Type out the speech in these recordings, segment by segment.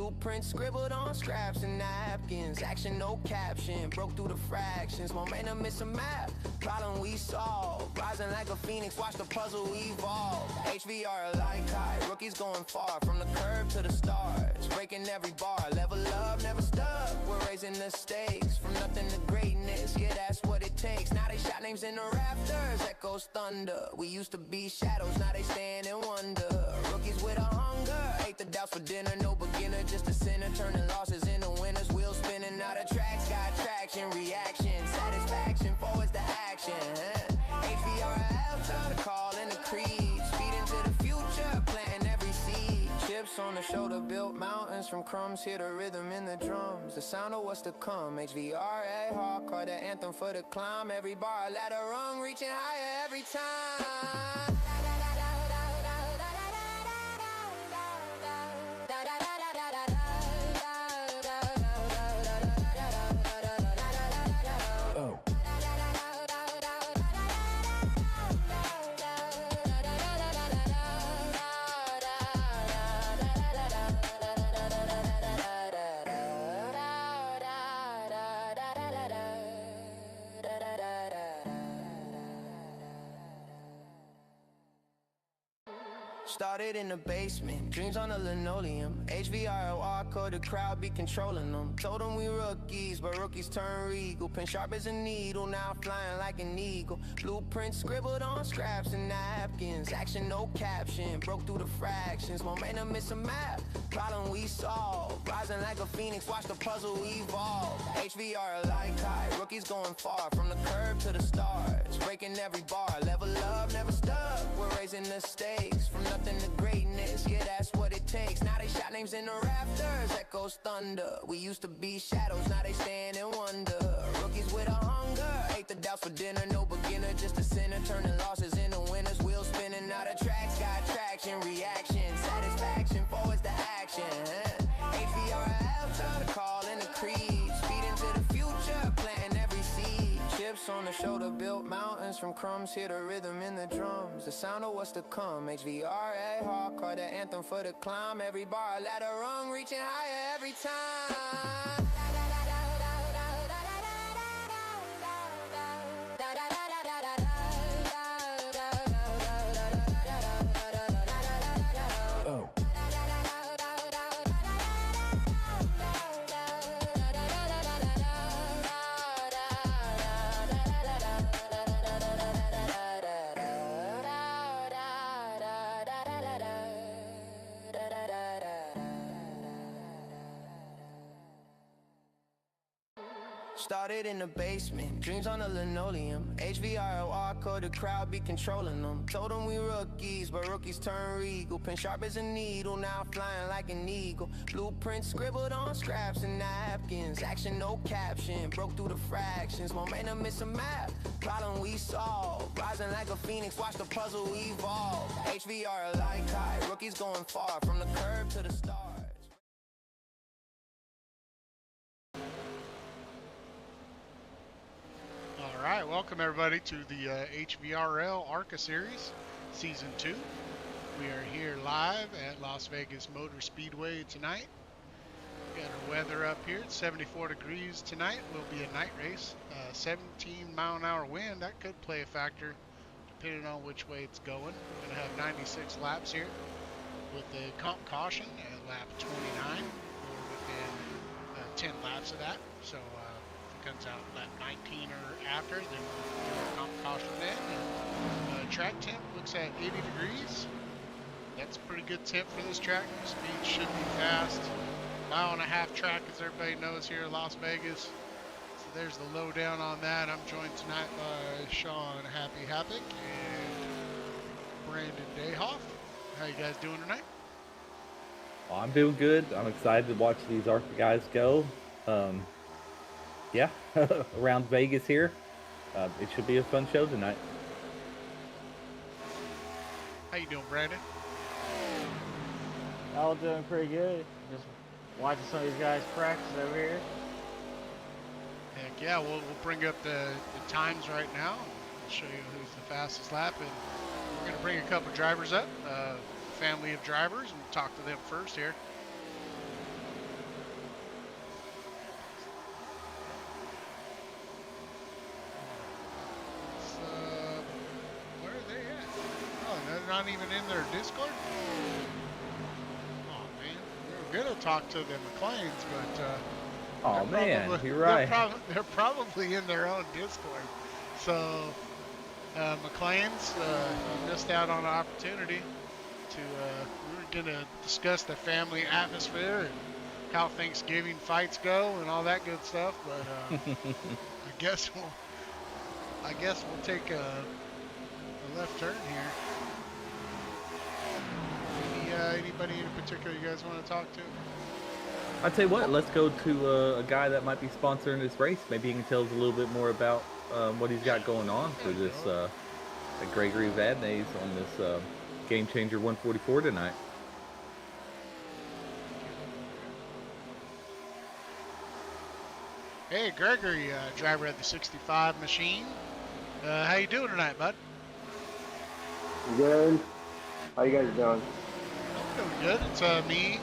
Blueprints scribbled on scraps and napkins. Action, no caption. Broke through the fractions. Momentum is a map. Problem we solve. Rising like a phoenix. Watch the puzzle evolve. HVRL like high. Rookies going far. From the curb to the stars. Breaking every bar. Level up, never stuck. We're raising the stakes. From nothing to greatness. Yeah, that's what it takes. Now they shout names in the rafters. Echoes thunder. We used to be shadows. Now they stand and wonder. Rookies with a hunger. Ate the doubts for dinner. No beginner, just a sinner. Turning losses into winners. Wheels spinning out of tracks. Got traction, reaction, satisfaction. Forwards to action. HVRL, try to call in the creed. Speed into the future. Planting every seed. Chips on the shoulder. Built mountains from crumbs. Hear the rhythm in the drums. The sound of what's to come. HVRL, hardcore, the anthem for the climb. Every bar, ladder rung. Reaching higher every time. Started in the basement, dreams on the linoleum. HVRL, ARCA, the crowd be controlling them. Told them we rookies, but rookies turn regal. Pen sharp as a needle, now flying like an eagle. Blueprints scribbled on scraps and napkins. Action, no caption, broke through the fractions. Momentum is a map, problem we solve. Rising like a phoenix, watch the puzzle evolve. HVRL like high, rookies going far. From the curb to the stars, breaking every bar. Level up, never stuck, we're raising the stakes. From nothing to greatness, yeah, that's what it takes. Now they shout names in the rafters, echoes thunder. We used to be shadows, now they stand and wonder. Rookies with a hunger, ate the doubts for dinner. No beginner, just a sinner. Turning losses into winners. Wheels spinning out of tracks. Got traction, reaction, satisfaction. Forwards to action. HVRL, try to call in the creed. Speed into the future, planting every seed. Chips on the shoulder, built mountains from crumbs. Hear the rhythm in the drums. The sound of what's to come. HVRL, hardcore, the anthem for the climb. Every bar, ladder rung, reaching higher every time. Started in the basement, dreams on the linoleum. HVRL, ARCA, the crowd be controlling them. Told them we rookies, but rookies turn regal. Pen sharp as a needle, now flying like an eagle. Blueprints scribbled on scraps and napkins. Action, no caption, broke through the fractions. Momentum is a map, problem we solve. Rising like a phoenix, watch the puzzle evolve. HVRL like high, rookies going far. From the curb to the stars. All right, welcome everybody to the HVRL ARCA Series, Season 2. We are here live at Las Vegas Motor Speedway tonight. We got our weather up here. It's 74 degrees tonight. Will be a night race. 17-mile-an-hour wind. That could play a factor depending on which way it's going. We're going to have 96 laps here with the comp caution at lap 29. We're within 10 laps of that. So comes out lap 19 or after, then comp caution then. And, track temp looks at 80 degrees. That's a pretty good temp for this track. Speed should be fast. Mile-and-a-half track, as everybody knows, here in Las Vegas. So there's the lowdown on that. I'm joined tonight by Sean Happy Happick and Brandon Dayhoff. How you guys doing tonight? Well, I'm doing good. I'm excited to watch these ARCA guys go. Yeah, around Vegas here. It should be a fun show tonight. How you doing, Brandon? All doing pretty good. Just watching some of these guys practice over here. Heck yeah, we'll bring up the times right now. We'll show you who's the fastest lap, and we're going to bring a couple drivers up, family of drivers, and talk to them first here. not even in their Discord? Oh man, we were gonna talk to the McLeans, but Oh man, probably, you're right. they're probably in their own Discord. So McLean's, you missed out on an opportunity to. We were gonna discuss the family atmosphere and how Thanksgiving fights go and all that good stuff, but I guess we'll take a left turn here. Anybody in particular you guys want to talk to? I tell you what, let's go to a guy that might be sponsoring this race. Maybe he can tell us a little bit more about what he's got going on for this Gregory Vadnais on this Game Changer 144 tonight. Hey, Gregory, driver of the 65 machine. How you doing tonight, bud? Good. How you guys doing? I'm doing good. It's me,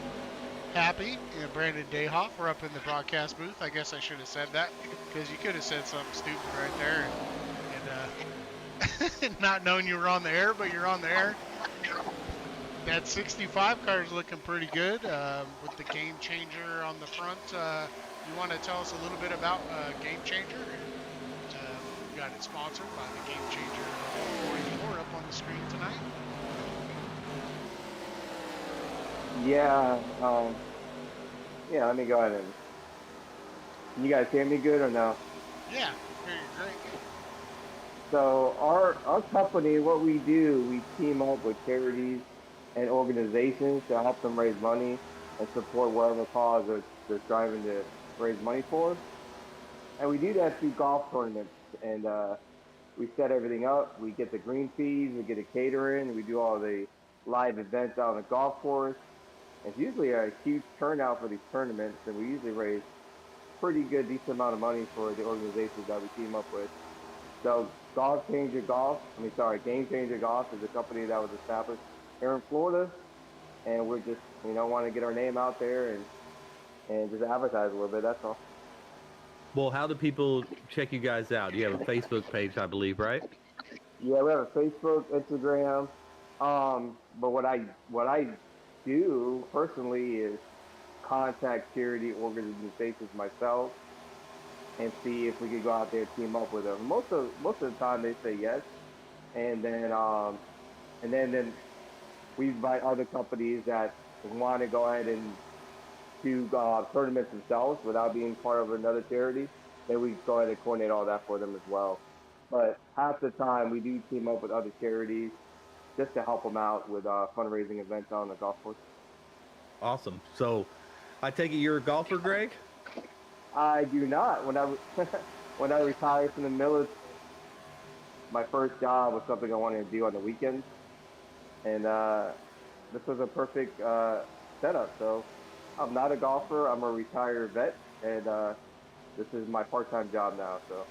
Happy, and Brandon Dayhoff. We're up in the broadcast booth. I guess I should have said that because you could have said something stupid right there and not knowing you were on the air, but you're on the air. That 65 car is looking pretty good with the Game Changer on the front. You want to tell us a little bit about Game Changer? We got it sponsored by the Game Changer 44 up on the screen tonight. Yeah. Yeah. Let me go ahead and. You guys hear me good or no? Yeah, very great. So our company, what we do, we team up with charities and organizations to help them raise money and support whatever cause they're striving to raise money for. And we do that through golf tournaments. And we set everything up. We get the green fees, we get a catering, we do all the live events out on the golf course. It's usually a huge turnout for these tournaments, and we usually raise pretty good, decent amount of money for the organizations that we team up with. So Game Changer Golf is a company that was established here in Florida, and we're just, want to get our name out there and just advertise a little bit. That's all. Well, how do people check you guys out? You have a Facebook page, I believe, right? Yeah, we have a Facebook, Instagram. But what I do personally is contact charity organizations myself and see if we could go out there and team up with them. Most of the time they say yes, and then we invite other companies that want to go ahead and do tournaments themselves without being part of another charity. Then we go ahead and coordinate all that for them as well. But half the time we do team up with other charities just to help them out with fundraising events on the golf course. Awesome. So, I take it you're a golfer, Greg? I do not. When I retired from the military, my first job was something I wanted to do on the weekends, and this was a perfect setup. So I'm not a golfer. I'm a retired vet, and this is my part-time job now. So.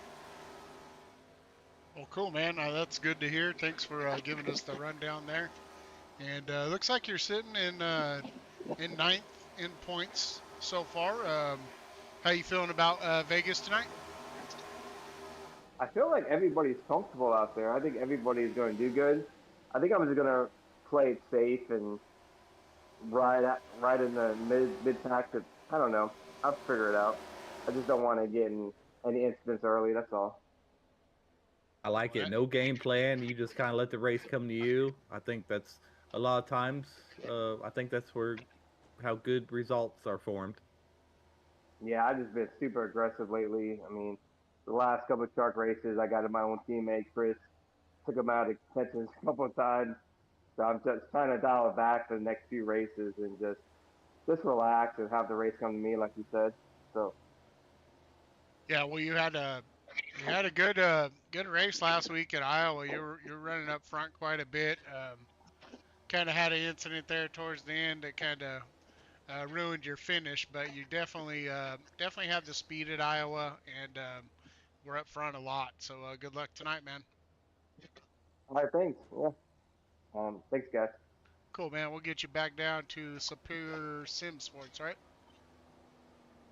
Well, cool, man. That's good to hear. Thanks for giving us the rundown there. And looks like you're sitting in ninth in points so far. How you feeling about Vegas tonight? I feel like everybody's comfortable out there. I think everybody's going to do good. I think I'm just going to play it safe and ride in the mid pack. I don't know. I'll figure it out. I just don't want to get in any incidents early. That's all. I like it. No game plan. You just kind of let the race come to you. I think that's a lot of times. I think that's how good results are formed. Yeah, I've just been super aggressive lately. I mean, the last couple of truck races, I got in my own teammate, Chris, took him out of contention a couple of times. So I'm just trying to dial it back for the next few races and just relax and have the race come to me, like you said. So. Yeah, well, you had a good race last week at Iowa. You're running up front quite a bit. Kind of had an incident there towards the end that kind of ruined your finish, but you definitely have the speed at Iowa, and we're up front a lot. So good luck tonight, man. All right, thanks. Yeah. Thanks, guys. Cool, man. We'll get you back down to Superior Sim Sports, right?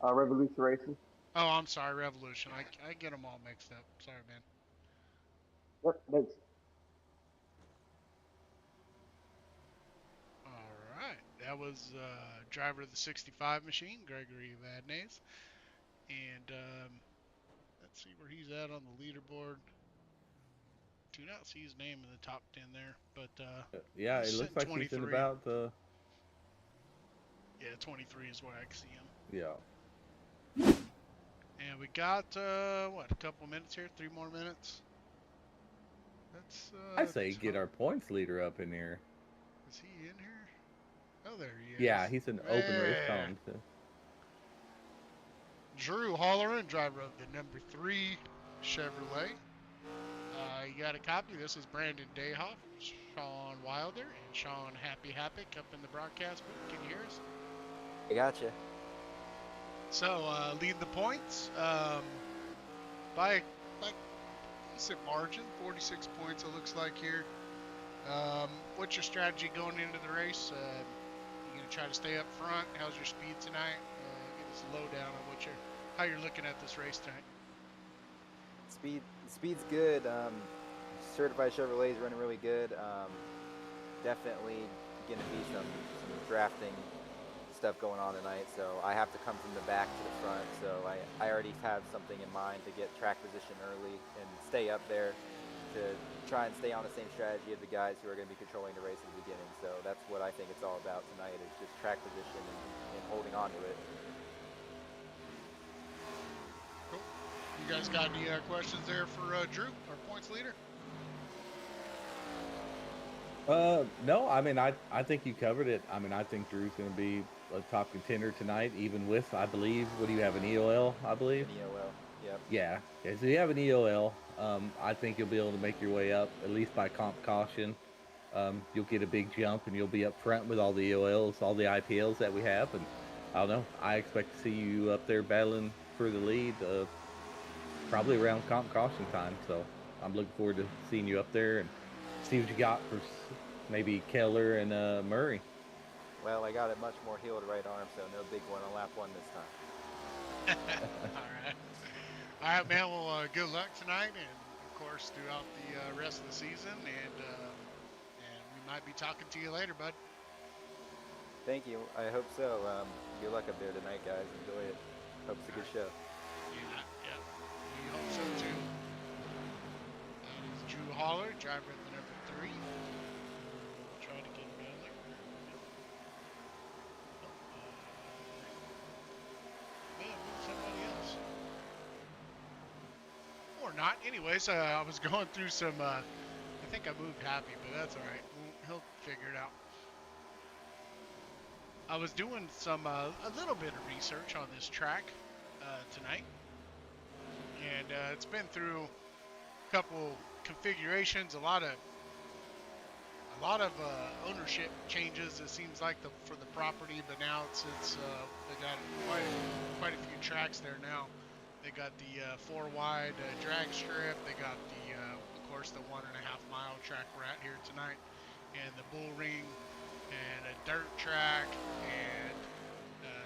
Revolution Racing. Oh, I'm sorry, Revolution. I get them all mixed up. Sorry, man. Yep, thanks. that was driver of the 65 machine, Gregory Vadnais. And let's see where he's at on the leaderboard. Do not see his name in the top 10 there, but Yeah, he's it looks sitting like he's in 23. about Yeah, 23 is where I can see him. yeah. And we got what, a couple minutes here, 3 more minutes. That's I say get our points leader up in here. Is he in here? Oh, there he is. Yeah, he's an open race Yeah. column. So. Drew Holleran, driver of the number 3 Chevrolet. You got a copy. This is Brandon Dayhoff, Sean Wilder, and Sean Happy Happick up in the broadcast booth. Can you hear us? I gotcha. So, leading the points by decent margin, 46 points it looks like here. What's your strategy going into the race? You gonna try to stay up front? How's your speed tonight? Give us a lowdown on how you're looking at this race tonight. Speed's good. Certified Chevrolet's running really good. Definitely gonna be some drafting stuff going on tonight, so I have to come from the back to the front. So I already have something in mind to get track position early and stay up there to try and stay on the same strategy of the guys who are going to be controlling the race at the beginning. So that's what I think it's all about tonight, is just track position and holding on to it. Cool. You guys got any questions there for Drew, our points leader? No, I mean, I think you covered it. I mean, I think Drew's going to be a top contender tonight, even with, I believe, what do you have, an EOL, I believe? An EOL, yep. Yeah, so you have an EOL. I think you'll be able to make your way up, at least by comp caution. You'll get a big jump, and you'll be up front with all the EOLs, all the IPLs that we have. And I don't know, I expect to see you up there battling for the lead, probably around comp caution time. So I'm looking forward to seeing you up there and see what you got for maybe Keller and Murray. Well, I got a much more healed right arm, so no big one on lap 1 this time. All right, man. Well, good luck tonight, and of course throughout the rest of the season. And we might be talking to you later, bud. Thank you. I hope so. Good luck up there tonight, guys. Enjoy it. Hope it's a good show. Yeah. We hope so too. That is Drew Holler, driver of the number 3. We'll try to get him down there. Somebody else. Or not. Anyways, I was going through some, I think I moved Happy, but that's all right. He'll figure it out. I was doing some, a little bit of research on this track tonight. And it's been through a couple configurations, a lot of ownership changes. It seems like for the property, but now it's they got quite a few tracks there now. They got the 4 wide drag strip. They got the of course the 1.5 mile track we're at here tonight, and the bull ring, and a dirt track, and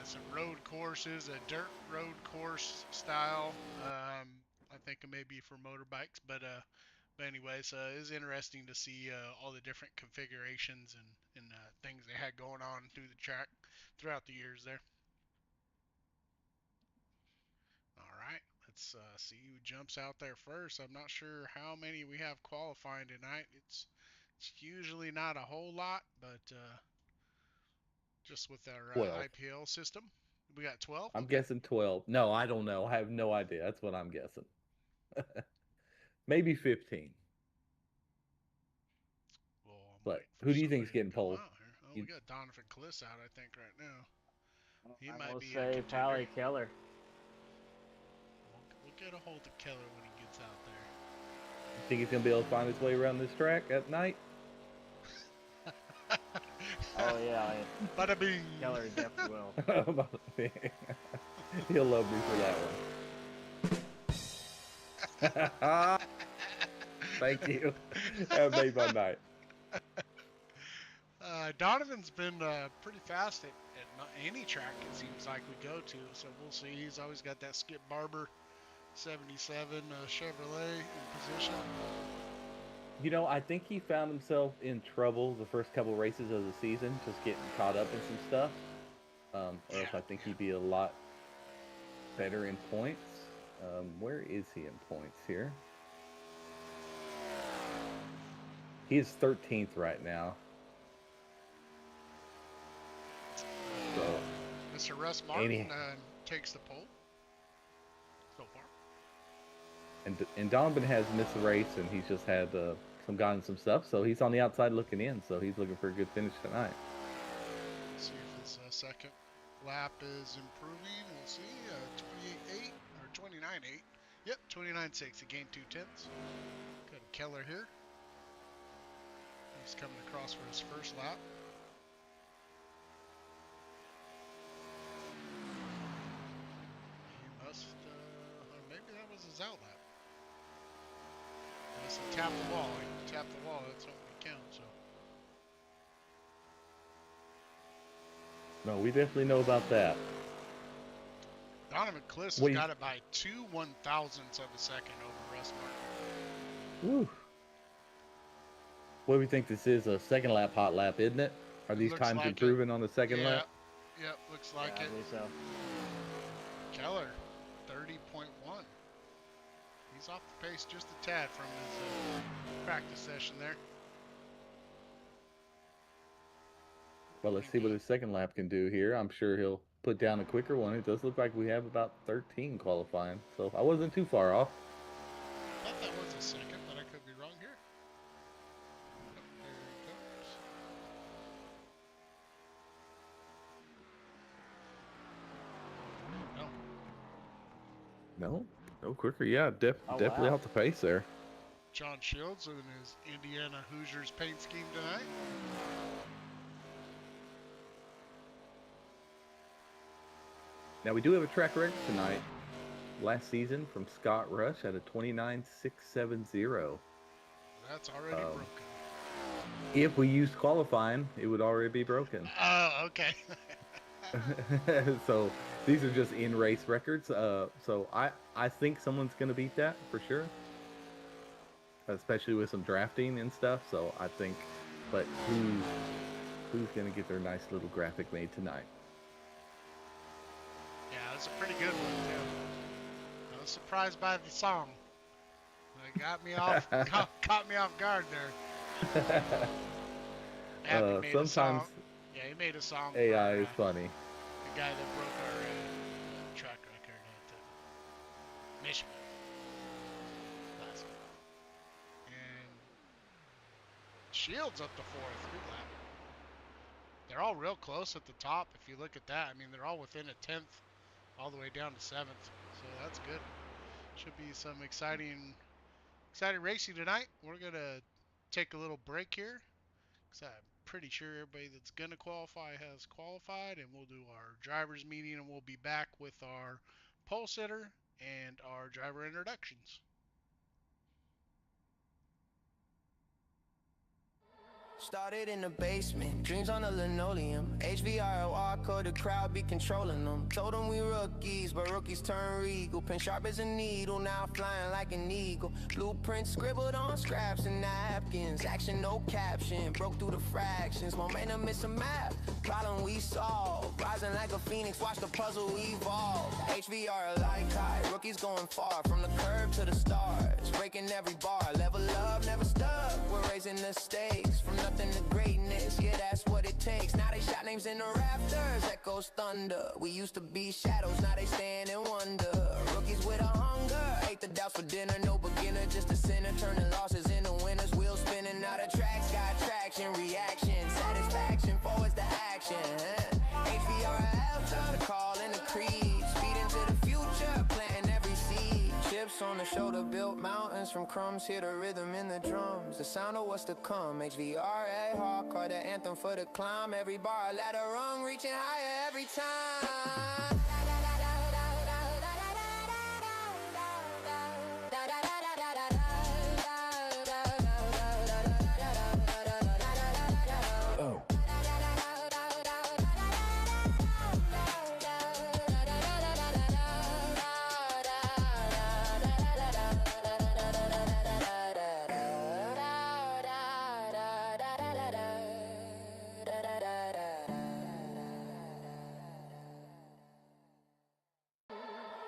some road courses, a dirt road course style. I think it may be for motorbikes, but anyways, it's interesting to see all the different configurations and things they had going on through the track throughout the years there. All right, let's see who jumps out there first. I'm not sure how many we have qualifying tonight. It's usually not a whole lot, but just with our 12. IPL system, we got 12. I'm guessing 12. No, I don't know. I have no idea. That's what I'm guessing. Maybe 15. Well, But who do you think is getting pole? Oh, we got Donovan Kliss out, I think, right now. He I might will be a say contender. Pally Keller. We'll get a hold of Keller when he gets out there. You think he's going to be able to find his way around this track at night? Oh yeah, Bada bing. Keller definitely will. He'll love me for that one. Thank you. That made my night. Donovan's been pretty fast at any track it seems like we go to, so we'll see. He's always got that Skip Barber 77 Chevrolet in position. You know, I think he found himself in trouble the first couple races of the season, just getting caught up in some stuff. Or else Yeah, I think yeah. he'd be a lot better in points. Where is he in points here? He is 13th right now. So, Mr. Russ and, Martin takes the pole so far. and Donovan has missed a race, and he's just had gotten some stuff. So he's on the outside looking in. So he's looking for a good finish tonight. Let's see if his second lap is improving. We'll see. 28.8 or 29.8. Yep, 29.6. He gained 0.2. Got Keller here. He's coming across for his first lap. He must, or maybe that was his out lap. Unless he tapped the wall. He tapped the wall. That's not what counts. So. No, we definitely know about that. Donovan Cliss has got it by 2 1,000ths of a second over Russ Martin. Woo. What do we think this is? A second lap hot lap, isn't it? Are these times like improving on the second lap? Yep, looks like Yeah, I it. believe so. Keller, 30.1. He's off the pace just a tad from his practice session there. Well, let's see what his second lap can do here. I'm sure he'll put down a quicker one. It does look like we have about 13 qualifying, so I wasn't too far off. I thought that was a second, but I could be wrong here. Oh, there he goes. No. No quicker. Yeah, definitely wow. off the pace there. John Shields in his Indiana Hoosiers paint scheme tonight. Now, we do have a track record tonight. Last season from Scott Rush at a 29.670. That's already broken. If we used qualifying, it would already be broken. Oh, okay. So these are just in-race records. So I think someone's going to beat that for sure. Especially with some drafting and stuff. So I think, but who's going to get their nice little graphic made tonight? Yeah, it's a pretty good one too. I was surprised by the song. It got me off, caught me off guard there. Sometimes he made a song. AI for, is funny. The guy that broke our track record at Michigan last week. And Shields up to fourth. Good lap. They're all real close at the top. If you look at that, I mean, they're all within a 10th, all the way down to 7th. So that's good. Should be some exciting racing tonight. We're gonna take a little break here, because I'm pretty sure everybody that's gonna qualify has qualified, and we'll do our drivers meeting, and we'll be back with our pole sitter and our driver introductions. Started in the basement, dreams on the linoleum. HVRL, ARCA, the crowd be controlling them. Told them we rookies, but rookies turn regal. Pen sharp as a needle, now flying like an eagle. Blueprint scribbled on scraps and napkins. Action, no caption, broke through the fractions. Momentum is a map, problem we solve. Rising like a phoenix, watch the puzzle evolve. HVRL like high, rookies going far. From the curb to the stars, breaking every bar. Level up, never stuck, we're raising the stakes. From nothing to greatness, yeah, that's what it takes. Now they shot names in the rafters, echoes thunder. We used to be shadows, now they stand in wonder. Rookies with a hunger, ate the doubts for dinner. No beginner, just a sinner, turning losses into winners. Wheels spinning, now the tracks got traction. Reaction, satisfaction, forwards to action. HVRL, time to call in the creed. Speed into the future, planting every seed. Chips on the shoulder, built mountains from crumbs. Hear the rhythm in the drums, the sound of what's to come. HVRA, hardcore, the anthem for the climb. Every bar, a ladder rung, reaching higher every time.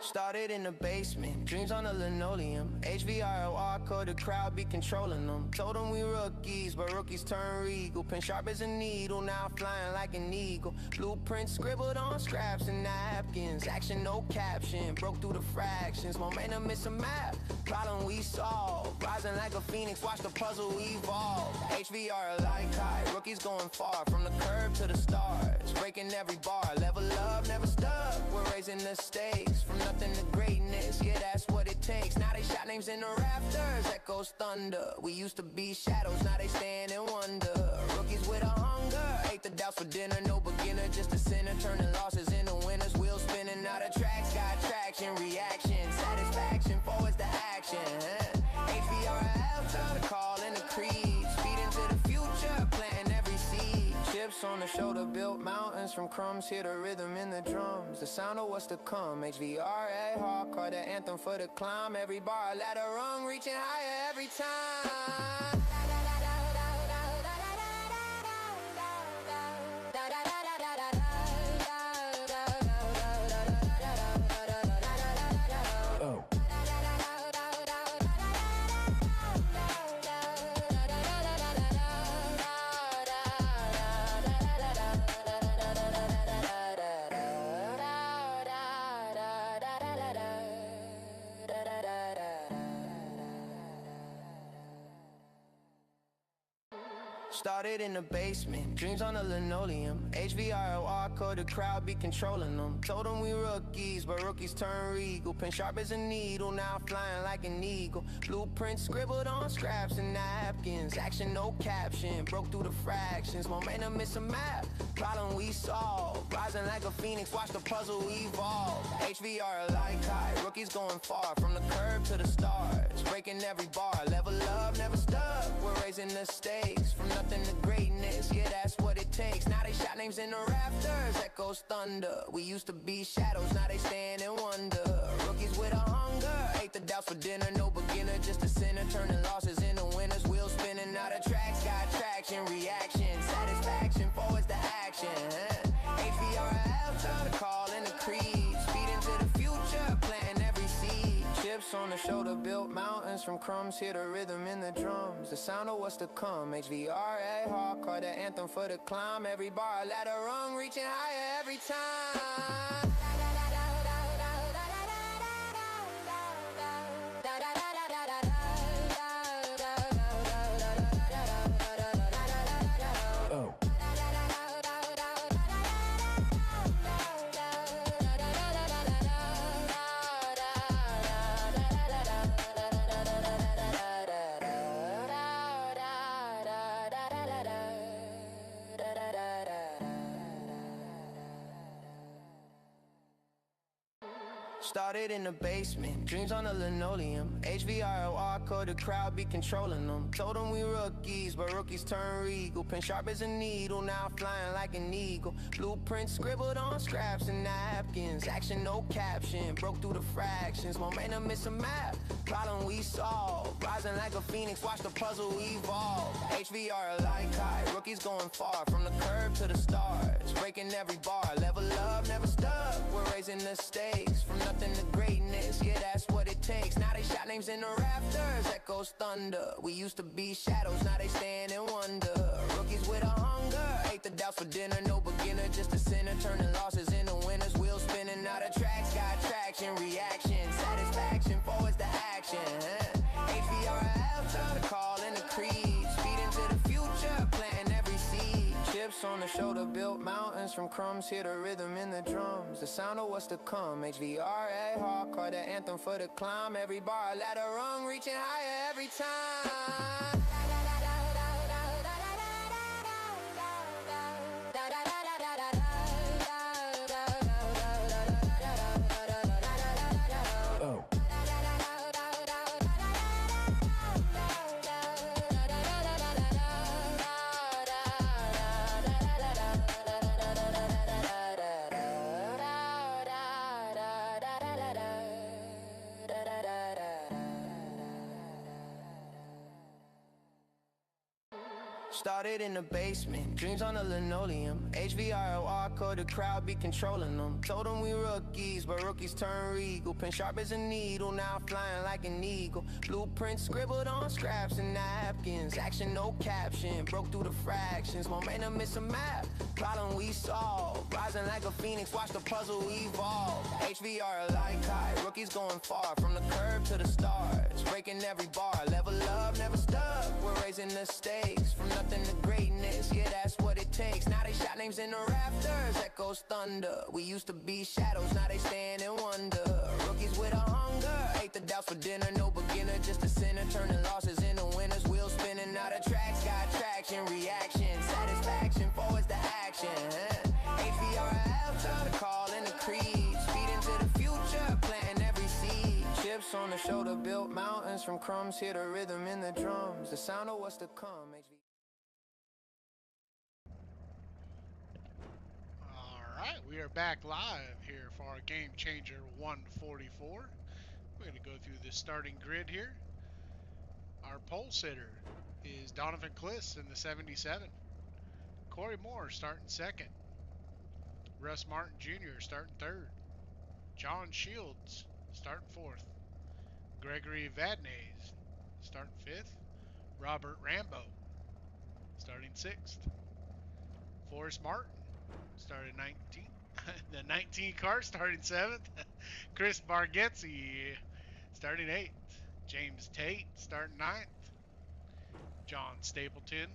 Started in the basement, dreams on the linoleum. HVRL, ARCA, the crowd be controlling them. Told them we rookies, but rookies turn regal. Pen sharp as a needle, now flying like an eagle. Blueprints scribbled on scraps and napkins. Action, no caption, broke through the fractions. Momentum is a map, problem we solve. Rising like a phoenix, watch the puzzle evolve. HVRL like high, rookies going far. From the curb to the stars, breaking every bar. Level up, never stuck, we're raising the stakes. From nothing to greatness, yeah, that's what it takes. Now they shout names in the rafters, echoes thunder. We used to be shadows, now they stand and wonder. Rookies with a hunger, ate the doubts for dinner. No beginner, just a sinner, turning losses into winners. Wheels spinning, now the tracks got traction. Reaction, satisfaction, forwards to action. HVRL, turn the call in the creed. Speed into the future, planting every seed. Chips on the shoulder, built mountains from crumbs. Hear the rhythm in the drums, the sound of what's to come. HVRA, hardcore, the anthem for the climb. Every bar, ladder rung, reaching higher every time. Started in the basement, dreams on the linoleum. HVRL, ARCA, the crowd be controlling them. Told them we rookies, but rookies turn regal. Pen sharp as a needle, now flying like an eagle. Blueprints scribbled on scraps and napkins. Action, no caption, broke through the fractions. Momentum is a map, problem we solve. Rising like a phoenix, watch the puzzle evolve. HVRL like high, rookies going far. From the curb to the stars, breaking every bar. Level up, never stuck, we're raising the stakes. From nothing to greatness, yeah, that's what it takes. Now they shout names in the rafters, echoes thunder. We used to be shadows, now they stand and wonder. Rookies with a hunger, ate the doubts for dinner. No beginner, just a sinner, turning losses into winners. Wheels spinning, now the tracks got traction. Reaction, satisfaction, forwards to action. HVRL, turn the call in the creed. Speed into the future, planting every seed. Chips on the shoulder, built mountains from crumbs. Hear the rhythm in the drums, the sound of what's to come. HVRA, hardcore, the anthem for the climb. Every bar, ladder rung, reaching higher every time. Started in the basement, dreams on the linoleum. HVRL, ARCA, the crowd be controlling them. Told them we rookies, but rookies turn regal. Pen sharp as a needle, now flying like an eagle. Blueprints scribbled on scraps and napkins. Action, no caption, broke through the fractions. Momentum is a map, problem we solve. Rising like a phoenix, watch the puzzle evolve. HVRL like high, rookies going far. From the curb to the stars, breaking every bar. Level up, never stuck, we're raising the stakes. From nothing to greatness, yeah, that's what it takes. Now they shout names in the rafters, echoes thunder. We used to be shadows, now they stand and wonder. Rookies with a hunger, ate the doubts for dinner. No beginner, just a sinner, turning losses into winners. Wheels spinning, now the tracks got traction. Reaction, satisfaction, forwards to action. HVRL, turn the call in the creed. Speed into the future, planting every seed. Chips on the shoulder, built mountains from crumbs. Hear the rhythm in the drums, the sound of what's to come. HVRA, hardcore, the anthem for the climb. Every bar, ladder rung, reaching higher every time. Started in the basement, dreams on the linoleum. HVRL ARCA, the crowd be controlling them. Told them we rookies, but rookies turn regal. Pen sharp as a needle, now flying like an eagle. Blueprints scribbled on scraps and napkins. Action, no caption, broke through the fractions. Momentum is a map, problem we solve. Rising like a phoenix, watch the puzzle evolve. HVRL like high, rookies going far. From the curb to the stars, breaking every bar. Level up, never stuck, we're raising the stakes. From nothing to greatness, yeah, that's what it takes. Now they shout names in the rafters, echoes thunder. We used to be shadows, now they stand and wonder. Rookies with a hunger, ate the doubts for dinner. No beginner, just a sinner, turning losses into winners. Wheels spinning, now the tracks got traction. Reaction, satisfaction, forwards to action. HVRL, turn the call in the creed. Speed into the future, planting every seed. Chips on the shoulder, built mountains from crumbs. Hear the rhythm in the drums, the sound of what's to come. Alright, we are back live here for our Game Changer 144. We're going to go through the starting grid here. Our pole sitter is Donovan Kliss in the 77. Corey Moore starting second. Russ Martin Jr. starting third. John Shields starting fourth. Gregory Vadnais starting fifth. Robert Rambo starting sixth. Forrest Martin started 19th. The 19 car starting 7th. Chris Bargetzi starting 8th. James Tate starting 9th. John Stapleton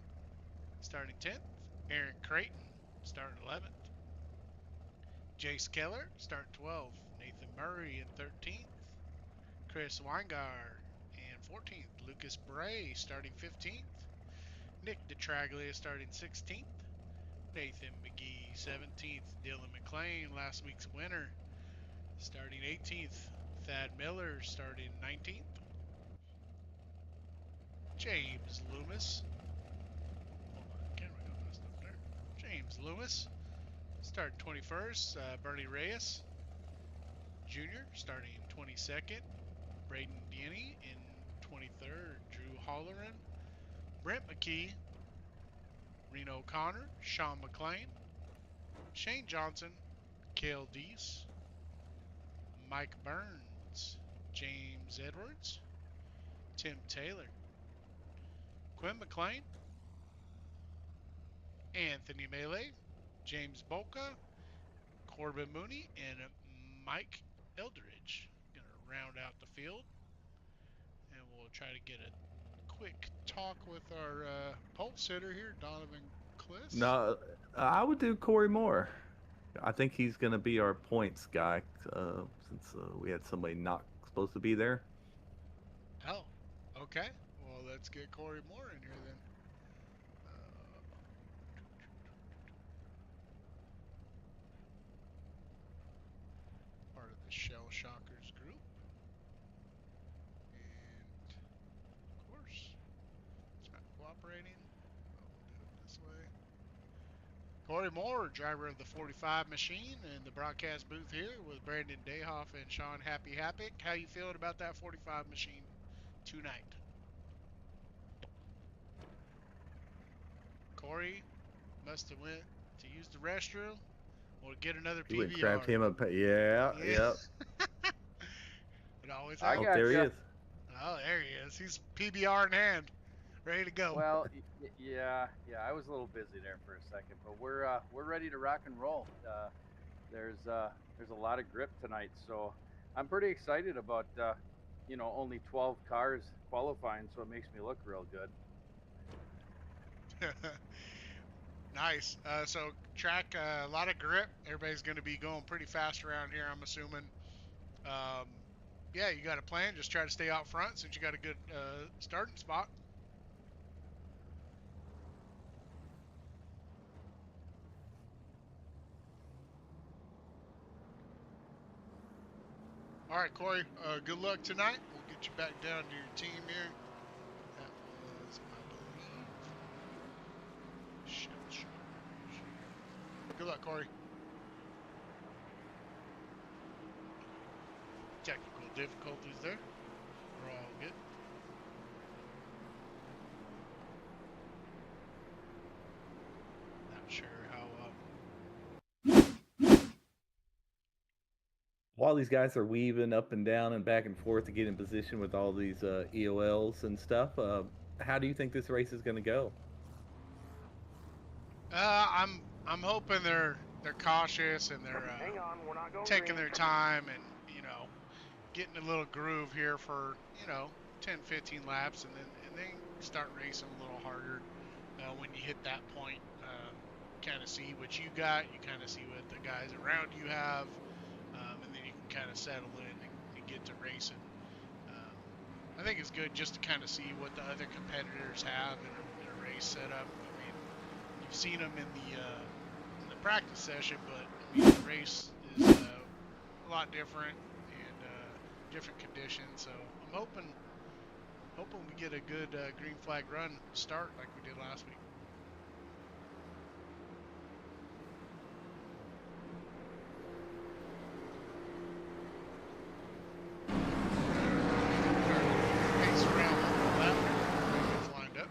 starting 10th. Aaron Creighton starting 11th. Jace Keller starting 12th. Nathan Murray in 13th. Chris Weingart in 14th. Lucas Bray starting 15th. Nick DeTraglia starting 16th. Nathan McGee 17th. Dylan McClain, last week's winner, starting 18th. Thad Miller starting 19th. James Loomis. Hold on, camera got messed up there. James Loomis starting 21st. Bernie Reyes Jr. starting 22nd. Braden Denny in 23rd. Drew Holleran. Brent McKee. Reno O'Connor, Sean McClain, Shane Johnson, Cale Deese, Mike Burns, James Edwards, Tim Taylor, Quinn McClain, Anthony Melee, James Boca, Corbin Mooney, and Mike Eldridge. Going to round out the field, and we'll try to get a quick talk with our pole sitter here, Donovan Kliss. No, I would do Corey Moore. I think he's going to be our points guy since we had somebody not supposed to be there. Oh, okay. Well, let's get Corey Moore in here then. Part of the Shell Shockers group. And, of course, it's not cooperating. We'll do it this way. Corey Moore, driver of the 45 machine, in the broadcast booth here with Brandon Dayhoff and Sean Happy Happick. How you feeling about that 45 machine tonight? Corey must have went to use the restroom or get another PBR. He went and grabbed him up. Yeah. Yep. It always I happens. got there he you. is. Oh, there he is. He's PBR in hand, ready to go. Well, yeah, I was a little busy there for a second, but we're ready to rock and roll. There's a lot of grip tonight, so I'm pretty excited about only 12 cars qualifying, so it makes me look real good. Nice. So track, a lot of grip. Everybody's going to be going pretty fast around here, I'm assuming. Yeah, you got a plan. Just try to stay out front since you got a good starting spot. All right, Corey, good luck tonight. We'll get you back down to your team here. That was, I believe, Shell Shockers. Good luck, Corey. Technical difficulties there. We're all good. while these guys are weaving up and down and back and forth to get in position with all these EOLs and stuff, how do you think this race is going to go? I'm hoping they're cautious and they're taking their time and getting a little groove here for 10, 15 laps and then start racing a little harder when you hit that point. Kind of see what you got, you kind of see what the guys around you have, and then you can kind of settle in and get to racing. I think it's good just to kind of see what the other competitors have in a race setup. I mean, you've seen them in the practice session, but I mean, the race is a lot different and different conditions. So I'm hoping we get a good green flag run start like we did last week. Pace around one lap. Everything's lined up.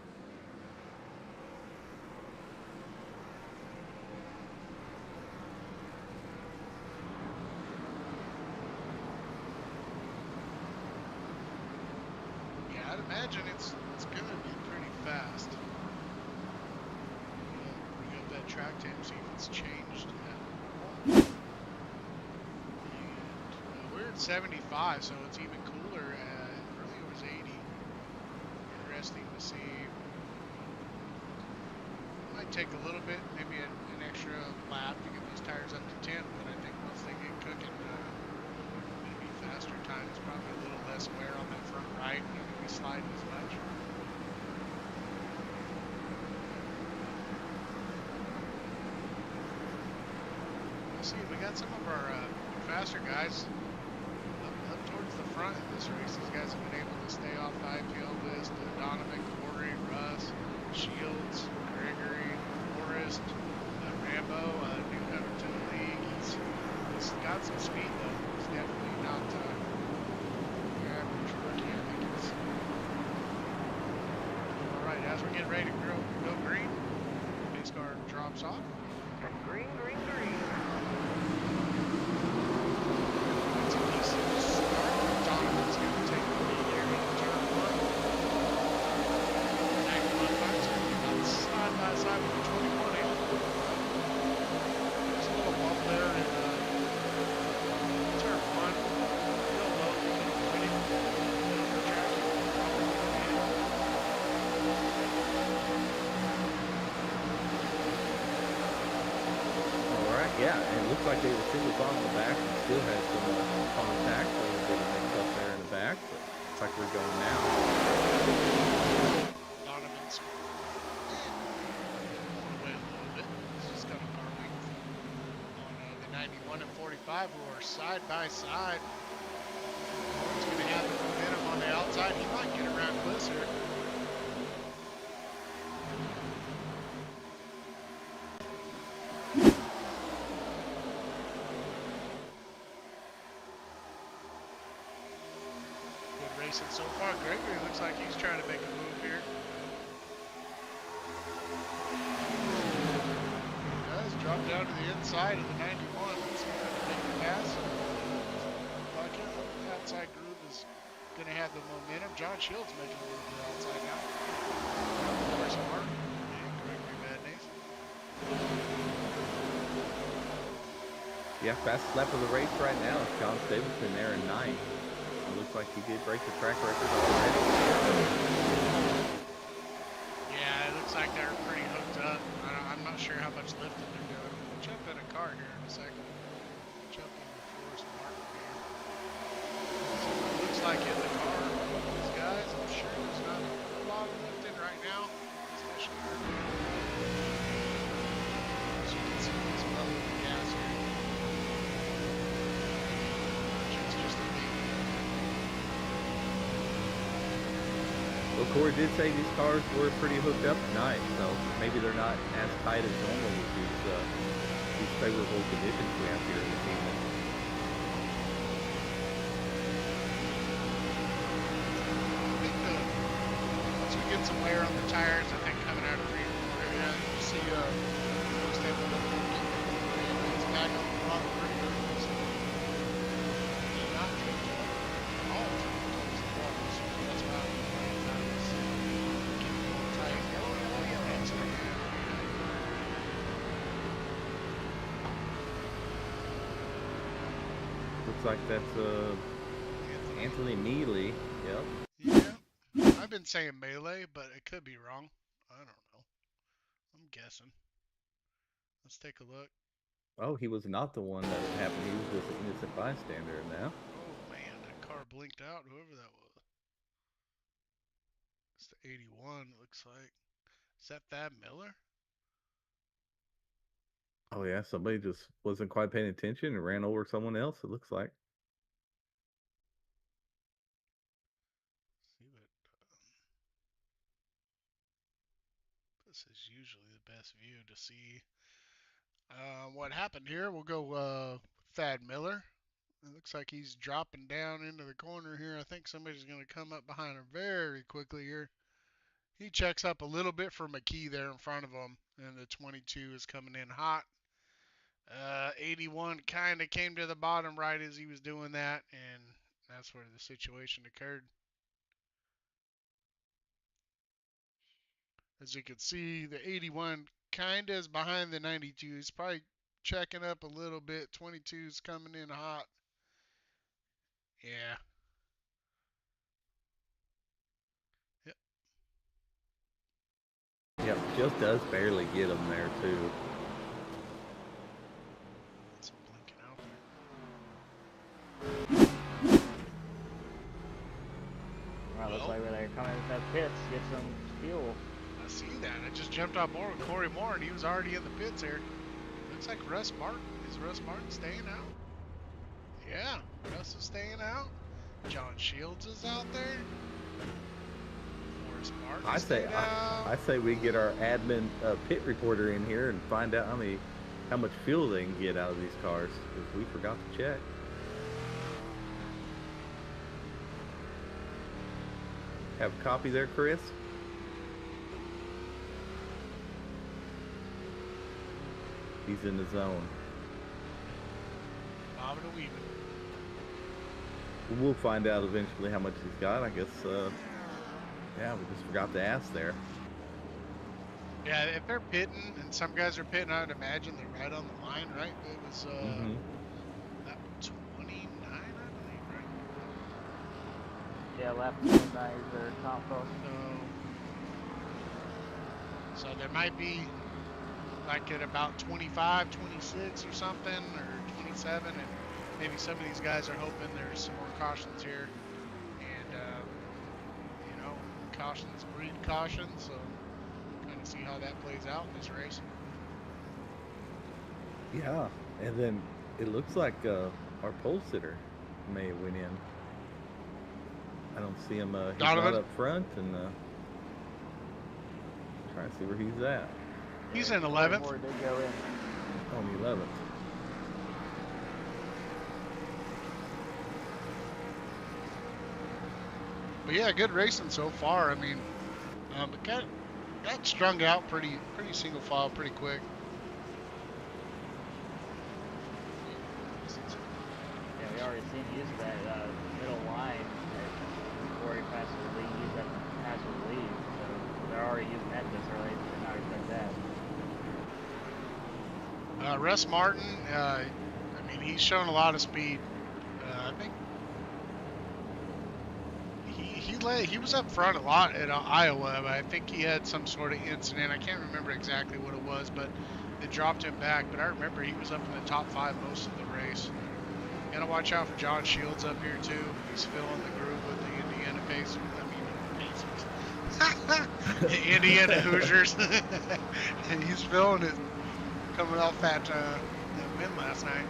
Yeah, I'd imagine it's gonna be pretty fast. Bring up that track time, see if it's changed. And, we're at 75, so it's even cooler. Earlier it was 80. Interesting to see. Might take a little bit, maybe an extra lap to get these tires up to 10, but I think once they get cooking, maybe faster times, probably a little less wear on that front right, not going to be sliding as much. We'll see, we got some of our faster guys up towards the front in this race. These guys have been able to stay off the IPL list. Donovan, Corey, Russ, Shields, Gregory, Forrest, Rambo, newcomer to the league. He's got some speed though. He's definitely not your average rookie. I think he's all right. As we're getting ready to go green, pace car drops off. Green, green, green. That's a decent start. Donovan's going to take the lead here in turn one. 91 bucks. About side by side with the 21 in. There's a little bump there in turn one. Real low. Winning. Track. All right, yeah, and it looks like they were single file in the back and still had some contact, a little bit of mix up there in the back, but looks like we're going now. Donovan's pulled away a little bit. He's just got a car length on the 91 and 45 who are side by side. He's going to have the momentum on the outside. He might get around closer. Good racing so far. Gregory looks like he's trying to make a move here. He does drop down to the inside of the 91. Let's see if I can make the pass. Like it. The outside groove is going to have the momentum. John Shields making a move to the outside now. Of course, Mark and Gregory Madness. Yeah, fastest lap of the race right now is John Stapleton there in 9th. It looks like he did break the track record already. Yeah, it looks like they're pretty hooked up. I'm not sure how much lifting they're doing. We'll jump in a car here in a second. Jump in the Forest Mark here. So it looks like in the car, these guys, I'm sure there's not a lot of lifting right now, especially for as you can see, he's blowing the gas here. It's just a big. Well, Corey did say these cars were pretty hooked up tonight, so maybe they're not as tight as normal with these favorable conditions we have here in the team. I think once we get some wear on the tires, I think coming out of the area, you see most of them it's back on the bottom pretty good. So Looks like that's Anthony Neely. Yep. Yeah. I've been saying melee, but it could be wrong. I don't know. I'm guessing. Let's take a look. Oh, he was not the one that happened. He was just an innocent bystander now. Oh man, that car blinked out, whoever that was. It's the 81, it looks like. Is that Thad Miller? Oh yeah, somebody just wasn't quite paying attention and ran over someone else, it looks like. See what this is usually the best view to see what happened here. We'll go Thad Miller. It looks like he's dropping down into the corner here. I think somebody's going to come up behind him very quickly here. He checks up a little bit for McKee there in front of him, and the 22 is coming in hot. 81 kind of came to the bottom right as he was doing that, and that's where the situation occurred. As you can see, the 81 kind of is behind the 92. He's probably checking up a little bit. 22 is coming in hot. Yeah. Yep. Yep, just does barely get him there too. Some blinking out there. Well, looks like they're coming to that pits to get some fuel. I see that. I just jumped on board with Corey Moore, and he was already in the pits here. Looks like Russ Martin. Is Russ Martin staying out? Yeah, Russ is staying out. John Shields is out there. Forrest Martin I say we get our admin pit reporter in here and find out how much fuel they can get out of these cars, because we forgot to check. Have a copy there, Chris? He's in the zone. Bobbing and weaving. We'll find out eventually how much he's got. I guess, yeah, we just forgot to ask there. Yeah, if they're pitting, and some guys are pitting, I would imagine they're right on the line, right? It was that 29, I believe, right? Yeah, lap 29 is their top post. So there might be like at about 25, 26 or something, or 27, and maybe some of these guys are hoping there's some more cautions here. And, you know, cautions breed caution, so kind of see how that plays out in this race. Yeah, and then it looks like our pole sitter may have went in. I don't see him. He's not up front, and trying to see where he's at. He's in 11th. Where did go in? On the 11th. But yeah, good racing so far. I mean, it got strung out pretty single file, pretty quick. Yeah, we already seen use of that middle line before he passes the lead. Use that pass with the lead, so they're already using that this early. Did not expect that. Russ Martin, I mean, he's shown a lot of speed. I think he was up front a lot at Iowa, but I think he had some sort of incident. I can't remember exactly what it was, but it dropped him back. But I remember he was up in the top 5 most of the race. Gotta watch out for John Shields up here too. He's filling the groove with the Indiana Pacers. The Indiana Hoosiers. And he's filling it, coming off that win last night.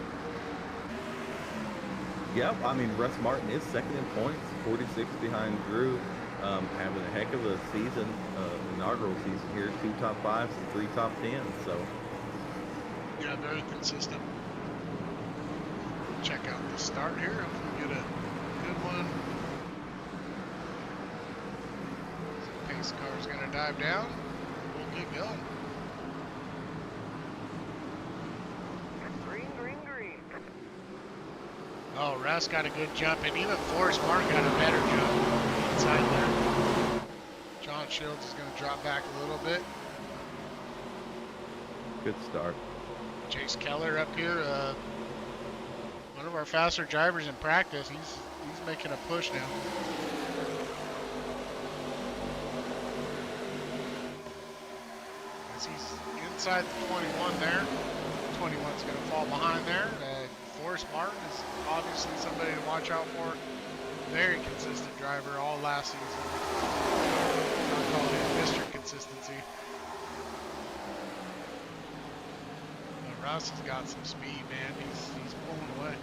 Yep, I mean, Russ Martin is second in points, 46 behind Drew, having a heck of a season, inaugural season here, 2 top 5s and 3 top 10s, so. Yeah, very consistent. Check out the start here, if we get a good one. Pace car's gonna dive down, we'll get going. Oh, Russ got a good jump, and even Forrest Martin got a better jump inside there. John Shields is going to drop back a little bit. Good start. Chase Keller up here. One of of our faster drivers in practice. He's making a push now. As he's inside the 21 there. 21's going to fall behind there. Forrest Martin is obviously somebody to watch out for. Very consistent driver all last season. I call him Mr. Consistency. But Russ has got some speed, man. He's pulling away.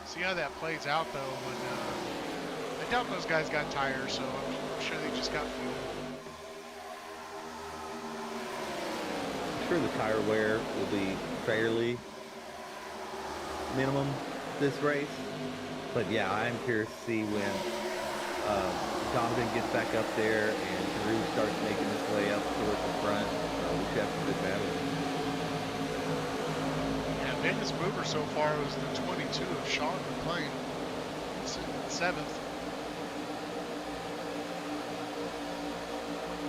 See how that plays out though when I doubt those guys got tires, so I'm sure they just got fuel. I'm sure the tire wear will be fairly minimum this race. But yeah, I'm curious to see when Donovan gets back up there and Drew starts making his way up towards the front. We should have some good battles. Yeah, biggest mover so far was the 22 of Sean McLean, sitting in 7th.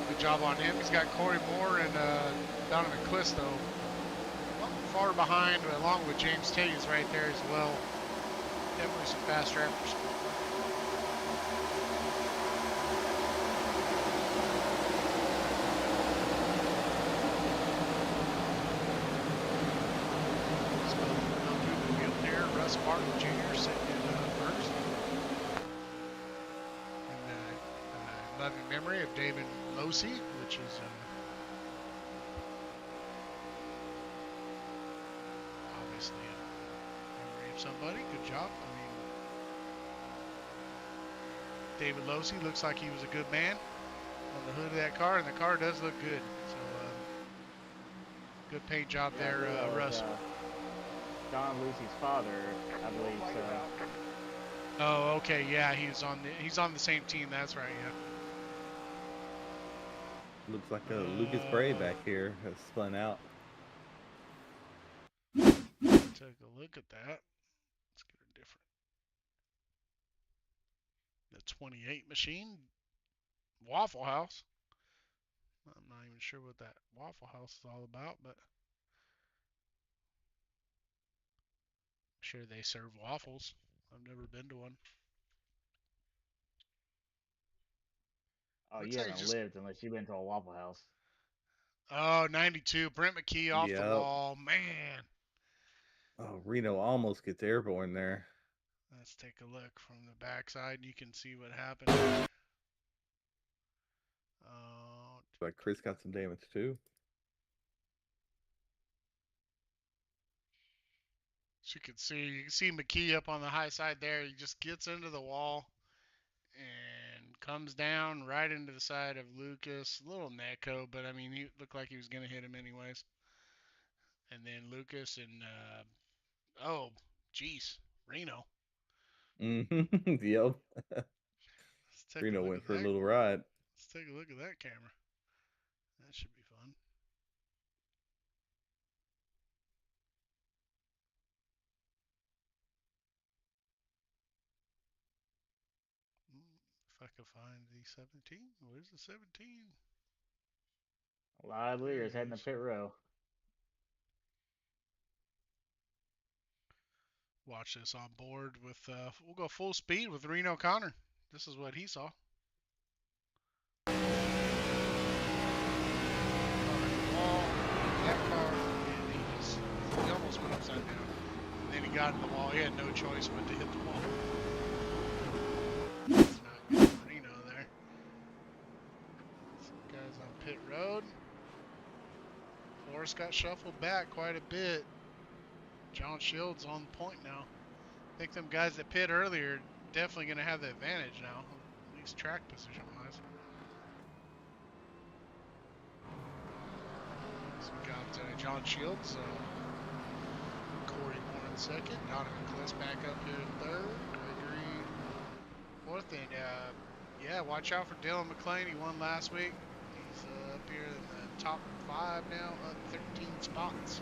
Good job on him. He's got Corey Moore and Donovan Clisto far behind, along with James Tate is right there as well. Definitely some fast drivers. So now through the field there, Russ Martin Jr. sitting in first. And loving memory of David Losey, which is obviously a somebody. Good job. I mean, David Losey looks like he was a good man on the hood of that car, and the car does look good. So, good paint job there, Russ. Don Lucy's father, I believe. So. Oh, okay. Yeah, he's on the same team. That's right. Yeah. Looks like Lucas Bray back here has spun out. Take a look at that. Let's get a different. The 28 machine. Waffle House. I'm not even sure what that Waffle House is all about, but I'm sure they serve waffles. I've never been to one. Oh, Looks you like haven't lived unless you've been to a Waffle House. Oh, 92. Brent McKee off the Yep. wall. Man. Oh, Reno almost gets airborne there. Let's take a look from the backside. You can see what happened. But Chris got some damage too. So you can see McKee up on the high side there. He just gets into the wall and comes down right into the side of Lucas. A little Neko, but I mean, he looked like he was going to hit him anyways. And then Lucas and, oh, geez, Reno. Mm-hmm. Yep. Reno went for a little ride. Let's take a look at that camera. That should be fun. If I could find the 17. Where's the 17? Live leaders heading to pit row. Watch this on board with, we'll go full speed with Reno Connor. This is what he saw. That car, and he almost went upside down. And then he got in the wall. He had no choice but to hit the wall. That's not good for Reno there. Some guys on pit road. Forrest got shuffled back quite a bit. John Shields on point now. I think them guys that pit earlier definitely going to have the advantage now, at least track position wise. So we got John Shields, Corey Moore in second, Donovan Cliss back up here in third, Gregory fourth, and yeah, watch out for Dylan McLean. He won last week. He's up here in the top 5 now, up 13 spots.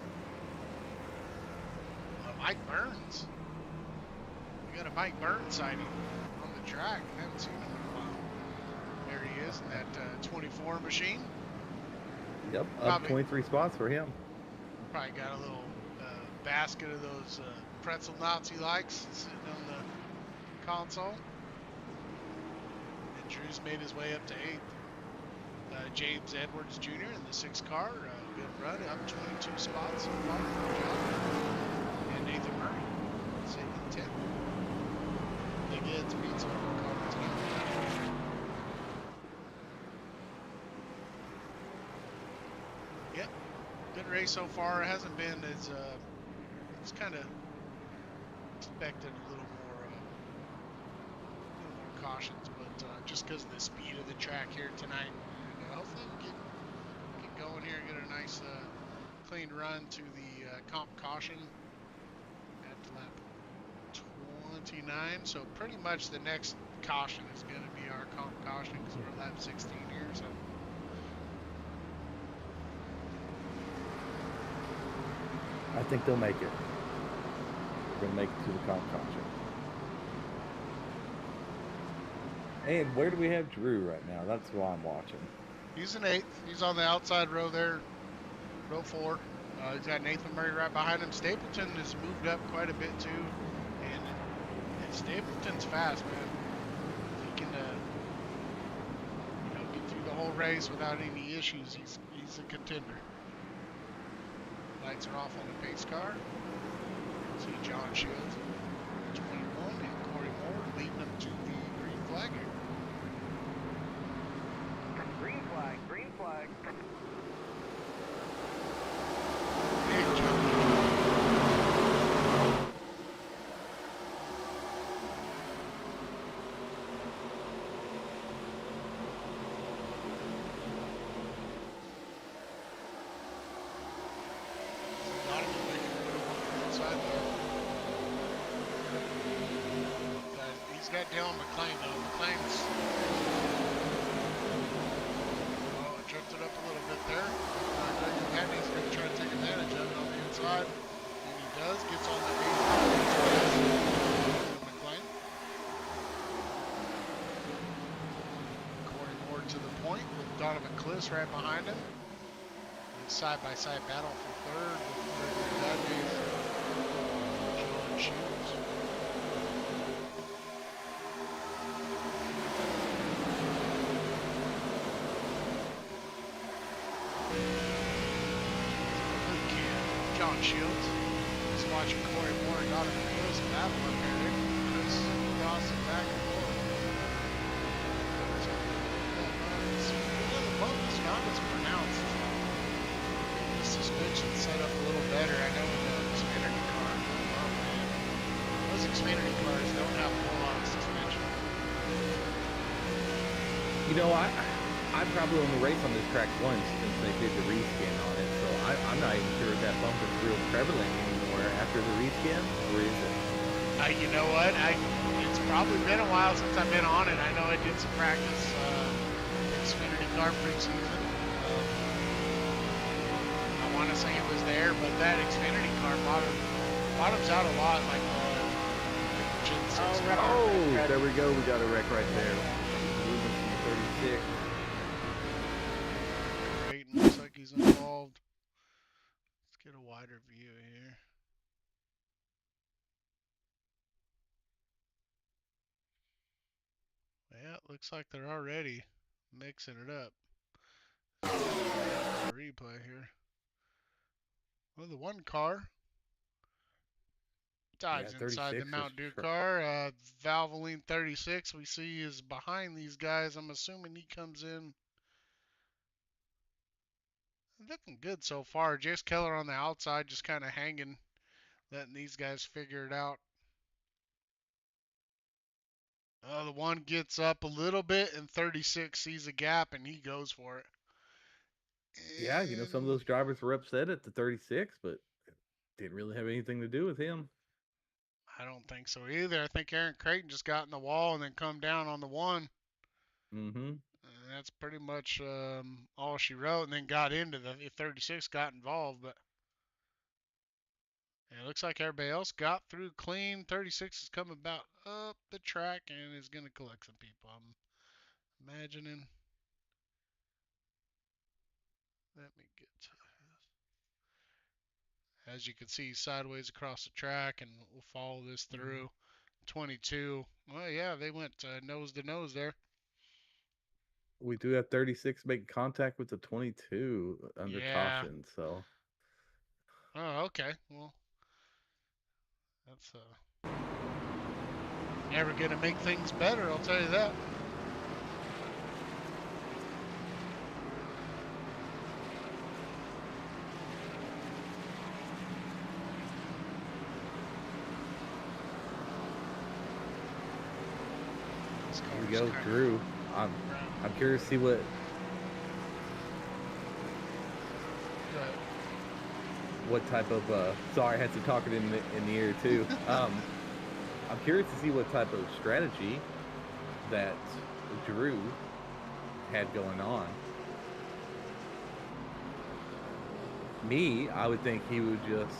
Mike Burns. We got a Mike Burns sighting on the track. I haven't seen him in a while. There he is in that 24 machine. Yep, up 23 spots for him. Probably got a little basket of those pretzel knots he likes sitting on the console. And Drew's made his way up to 8th. James Edwards Jr. in the 6 car. Good run, up 22 spots so far. Good job. And Nathan Murray sitting in 10th. Big Ed's Pizza car tonight. Yep, good race so far. It hasn't been as it's kind of expected a little more cautions, but just because of the speed of the track here tonight, and hopefully we get going here and get a nice clean run to the comp caution at lap 29. So pretty much the next caution is going to be our comp caution because we're at lap 16 here. So. I think they'll make it. We're going to make it to the comp caution. And where do we have Drew right now? That's who I'm watching. He's in 8th. He's on the outside row there, row 4. He's got Nathan Murray right behind him. Stapleton has moved up quite a bit too, and Stapleton's fast, man. He can, get through the whole race without any issues. He's a contender. Lights are off on the pace car. See John Shields, 21, and Corey Moore leading them to the green flag here. Green flag, green flag. Hey, John. He's got Dylan McLean though. McLean's drifted up a little bit there. He's going to try to take advantage of it on the inside. And he does. Gets on the 8th. McLean. Corey Moore to the point with Donovan Kliss right behind him. Side-by-side battle for 3rd with Gregory Vadnais and John Shields. John Shields is watching Corey Moore and Donovan Kliss battle up here. Kliss crossing back and forth. The bump is not as pronounced. The suspension set up a little better. I know in the Xfinity car. Oh man, those Xfinity cars don't have a whole lot of suspension. I probably only raced on this track once since they did the reskin on it, so I'm not even sure if that bump is real prevalent anymore after the reskin, or is it? You know what? It's probably been a while since I've been on it. I know I did some practice Xfinity car preseason. I want to say it was there, but that Xfinity car bottoms out a lot, like Gen 6. Oh, there we go. We got a wreck right there. Moving from 36. Looks like he's involved. Let's get a wider view here. Yeah, it looks like they're already mixing it up. Replay here. Well, the one car dives inside the Mountain Dew car. Valvoline 36 we see is behind these guys. I'm assuming he comes in looking good so far. Jace Keller on the outside just kind of hanging, letting these guys figure it out. The one gets up a little bit, and 36 sees a gap, and he goes for it. Yeah, some of those drivers were upset at the 36, but it didn't really have anything to do with him. I don't think so either. I think Aaron Creighton just got in the wall and then come down on the one. Mm-hmm. And that's pretty much all she wrote, and then got into the 36 got involved, but it looks like everybody else got through clean. 36 is coming about up the track and is going to collect some people. I'm imagining. Let me get to as you can see, sideways across the track, and we'll follow this through. 22. Well, yeah, they went nose to nose there. We do have 36 making contact with the 22 under caution, so. Oh, okay. Well, that's never gonna make things better, I'll tell you that. Here we go, Drew. I'm curious to see what type of sorry, I had some talking in the ear too. I'm curious to see what type of strategy that Drew had going on. Me, I would think he would just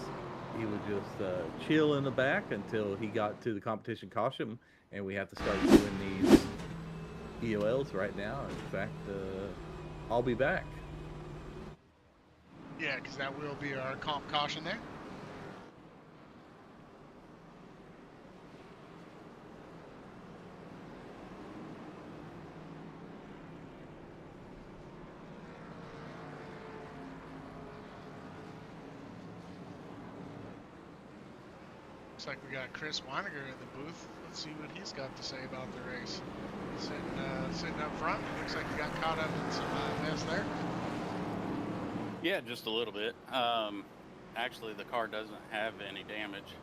chill in the back until he got to the competition caution, and we have to start doing these EOLs right now. In fact, I'll be back. Yeah, because that will be our comp caution there. Looks like we got Chris Weiniger in the booth. Let's see what he's got to say about the race. Sitting up front. Looks like he got caught up in some mess there. Yeah, just a little bit. Actually, the car doesn't have any damage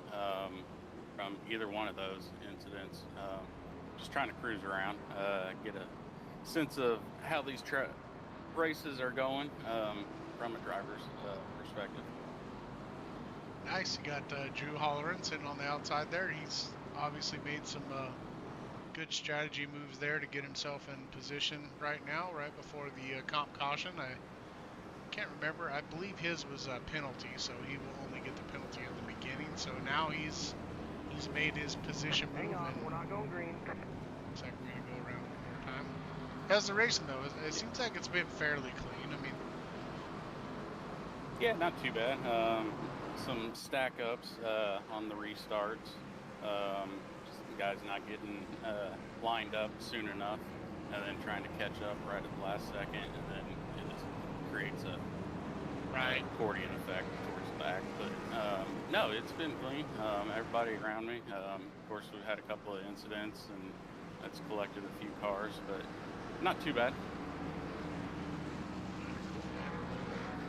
from either one of those incidents. Just trying to cruise around, get a sense of how these races are going from a driver's perspective. Nice. You got Drew Holleran sitting on the outside there. He's obviously made some good strategy moves there to get himself in position right now, right before the comp caution. I can't remember. I believe his was a penalty, so he will only get the penalty at the beginning. So now he's made his position move. Hang on, we're not going green. Looks like we're gonna go around one more time. How's the racing though? It seems like it's been fairly clean. I mean, yeah, not too bad. Some stack ups on the restarts. Just the guys not getting lined up soon enough, and then trying to catch up right at the last second, and then it just creates a accordion effect towards the back. But no, it's been clean. Everybody around me. Of course, we've had a couple of incidents, and that's collected a few cars, but not too bad.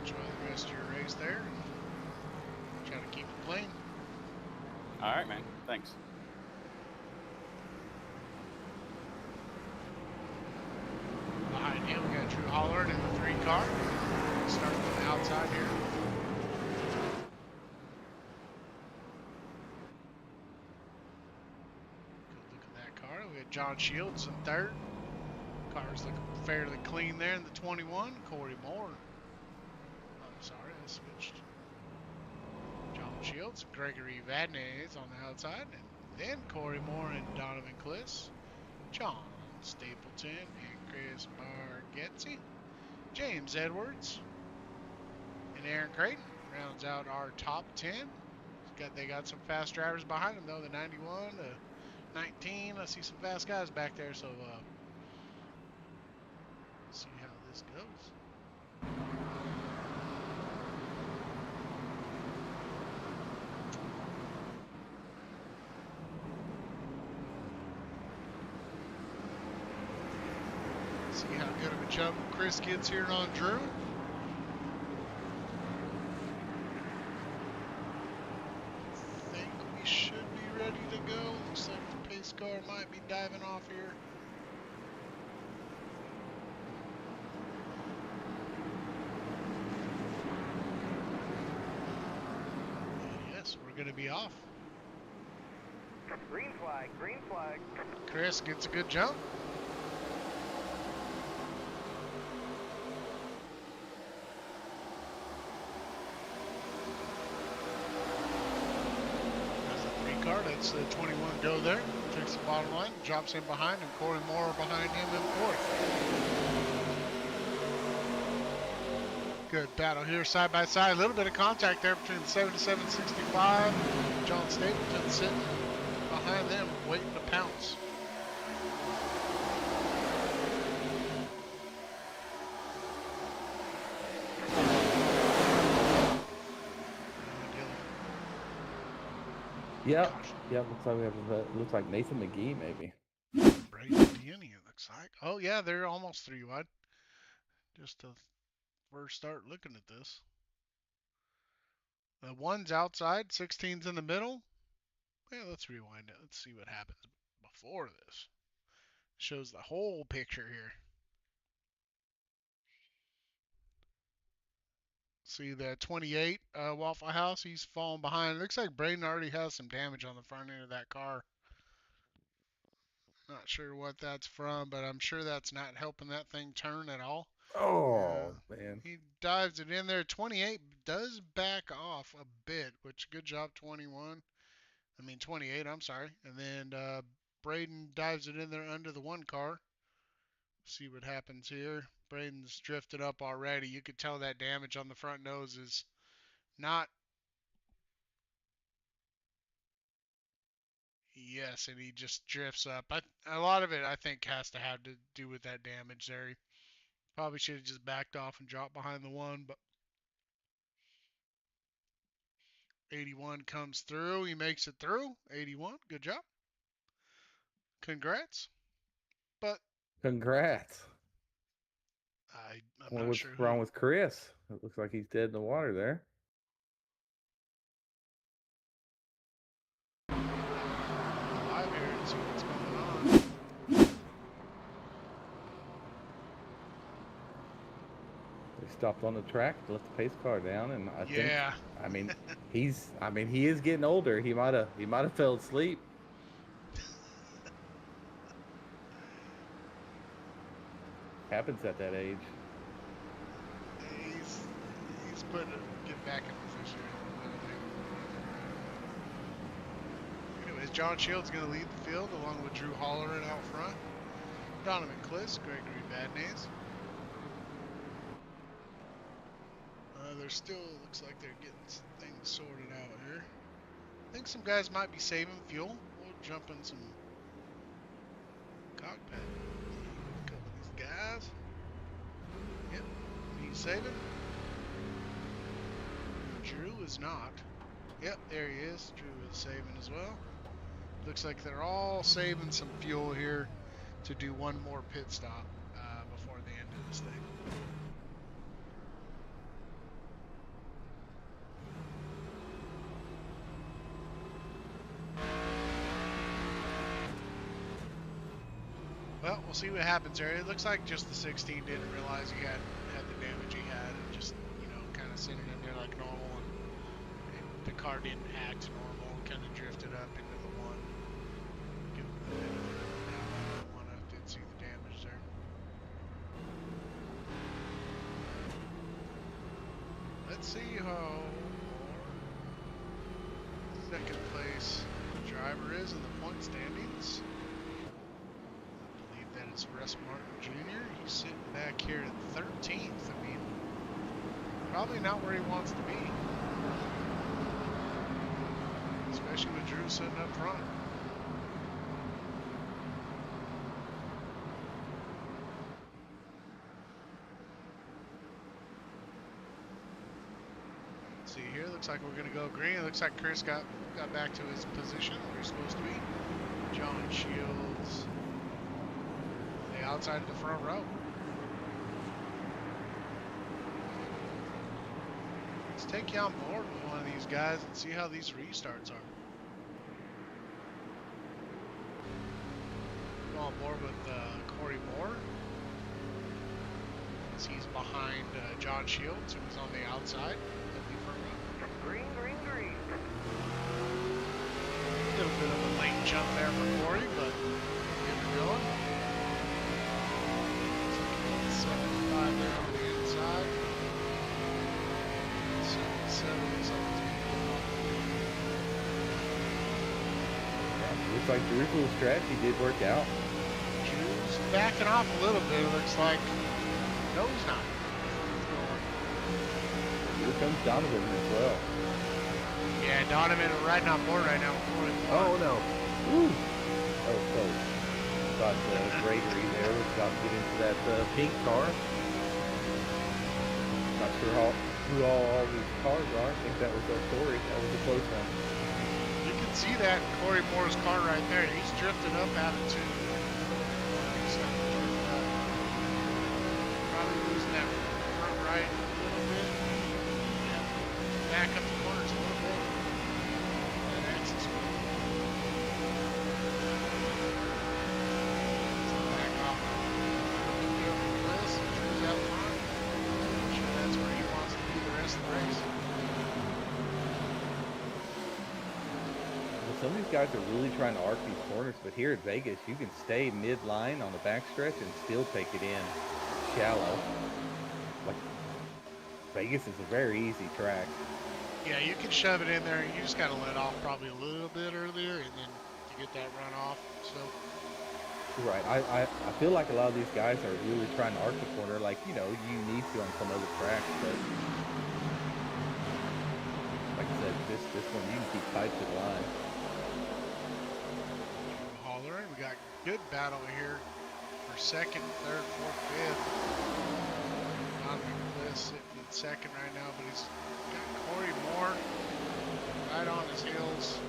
Enjoy the rest of your race there. Try to keep it clean. All right, man. Thanks. Behind him, we got Drew Holleran in the 3 car. Starting from the outside here. Good look at that car. We got John Shields in 3rd. Car's looking fairly clean there in the 21. Corey Moore. I'm sorry, I switched. John Shields, Gregory Vadnais on the outside, and then Corey Moore and Donovan Kliss, John Stapleton and Chris Bargetzi, James Edwards, and Aaron Creighton rounds out our top 10. They got some fast drivers behind them though, the 91, the 19. I see some fast guys back there, so see how this goes. See how good of a jump Chris gets here on Drew. I think we should be ready to go. Looks like the pace car might be diving off here. And yes, we're going to be off. Green flag, green flag. Chris gets a good jump. That's the 21 go there. Takes the bottom line, drops in behind, and Corey Moore behind him in 4th. Good battle here, side by side. A little bit of contact there between the 7765. John Stapleton sitting behind them, waiting to pounce. Yep. Yep. Looks like we have. Looks like Nathan McGee maybe. Brady Danny, it looks like. Oh yeah, they're almost 3 wide. Just a first start looking at this. The one's outside, 16's in the middle. Yeah, let's rewind it. Let's see what happens before this. Shows the whole picture here. See the 28 Waffle House, he's falling behind. Looks like Braden already has some damage on the front end of that car. Not sure what that's from, but I'm sure that's not helping that thing turn at all. Oh, man. He dives it in there. 28 does back off a bit, which good job 28, I'm sorry. And then Braden dives it in there under the one car. See what happens here. Braden's drifted up already. You could tell that damage on the front nose is not. Yes, and he just drifts up. A lot of it, I think, has to have to do with that damage there. He probably should have just backed off and dropped behind the one, but 81 comes through. He makes it through. 81, good job. Congrats. But Congrats. I'm not sure what's wrong with Chris? It looks like he's dead in the water there. Live here and see what's going on. They stopped on the track to let the pace car down, and I think. I mean, he is getting older. He might have fell asleep. Happens at that age. He's putting it, get back in position. Anyways, John Shields going to lead the field along with Drew Holleran out front. Donovan Kliss, Gregory Badnays. They're still, looks like they're getting things sorted out here. I think some guys might be saving fuel. We'll jump in some cockpit. A couple of these guys. Yep, he's saving. Drew is not. Yep, there he is. Drew is saving as well. Looks like they're all saving some fuel here to do one more pit stop before the end of this thing. Well, we'll see what happens there. It looks like just the 16 didn't realize he had the damage he had, and just, kind of sitting in there like normal, and the car didn't act normal, kind of drifted up into the one. Give him the benefit of the doubt. I did see the damage there. Let's see how second place driver is in the point standings. It's Russ Martin Jr. He's sitting back here at 13th. I mean, probably not where he wants to be. Especially with Drew sitting up front. Let's see here, looks like we're gonna go green. It looks like Chris got back to his position where he's supposed to be. John Shields outside of the front row. Let's take you on board with one of these guys and see how these restarts are. Go on board with Corey Moore. As he's behind John Shields, who was on the outside of the front row. Green, green, green. A little bit of a late jump there for Corey, but getting it going. 75 there on the inside. 77 is on his Looks like Drew's little strategy did work out. Drew's backing off a little bit, it looks like. No, he's not. comes Donovan as well. Yeah, Donovan riding on board right now. Oh no! Woo! That was close. Thought Gregory there was about to get into that pink car. Not sure who all these cars are. I think that was Corey. That was a close one. You can see that in Corey Moore's car right there. He's drifting up out of two. Probably losing that front right a little bit. Yeah. Back up the corners a little bit. And axis. Back off. This cruise out front. I'm sure that's where he wants to be the rest of the race. Some of these guys are really trying to arc these corners, but here at Vegas, you can stay mid-line on the backstretch and still take it in shallow. Like, Vegas is a very easy track. Yeah, you can shove it in there. You just got to let off probably a little bit earlier, and then to get that run off. So. Right. I feel like a lot of these guys are really trying to arc the corner, like, you know, you need to on some other tracks, but like I said, this one you can keep tight to the line. Hollering. We got good battle here for second, third, fourth, fifth. Donovan Bliss sitting in second right now, but he's got Corey Moore right on his heels.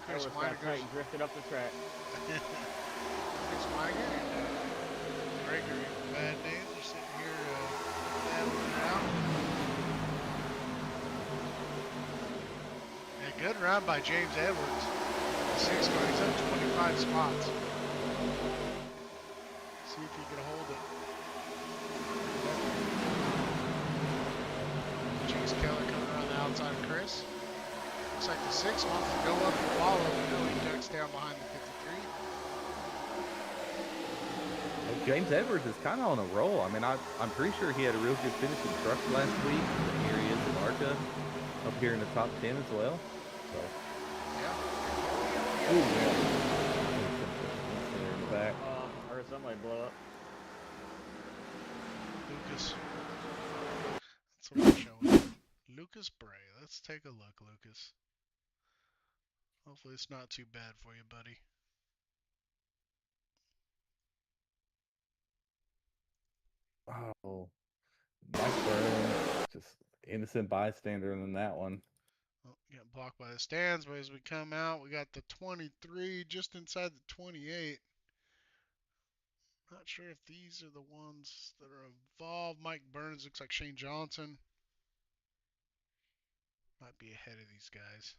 Chris Meiger drifted up the track. Chris Meiger and Gregory Bad Names are sitting here battling it out. A good run by James Edwards. The 6 car, he's up 25 spots. See if he can hold it. Chase Keller coming around the outside of Chris. Looks like the 6 wants to go up and follow, but no, he ducks down behind the 53. Well, James Edwards is kind of on a roll. I mean, I'm pretty sure he had a real good finish in trucks last week. And here he is in ARCA, up here in the top 10 as well. So. Yeah. Ooh, yeah. In the back. I heard somebody blow up. Lucas. That's what I'm showing. Lucas Bray. Let's take a look, Lucas. Hopefully it's not too bad for you, buddy. Oh, Mike Burns, just innocent bystander in that one. Oh, getting blocked by the stands, but as we come out, we got the 23 just inside the 28. Not sure if these are the ones that are involved. Mike Burns looks like Shane Johnson. Might be ahead of these guys.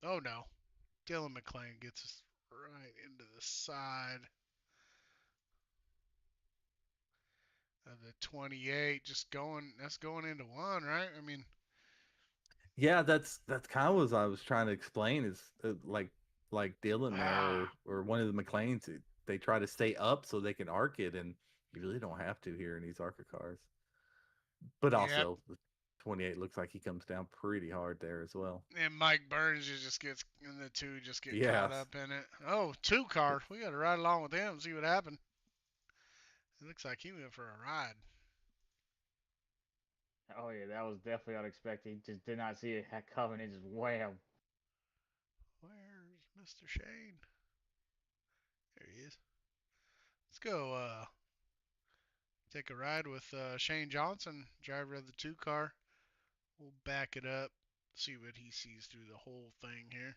Oh no. Dylan McClain gets us right into the side of the 28. Just going, that's going into one, right? I mean. Yeah, that's kind of what I was trying to explain is like Dylan there or one of the McLeans, they try to stay up so they can arc it, and you really don't have to here in these ARCA cars. But also, the 28 looks like he comes down pretty hard there as well. And Mike Burns just gets in the 2, just get caught up in it. Oh, 2 car. We got to ride along with him and see what happened. It looks like he went for a ride. Oh yeah, that was definitely unexpected. He just did not see it coming and just wham. Where's Mr. Shane? There he is. Let's go take a ride with Shane Johnson, driver of the 2 car. We'll back it up, see what he sees through the whole thing here.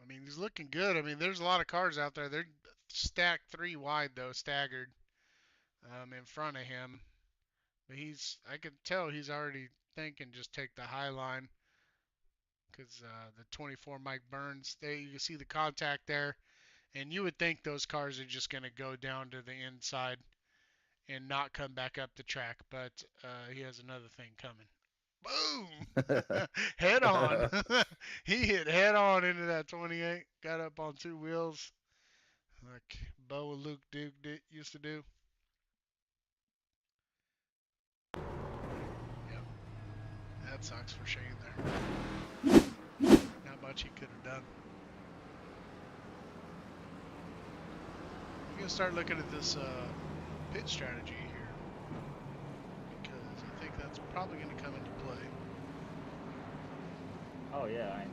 I mean, he's looking good. I mean, there's a lot of cars out there. They're stacked 3 wide, though, staggered in front of him. But I can tell he's already thinking just take the high line because the 24 Mike Burns, you can see the contact there. And you would think those cars are just going to go down to the inside and not come back up the track. But he has another thing coming. Boom! Head on. He hit head on into that 28. Got up on 2 wheels like Bo and Luke Duke used to do. Yep. That sucks for Shane there. Not much he could have done. We're going to start looking at this pit strategy here. that's probably going to come into play. Oh yeah, and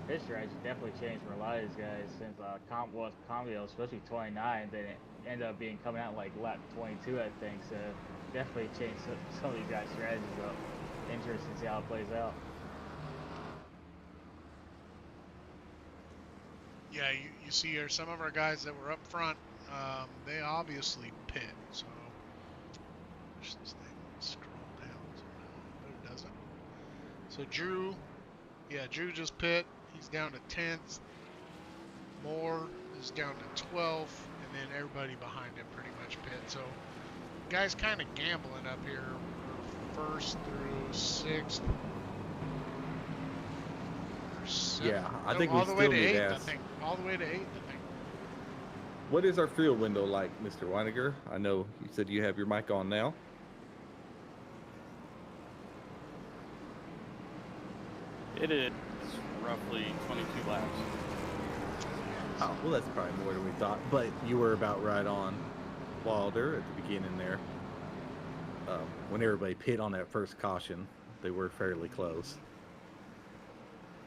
his strategy definitely changed for a lot of these guys since Combio was supposed to be 29, then it ended up being coming out like lap 22, I think. So definitely changed some of these guys' strategies up. Interesting to see how it plays out. Yeah, you see here some of our guys that were up front, they obviously pit. So wish this thing would scroll down somehow, but it doesn't. So Drew just pit. He's down to 10th. Moore is down to 12th, and then everybody behind him pretty much pit. So guys kind of gambling up here, first through 6th. Yeah, I think all we the still way to need 8th, to I ask. think. All the way to 8th, I think. What is our field window like, Mr. Weiniger? I know you said you have your mic on now. It is roughly 22 laps. Oh, well, that's probably more than we thought. But you were about right on Wilder at the beginning there. When everybody pit on that first caution, they were fairly close.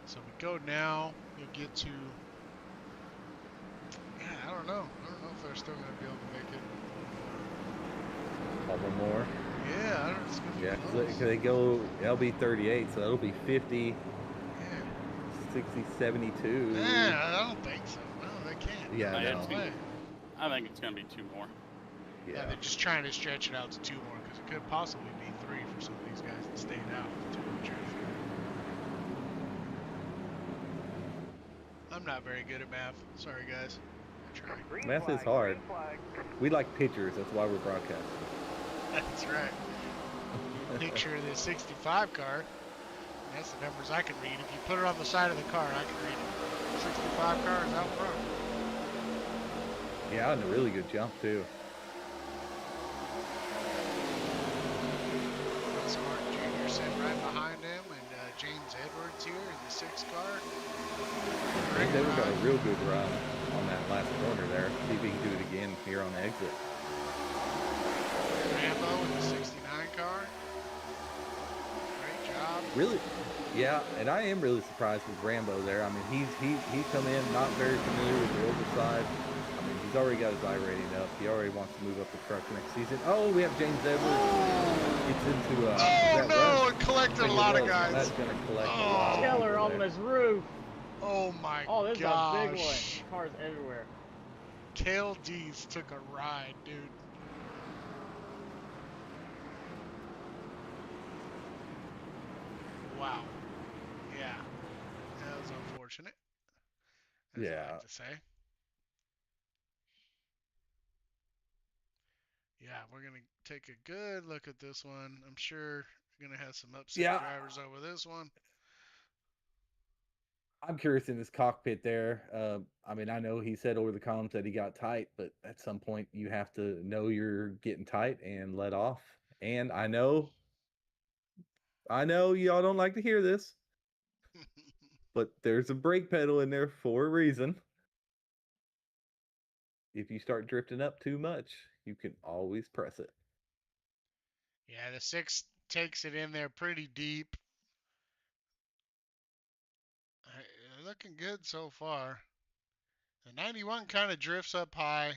So we go now. You'll get to. Yeah, I don't know. I don't know if they're still going to be able to make it. Couple more. Yeah, I don't know. It's going to be Yeah, close. they go LB 38, so that'll be 50, Yeah. 60, 72. Yeah, I don't think so. No, they can't. Yeah, I no. I think it's going to be 2 more. Yeah, they're just trying to stretch it out to 2 more because it could possibly be 3 for some of these guys that stayed out. Too much drift. I'm not very good at math. Sorry, guys. I try. Green Math flag, is hard. green flag. We like pictures. That's why we're broadcasting. That's right. Picture of the 65 car. That's the numbers I can read. If you put it on the side of the car, I can read it. 65 car is out front. Yeah, and a really good jump, too. Smart Jr. sitting right behind him, and James Edwards here in the 6 car. I think they've got a real good run on that last corner there. See if he can do it again here on the exit. Rambo in the 69 car. Great job. Really, yeah, and I am really surprised with Rambo there. I mean, he's come in not very familiar with the oval side. I mean, he's already got his I rating up. He already wants to move up the truck next season. Oh, we have James Edwards. Gets into that no, run. it collected a lot of guys. That's gonna collect a lot of Killer people on there. this roof. Oh my Oh, this gosh. is a big one. Cars everywhere. Kale D's took a ride, dude. Wow. Yeah. That was unfortunate. As I Yeah. like to say. Yeah, we're going to take a good look at this one. I'm sure we're going to have some upset Yeah. drivers over this one. I'm curious in his cockpit there. I mean, I know he said over the comms that he got tight, but at some point you have to know you're getting tight and let off. And I know y'all don't like to hear this, but there's a brake pedal in there for a reason. If you start drifting up too much, you can always press it. Yeah, the 6 takes it in there pretty deep. Looking good so far. The 91 kind of drifts up high.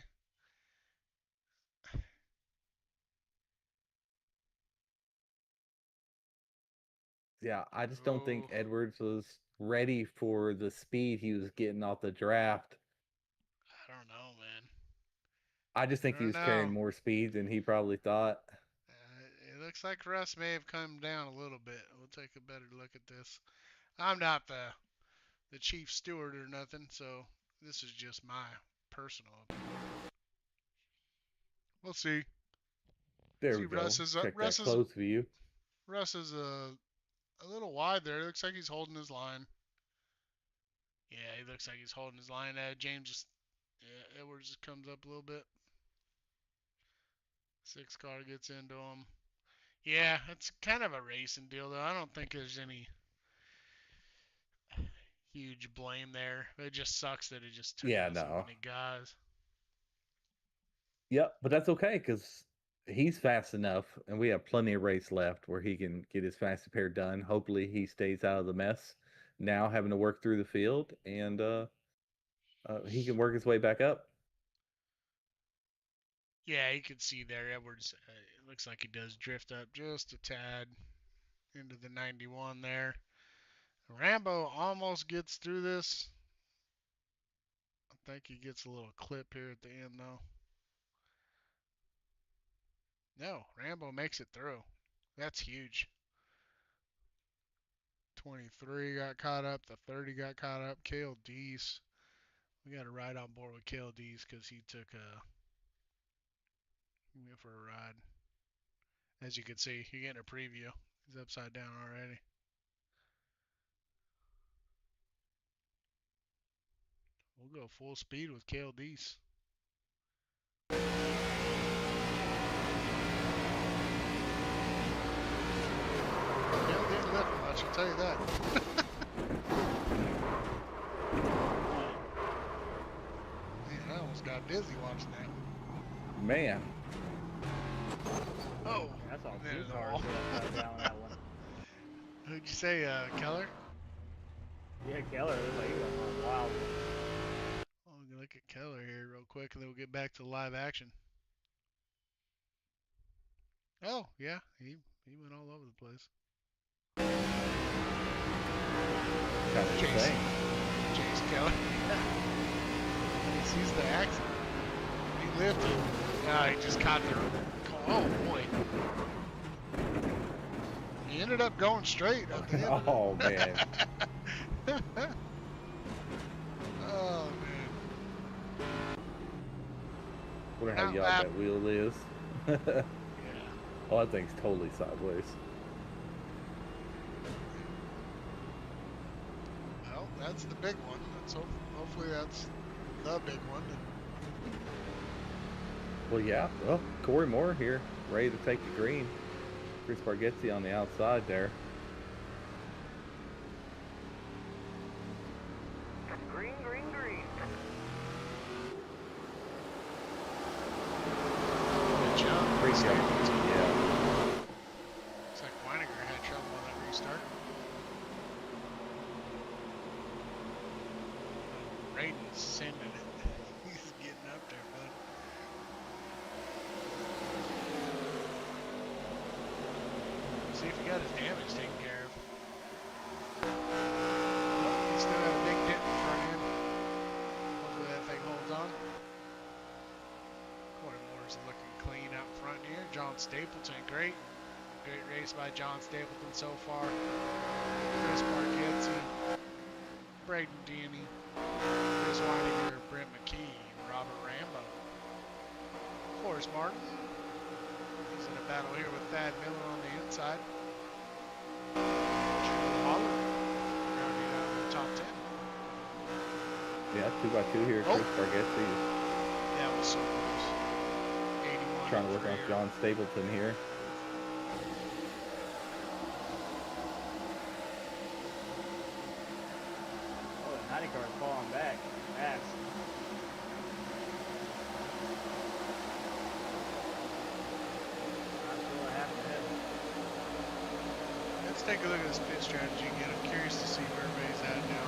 Yeah, I just don't think Edwards was ready for the speed he was getting off the draft. I don't know, man. I just think he was carrying more speed than he probably thought. It looks like Russ may have come down a little bit. We'll take a better look at this. I'm not the chief steward or nothing, so this is just my personal opinion. We'll see. There we go. Check that close view. Russ is a little wide there. It looks like he's holding his line. Yeah, he looks like he's holding his line. Edwards just comes up a little bit. 6 car gets into him. Yeah, it's kind of a racing deal, though. I don't think there's any huge blame there. It just sucks that it just took out so many guys. Yep, but that's okay because he's fast enough, and we have plenty of race left where he can get his fastest pair done. Hopefully, he stays out of the mess now, having to work through the field, and he can work his way back up. Yeah, you can see there Edwards. It looks like he does drift up just a tad into the 91 there. Rambo almost gets through this. I think he gets a little clip here at the end, though. No, Rambo makes it through. That's huge. 23 got caught up. The 30 got caught up. Kale Deese. We got to ride on board with Kale Deese because he went for a ride. As you can see, you're getting a preview. He's upside down already. We'll go full speed with Kale Deese. Kale didn't lift much, I'll tell you that. Man, I almost got dizzy watching that. Man. Oh, that's all two cars down that one. Who'd you say, Keller? Yeah, Keller. Looks like he went wild. Oh, we're gonna look at Keller here real quick, and then we'll get back to live action. Oh, yeah, he went all over the place. Chase Keller. He sees the accident. He lifted. No, he just caught the. Oh boy. He ended up going straight at the end. Oh man. Oh man. Wonder how y'all that wheel is. Yeah. Oh, that thing's totally sideways. Well, that's the big one. Hopefully that's the big one. Well, yeah. Well, Corey Moore here, ready to take the green. Chris Bargetzi on the outside there. Green, green, green. Good job. Great job. Yeah. Looks like Weiniger had trouble on that restart. Raiden's sending it. He's getting up there, bud. See if he got his damage taken care of. Nope, he still got a big dent in front end. Hopefully that thing holds on. Corey Moore's looking clean out front here. John Stapleton, great race by John Stapleton so far. Chris Bargetzi, Braden Denny, Chris Weiniger, Brent McKee, Robert Rambo. Forrest Martin. He's in a battle here with Thad Miller on the inside. Holler. Rounding out of the top 10. Yeah, 2x2 here. Chris Bargetzi That was so close. 81. trying to work on John Stapleton here. Oh, the 90 car's falling back. Fast. Let's take a look at this pit strategy again. I'm curious to see where everybody's at now.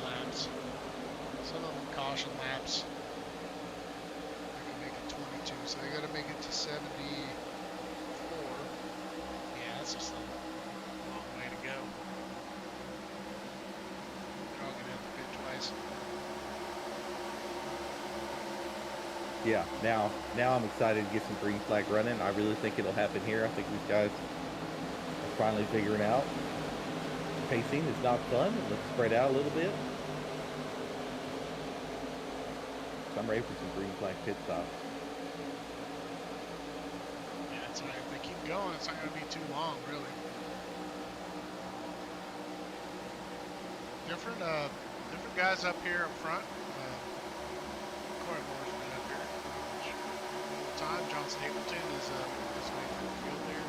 Laps. Some of them caution laps. They can make it 22, so they got to make it to 74. Yeah, that's just a long way to go. They're all going to have to pit twice. Yeah, now I'm excited to get some green flag running. I really think it'll happen here. I think these guys are finally figuring out pacing is not fun. Let's spread out a little bit. So I'm ready for some green flag pit stops. Yeah, that's right. If they keep going, it's not going to be too long, really. Different guys up here up front. Corey Moore's been up here time. John Stapleton is this way through the field there.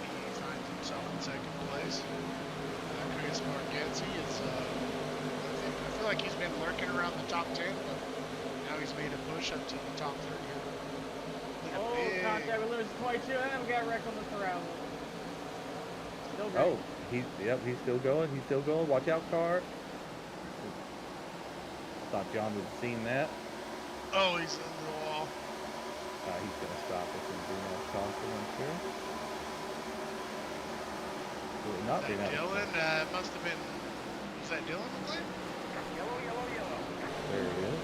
He finds himself in second place. Chris Bargetzi is, I feel like he's been lurking around the top 10, but now Now he's made a push up to the top 30. Oh, contact with Lewis 22, and we got wrecked on the corral. Still great. Oh, he's still going. He's still going. Watch out, car. Thought John would have seen that. Oh, he's in the wall. He's going to stop us and bring us Thompson, I'm sure. Will not be that Dylan? Must have been. Was that Dylan McLean? Yellow, yellow, yellow. There it is.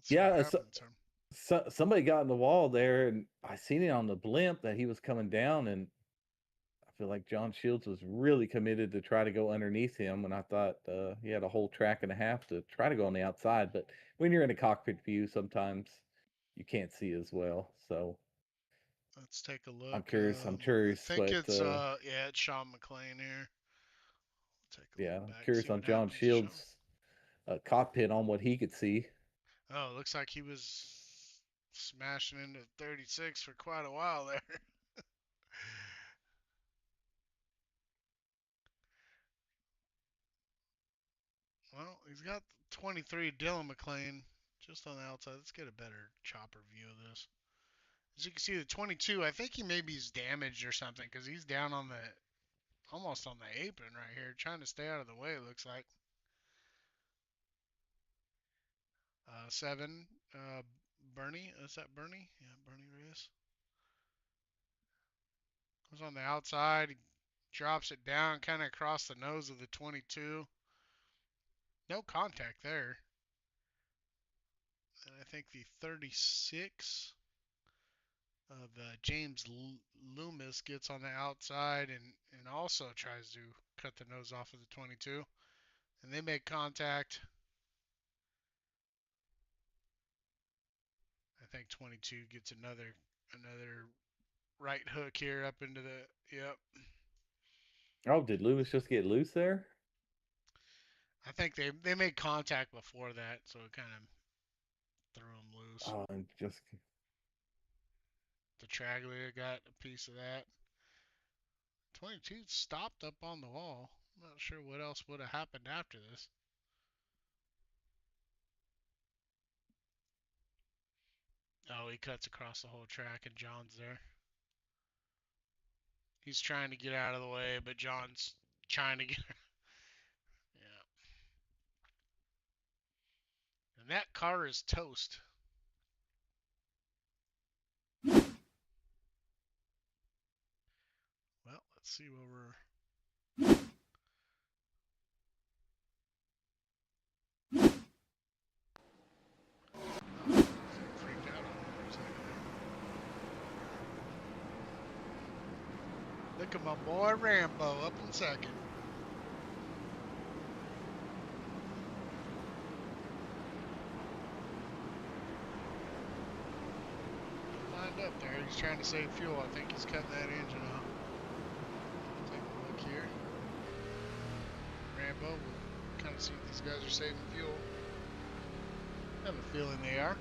Yeah, somebody got in the wall there, and I seen it on the blimp that he was coming down, and I feel like John Shields was really committed to try to go underneath him, and I thought he had a whole track and a half to try to go on the outside, but when you're in a cockpit view, sometimes you can't see as well, so let's take a look. I'm curious, I think it's it's Sean McLean here. I'm curious on John Shields' cockpit on what he could see. Oh, it looks like he was smashing into 36 for quite a while there. Well, he's got 23 Dylan McLean just on the outside. Let's get a better chopper view of this. As you can see, the 22, I think he maybe is damaged or something because he's down on almost on the apron right here, trying to stay out of the way, it looks like. 7, Bernie. Is that Bernie? Yeah, Bernie Reyes. Goes on the outside. He drops it down kind of across the nose of the 22. No contact there. And I think the 36 of James Loomis gets on the outside and also tries to cut the nose off of the 22. And they make contact. I think 22 gets another right hook here up into the, yep. Oh, did Lewis just get loose there? I think they made contact before that, so it kind of threw him loose. Oh, and just the Traglia got a piece of that. 22 stopped up on the wall. I'm not sure what else would have happened after this. Oh, he cuts across the whole track and John's there. He's trying to get out of the way, but John's trying to get... Yeah. And that car is toast. Well, let's see where we're... Freaked out on me for a second there. Look at my boy Rambo up in second. Lined up there. He's trying to save fuel. I think he's cutting that engine off. Take a look here. Rambo, we'll kind of see if these guys are saving fuel. I have a feeling they are.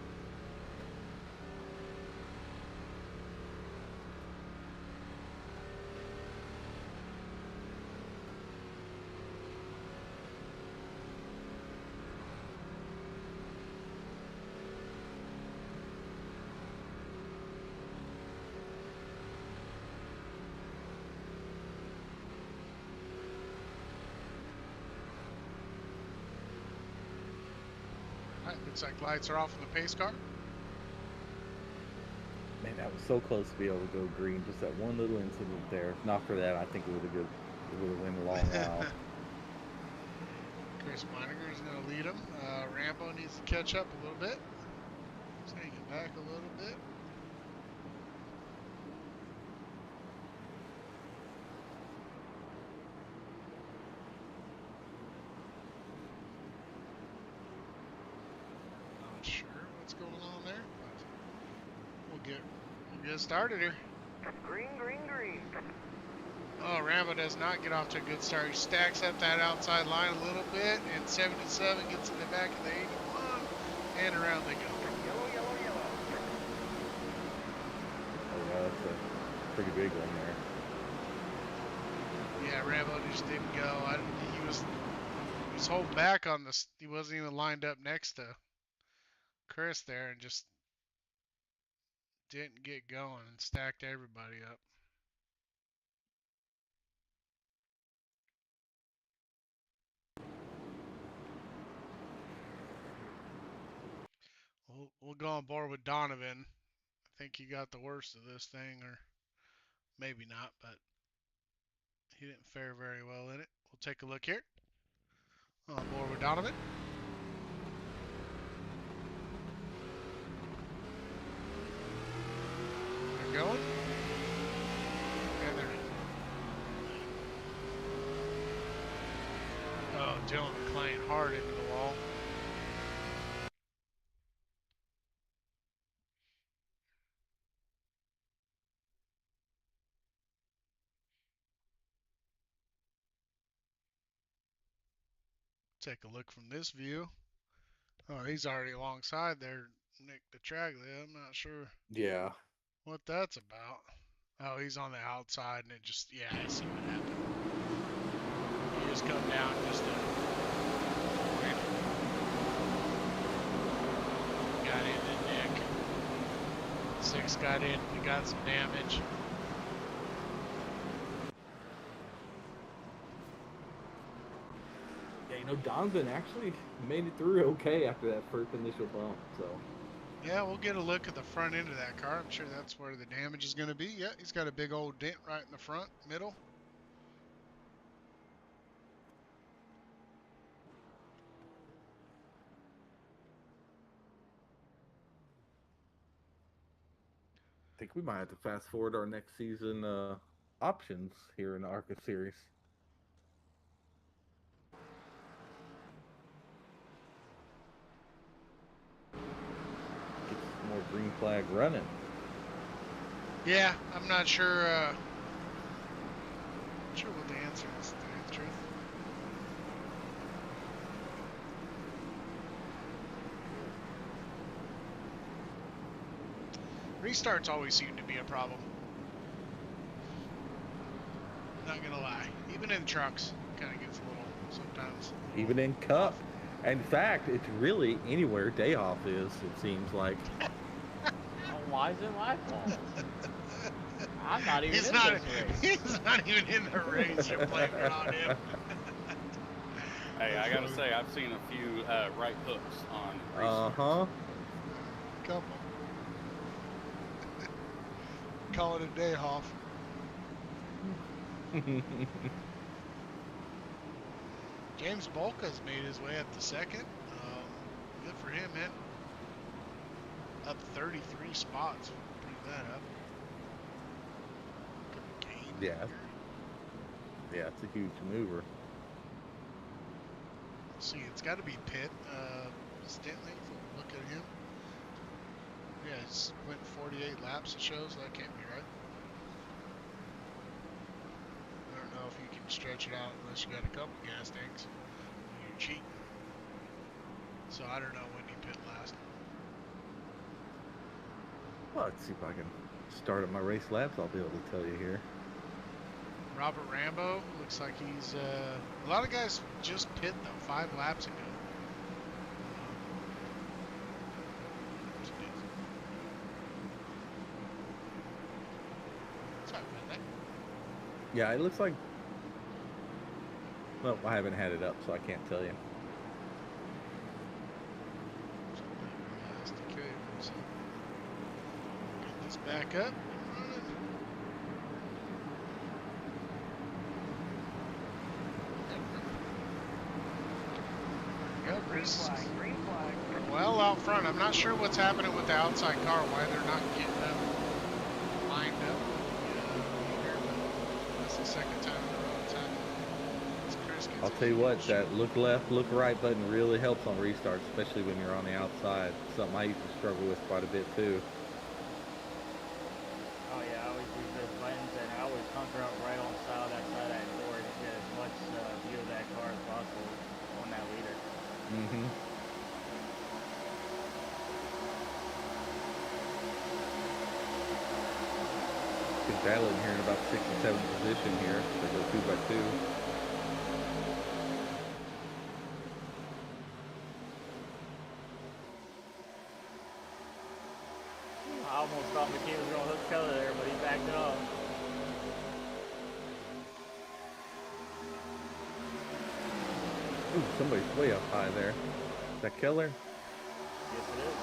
Looks like lights are off in the pace car. Man, that was so close to be able to go green. Just that one little incident there. If not for that, I think it would have went a long while. Chris Meininger is going to lead him. Rambo needs to catch up a little bit. He's hanging back a little bit. We'll get started here. Green, green, green. Oh, Rambo does not get off to a good start. He stacks up that outside line a little bit, and 77 gets in the back of the 81, and around they go. Yellow, yellow, yellow. Oh, yeah, that's a pretty big one Yeah, Rambo just didn't go. He was holding back on this. He wasn't even lined up next to Chris there, and just didn't get going and stacked everybody up. We'll go on board with Donovan. I think he got the worst of this thing, or maybe not, but he didn't fare very well in it. We'll take a look here. On board with Donovan. They're going. And they're... Oh, Dylan McClain hard into the wall. Take a look from this view. Oh, he's already alongside there, Nick DeTraglia. I'm not sure Yeah. what that's about. Oh, he's on the outside, and it just, yeah, I see what happened. He just come down just to... Got into Nick. 6 got in, he got some damage. Yeah, you know, Donovan actually made it through okay after that first initial bump, so. Yeah, we'll get a look at the front end of that car. I'm sure that's where the damage is going to be. Yeah, he's got a big old dent right in the front, middle. I think we might have to fast forward our next season options here in the ARCA series. Get some more green flag running. Yeah, I'm not sure. Not sure what the answer is, to tell you the truth. Restarts always seem to be a problem. Not gonna lie, even in trucks, kind of gets a little sometimes. Even in Cup. In fact, it's really anywhere day off is, it seems like. Why is it my fault? I'm not even He's in not, this race. he's not even in the race. You're blaming it on him. Hey, I gotta say, I've seen a few right hooks on race. Uh-huh. Couple. Call it a day off. James Bolka's made his way up to second. Good for him, man. Up 33 spots. Bring that up. Yeah. Yeah, it's a huge mover. Let's see, it's got to be Pitt. Stanley, if we look at him. Yeah, it's went 48 laps, it shows. That can't be right. I don't know if you can stretch it out unless you got a couple gas tanks. You're cheating. So I don't know when he pit last. Well, let's see if I can start up my race laps. I'll be able to tell you here. Robert Rambo looks like he's a lot of guys just pit though 5 laps ago. Sorry about that. Yeah, it looks like. Well, I haven't had it up, so I can't tell you. Get this back up. Green flag. Well out front. I'm not sure what's happening with the outside car, why they're not getting them lined up. That's the second time in a row it's happened. I'll tell you what, that look left, look right button really helps on restarts, especially when you're on the outside. Something I used to struggle with quite a bit too. Oh yeah, I always use those buttons, and I always hunker up right on the side of that door to get as much view of that car as possible on that leader. Mm-hmm. Could battle in here in about 6th and 7th position here. They go 2 by 2. I almost thought McKee was going to hook Keller there, but he backed it off. Ooh, somebody's way up high there. Is that Keller? Yes, it is.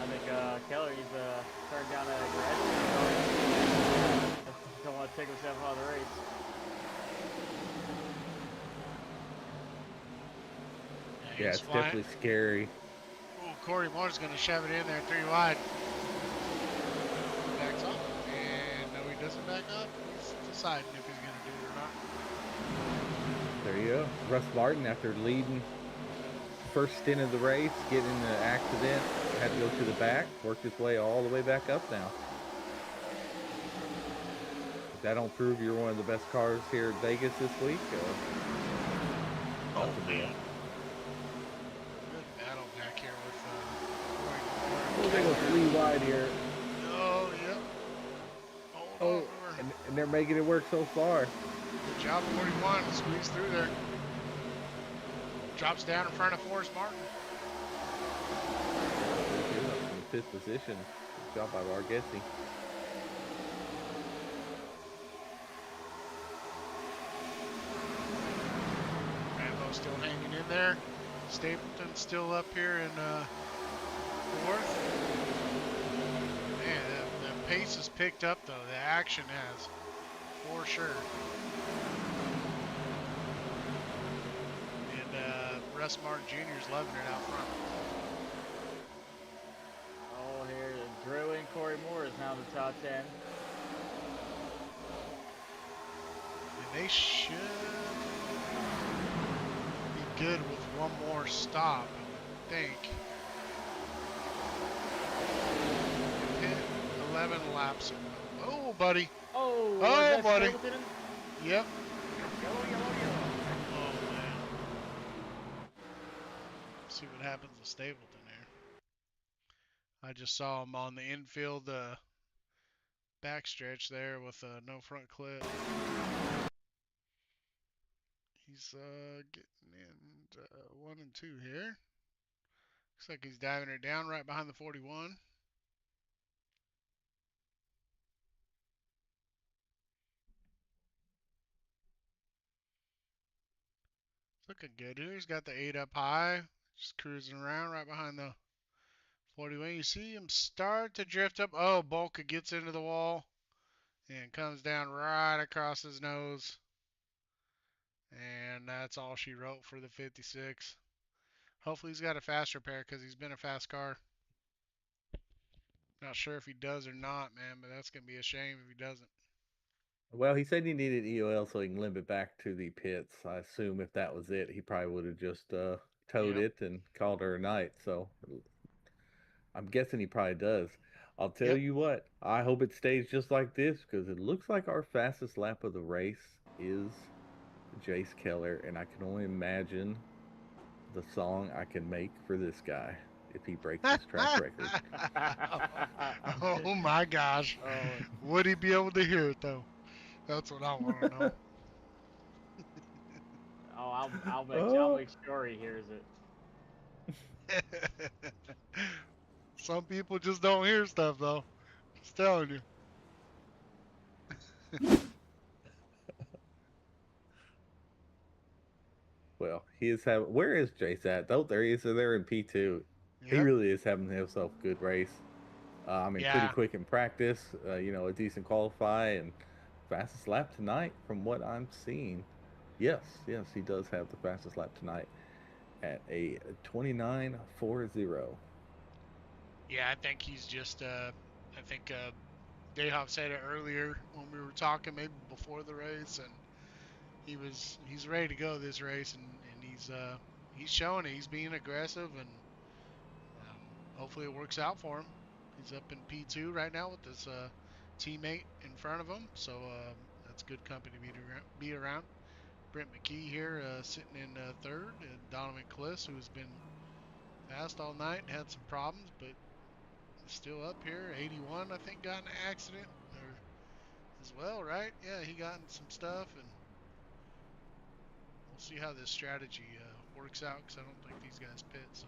I think Keller, he's turned down that aggressive. Don't want to take himself out of the race. Yeah, it's definitely scary. Oh, Corey Moore's going to shove it in there 3 wide. Backs up. And no, he doesn't back up. He's deciding if he's going to do it or not. There you go. Russ Martin, after leading first stint of the race, getting in the accident, had to go to the back, worked his way all the way back up now. If that don't prove you're one of the best cars here at Vegas this week, oh, man. Good battle back here with oh, they go 3 wide here. Oh, yep. Oh, and they're making it work so far. Good job, 41. Squeeze through there. Drops down in front of Forrest Martin. In 5th position. Good job by Varghese. Rambo still hanging in there. Stapleton still up here in 4th. Man, the pace has picked up, though. The action has, for sure. Russ Martin Jr. is loving it out front. Oh, here, Drew and Corey Moore is now in the top 10. And they should be good with one more stop, I think. Hit 11 laps. Oh, buddy. Oh, buddy. Stapleton? Yep. Yellow. See what happens to Stapleton here. I just saw him on the infield backstretch there with no front clip. He's getting in 1 and 2 here. Looks like he's diving it down right behind the 41. It's looking good here. He's got the 8 up high. Just cruising around right behind the 41. You see him start to drift up. Oh, Bolka gets into the wall and comes down right across his nose. And that's all she wrote for the 56. Hopefully he's got a fast repair because he's been a fast car. Not sure if he does or not, man, but that's going to be a shame if he doesn't. Well, he said he needed EOL so he can limp it back to the pits. I assume if that was it, he probably would have just towed it and called her a night. So I'm guessing he probably does. I'll tell you what, I hope it stays just like this because it looks like our fastest lap of the race is Jace Keller, and I can only imagine the song I can make for this guy if he breaks his track record. Oh my gosh. Would he be able to hear it though? That's what I want to know. I'll make sure he hears it. Some people just don't hear stuff though. Just telling you. Well, he is having. Where is Jace at? Oh, there he is. There in P2. He really is having himself a good race. I mean, pretty quick in practice. A decent qualify and fastest lap tonight from what I'm seeing. Yes, he does have the fastest lap tonight at a 29.40. Yeah, I think he's just. I think Dayhoff said it earlier when we were talking, maybe before the race, and he's ready to go this race, and he's showing it. He's being aggressive, and hopefully it works out for him. He's up in P2 right now with his teammate in front of him, so that's good company to be around. Brent McKee here sitting in 3rd, and Donovan Kliss, who's been fast all night, had some problems, but still up here. 81, I think, got in an accident as well, right? Yeah, he got in some stuff, and we'll see how this strategy works out, because I don't think these guys pit, so.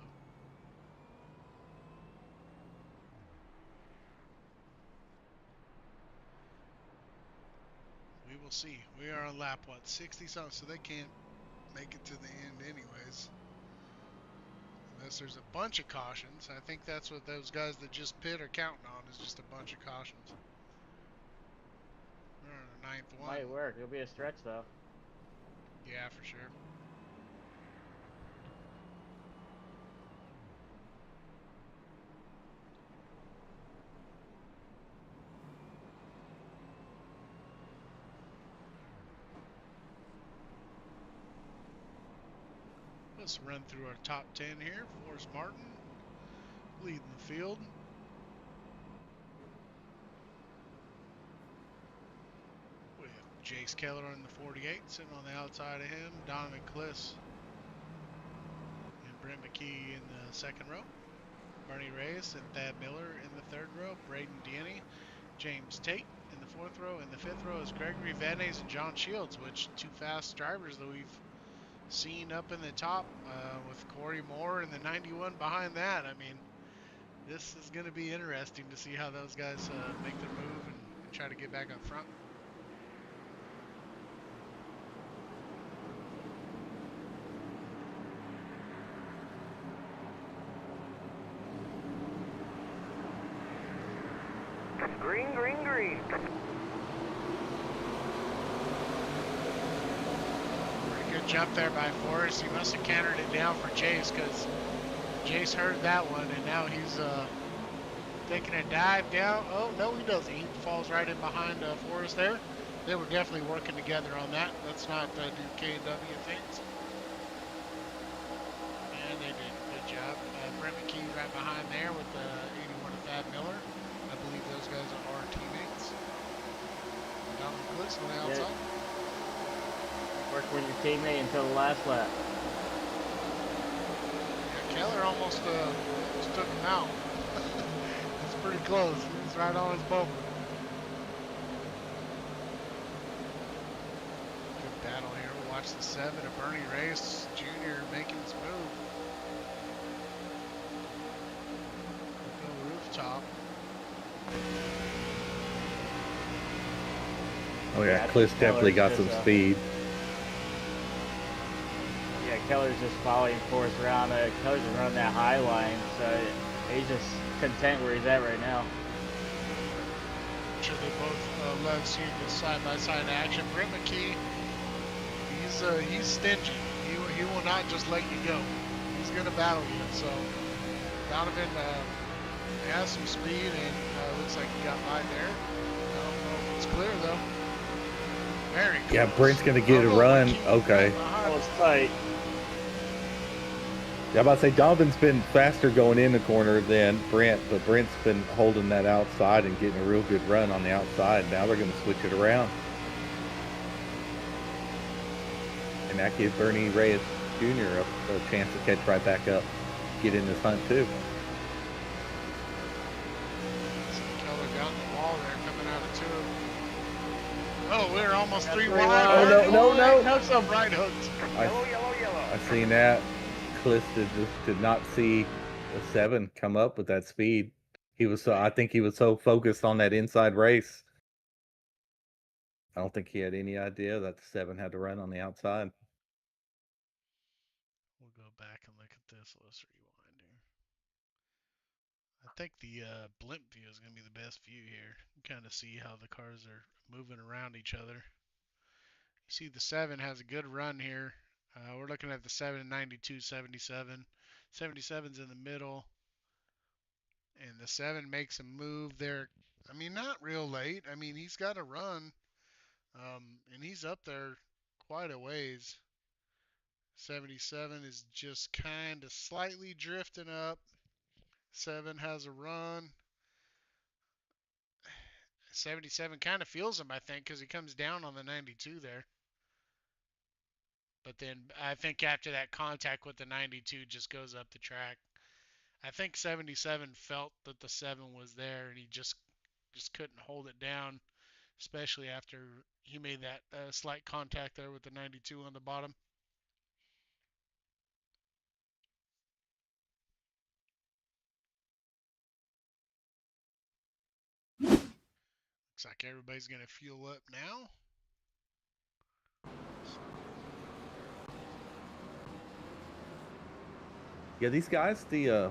We will see. We are on lap, what, 60 something, so they can't make it to the end anyways. Unless there's a bunch of cautions. I think that's what those guys that just pit are counting on, is just a bunch of cautions. We're on the 9th one. Might work. It'll be a stretch, though. Yeah, for sure. Let's run through our top 10 here. Forrest Martin leading the field. With Jace Keller in the 48, sitting on the outside of him. Donovan Kliss and Brent McKee in the second row. Bernie Reyes and Thad Miller in the third row. Braden Denny, James Tate in the fourth row. In the fifth row is Gregory Vadnais and John Shields, which two fast drivers that we've seen up in the top, with Corey Moore and the 91 behind that. I mean, this is going to be interesting to see how those guys make their move and try to get back up front. Green, green, green. Good jump there by Forrest. He must have cantered it down for Jace, because Jace heard that one, and now he's taking a dive down. Oh, no, he doesn't. He falls right in behind Forrest there. They were definitely working together on that. Let's not do K&W things. And they did a good job. Brent McKee right behind there with 81 of Thad Miller. I believe those guys are our teammates. Donovan Kliss on the outside. Yeah. Work with your teammate until the last lap. Yeah, Keller almost took him out. It's pretty close. He was right on his bumper. Good battle here. We'll watch the 7 of Bernie Reyes Jr. making his move. Go rooftop. Oh yeah, Kliss definitely got some speed. Yeah, Keller's just following Forrest around. Keller's just running that high line, so he's just content where he's at right now. I'm sure they both love seeing this side-by-side action. Brent McKee, he's stingy. He will not just let you go. He's going to battle you. So Donovan has some speed, and looks like he got by there. I don't know if it's clear though. Very close. Yeah, Brent's gonna get a run. Okay. That was tight. Yeah, I'm about to say Donovan's been faster going in the corner than Brent, but Brent's been holding that outside and getting a real good run on the outside. Now they're going to switch it around. And that gives Bernie Reyes Jr. a chance to catch right back up, get in this hunt too. Keller got the wall there coming out of 2. Oh, we're almost 3 3 wide. wide. No. That's some right hooked. Yellow, yellow, yellow. I seen that. Kliss did not see the 7 come up with that speed. I think he was so focused on that inside race. I don't think he had any idea that the 7 had to run on the outside. We'll go back and look at this. Let's rewind here. I think the blimp view is going to be the best view here. You kind of see how the cars are moving around each other. You see the 7 has a good run here. We're looking at the 7 92, 77. 77's in the middle. And the 7 makes a move there. I mean, not real late. I mean, he's got a run. And he's up there quite a ways. 77 is just kind of slightly drifting up. 7 has a run. 77 kind of feels him, I think, because he comes down on the 92 there. But then I think after that contact with the 92 just goes up the track. I think 77 felt that the 7 was there, and he just couldn't hold it down, especially after he made that slight contact there with the 92 on the bottom. Looks like everybody's going to fuel up now. Yeah, these guys, they're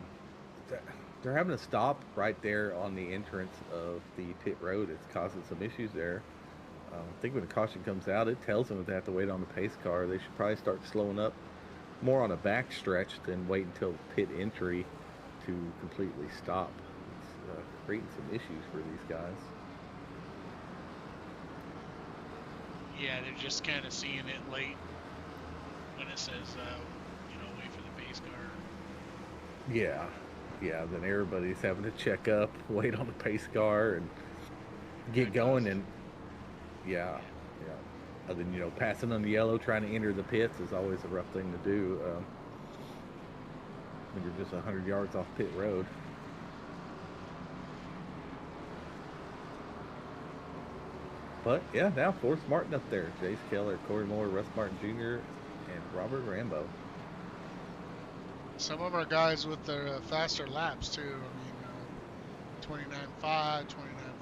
having to stop right there on the entrance of the pit road. It's causing some issues there. I think when the caution comes out, it tells them that they have to wait on the pace car. They should probably start slowing up more on a back stretch than wait until pit entry to completely stop. It's creating some issues for these guys. Yeah, they're just kind of seeing it late when it says, wait for the pace car. Yeah, then everybody's having to check up, wait on the pace car, and get going. And yeah. And then passing on the yellow, trying to enter the pits is always a rough thing to do when you're just 100 yards off pit road. But yeah, now Forrest Martin up there, Jace Keller, Corey Moore, Russ Martin Jr., and Robert Rambo. Some of our guys with their faster laps too. I mean, 29.5,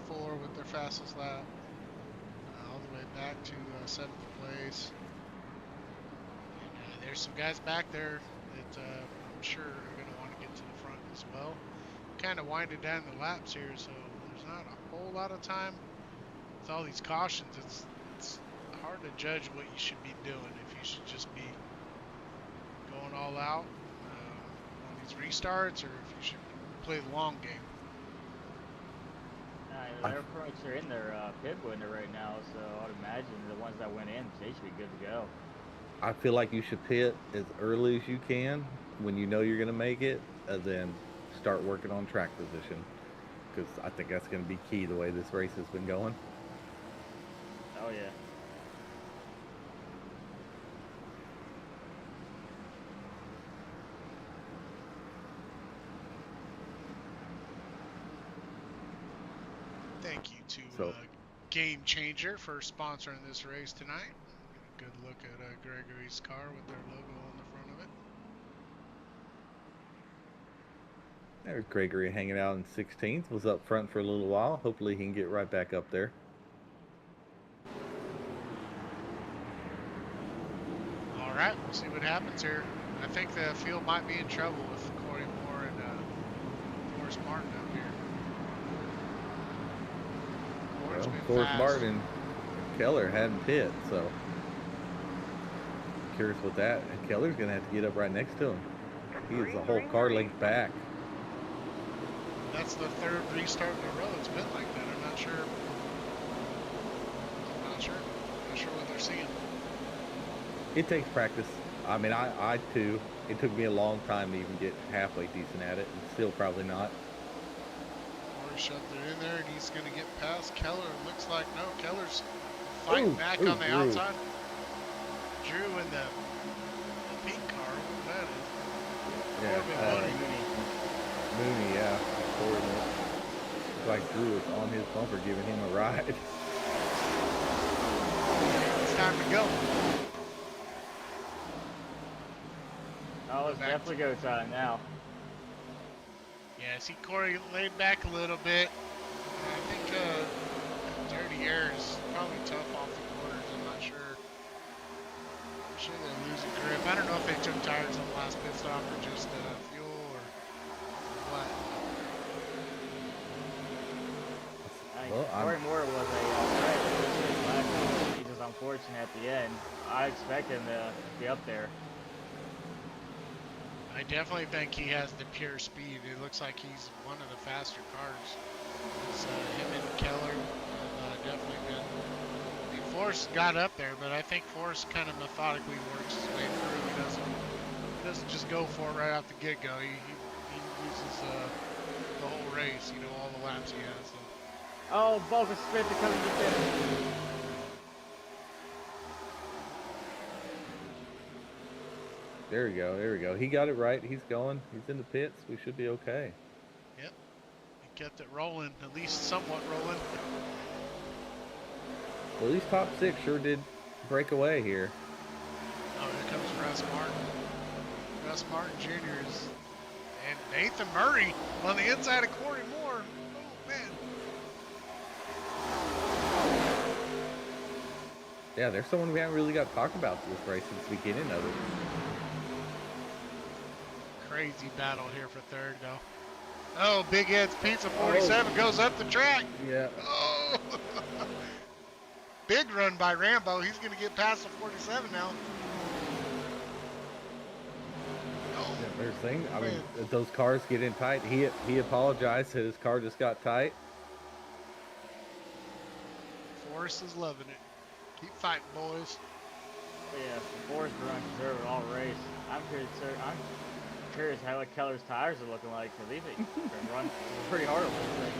29.4 with their fastest lap, all the way back to 7th place. And there's some guys back there that I'm sure are going to want to get to the front as well. Kind of winded down the laps here, so there's not a whole lot of time. With all these cautions, it's hard to judge what you should be doing. If you should just be going all out on these restarts, or if you should play the long game. Their approach are in their pit window right now, so I'd imagine the ones that went in, they should be good to go. I feel like you should pit as early as you can when you know you're going to make it, and then start working on track position, because I think that's going to be key the way this race has been going. Oh yeah. Thank you to Game Changer for sponsoring this race tonight. Get a good look at Gregory's car with their logo on the front of it. There's Gregory hanging out in 16th, was up front for a little while. Hopefully he can get right back up there. All right, we'll see what happens here. I think the field might be in trouble with Corey Moore and Forrest Martin up here. Forrest Martin and Keller hadn't pit, so curious what that. And Keller's going to have to get up right next to him. He is a whole car length back. That's the third restart in a row it's been like that. I'm not sure. Not sure what they're seeing. It takes practice. I mean, I too. It took me a long time to even get halfway decent at it, and still probably not. Corey shoved it in there, and he's going to get past Keller. Looks like no. Keller's fighting back on the outside. Drew in the pink car. What that is? Yeah, Mooney, yeah. Looks like Drew is on his bumper giving him a ride. It's time to go. Oh, it's definitely go time now. Yeah, see Corey laid back a little bit. I think dirty air is probably tough off the corners. I'm not sure. I'm sure they're losing grip. I don't know if they took tires on the last pit stop or just fuel or what. Corey Moore was he's just unfortunate at the end. I expect him to be up there. I definitely think he has the pure speed. It looks like he's one of the faster cars. It's him and Keller have definitely been. I mean, Forrest got up there, but I think Forrest kind of methodically works his way through. He doesn't just go for it right off the get-go. He uses the whole race, all the laps he has. So. Oh, bogus spit to come to the finish. There we go. There we go. He got it right. He's going. He's in the pits. We should be okay. Yep. He kept it rolling, at least somewhat rolling. Well, these top 6 sure did break away here. Oh, here comes Russ Martin. Russ Martin Jr. is, and Nathan Murray on the inside of Corey Moore. Oh, man. Yeah, there's someone we haven't really got to talk about this race since the beginning of it. Crazy battle here for third, though. Oh, Big Ed's Pizza 47 goes up the track. Yeah. Oh. Big run by Rambo. He's going to get past the 47 now. Oh, Yeah, there's the thing. I mean, those cars get in tight. He apologized that his car just got tight. Forrest is loving it. Keep fighting, boys. Yeah, Forrest run deserved all race. I'm curious how Keller's tires are looking like, because he's run pretty hard on those things.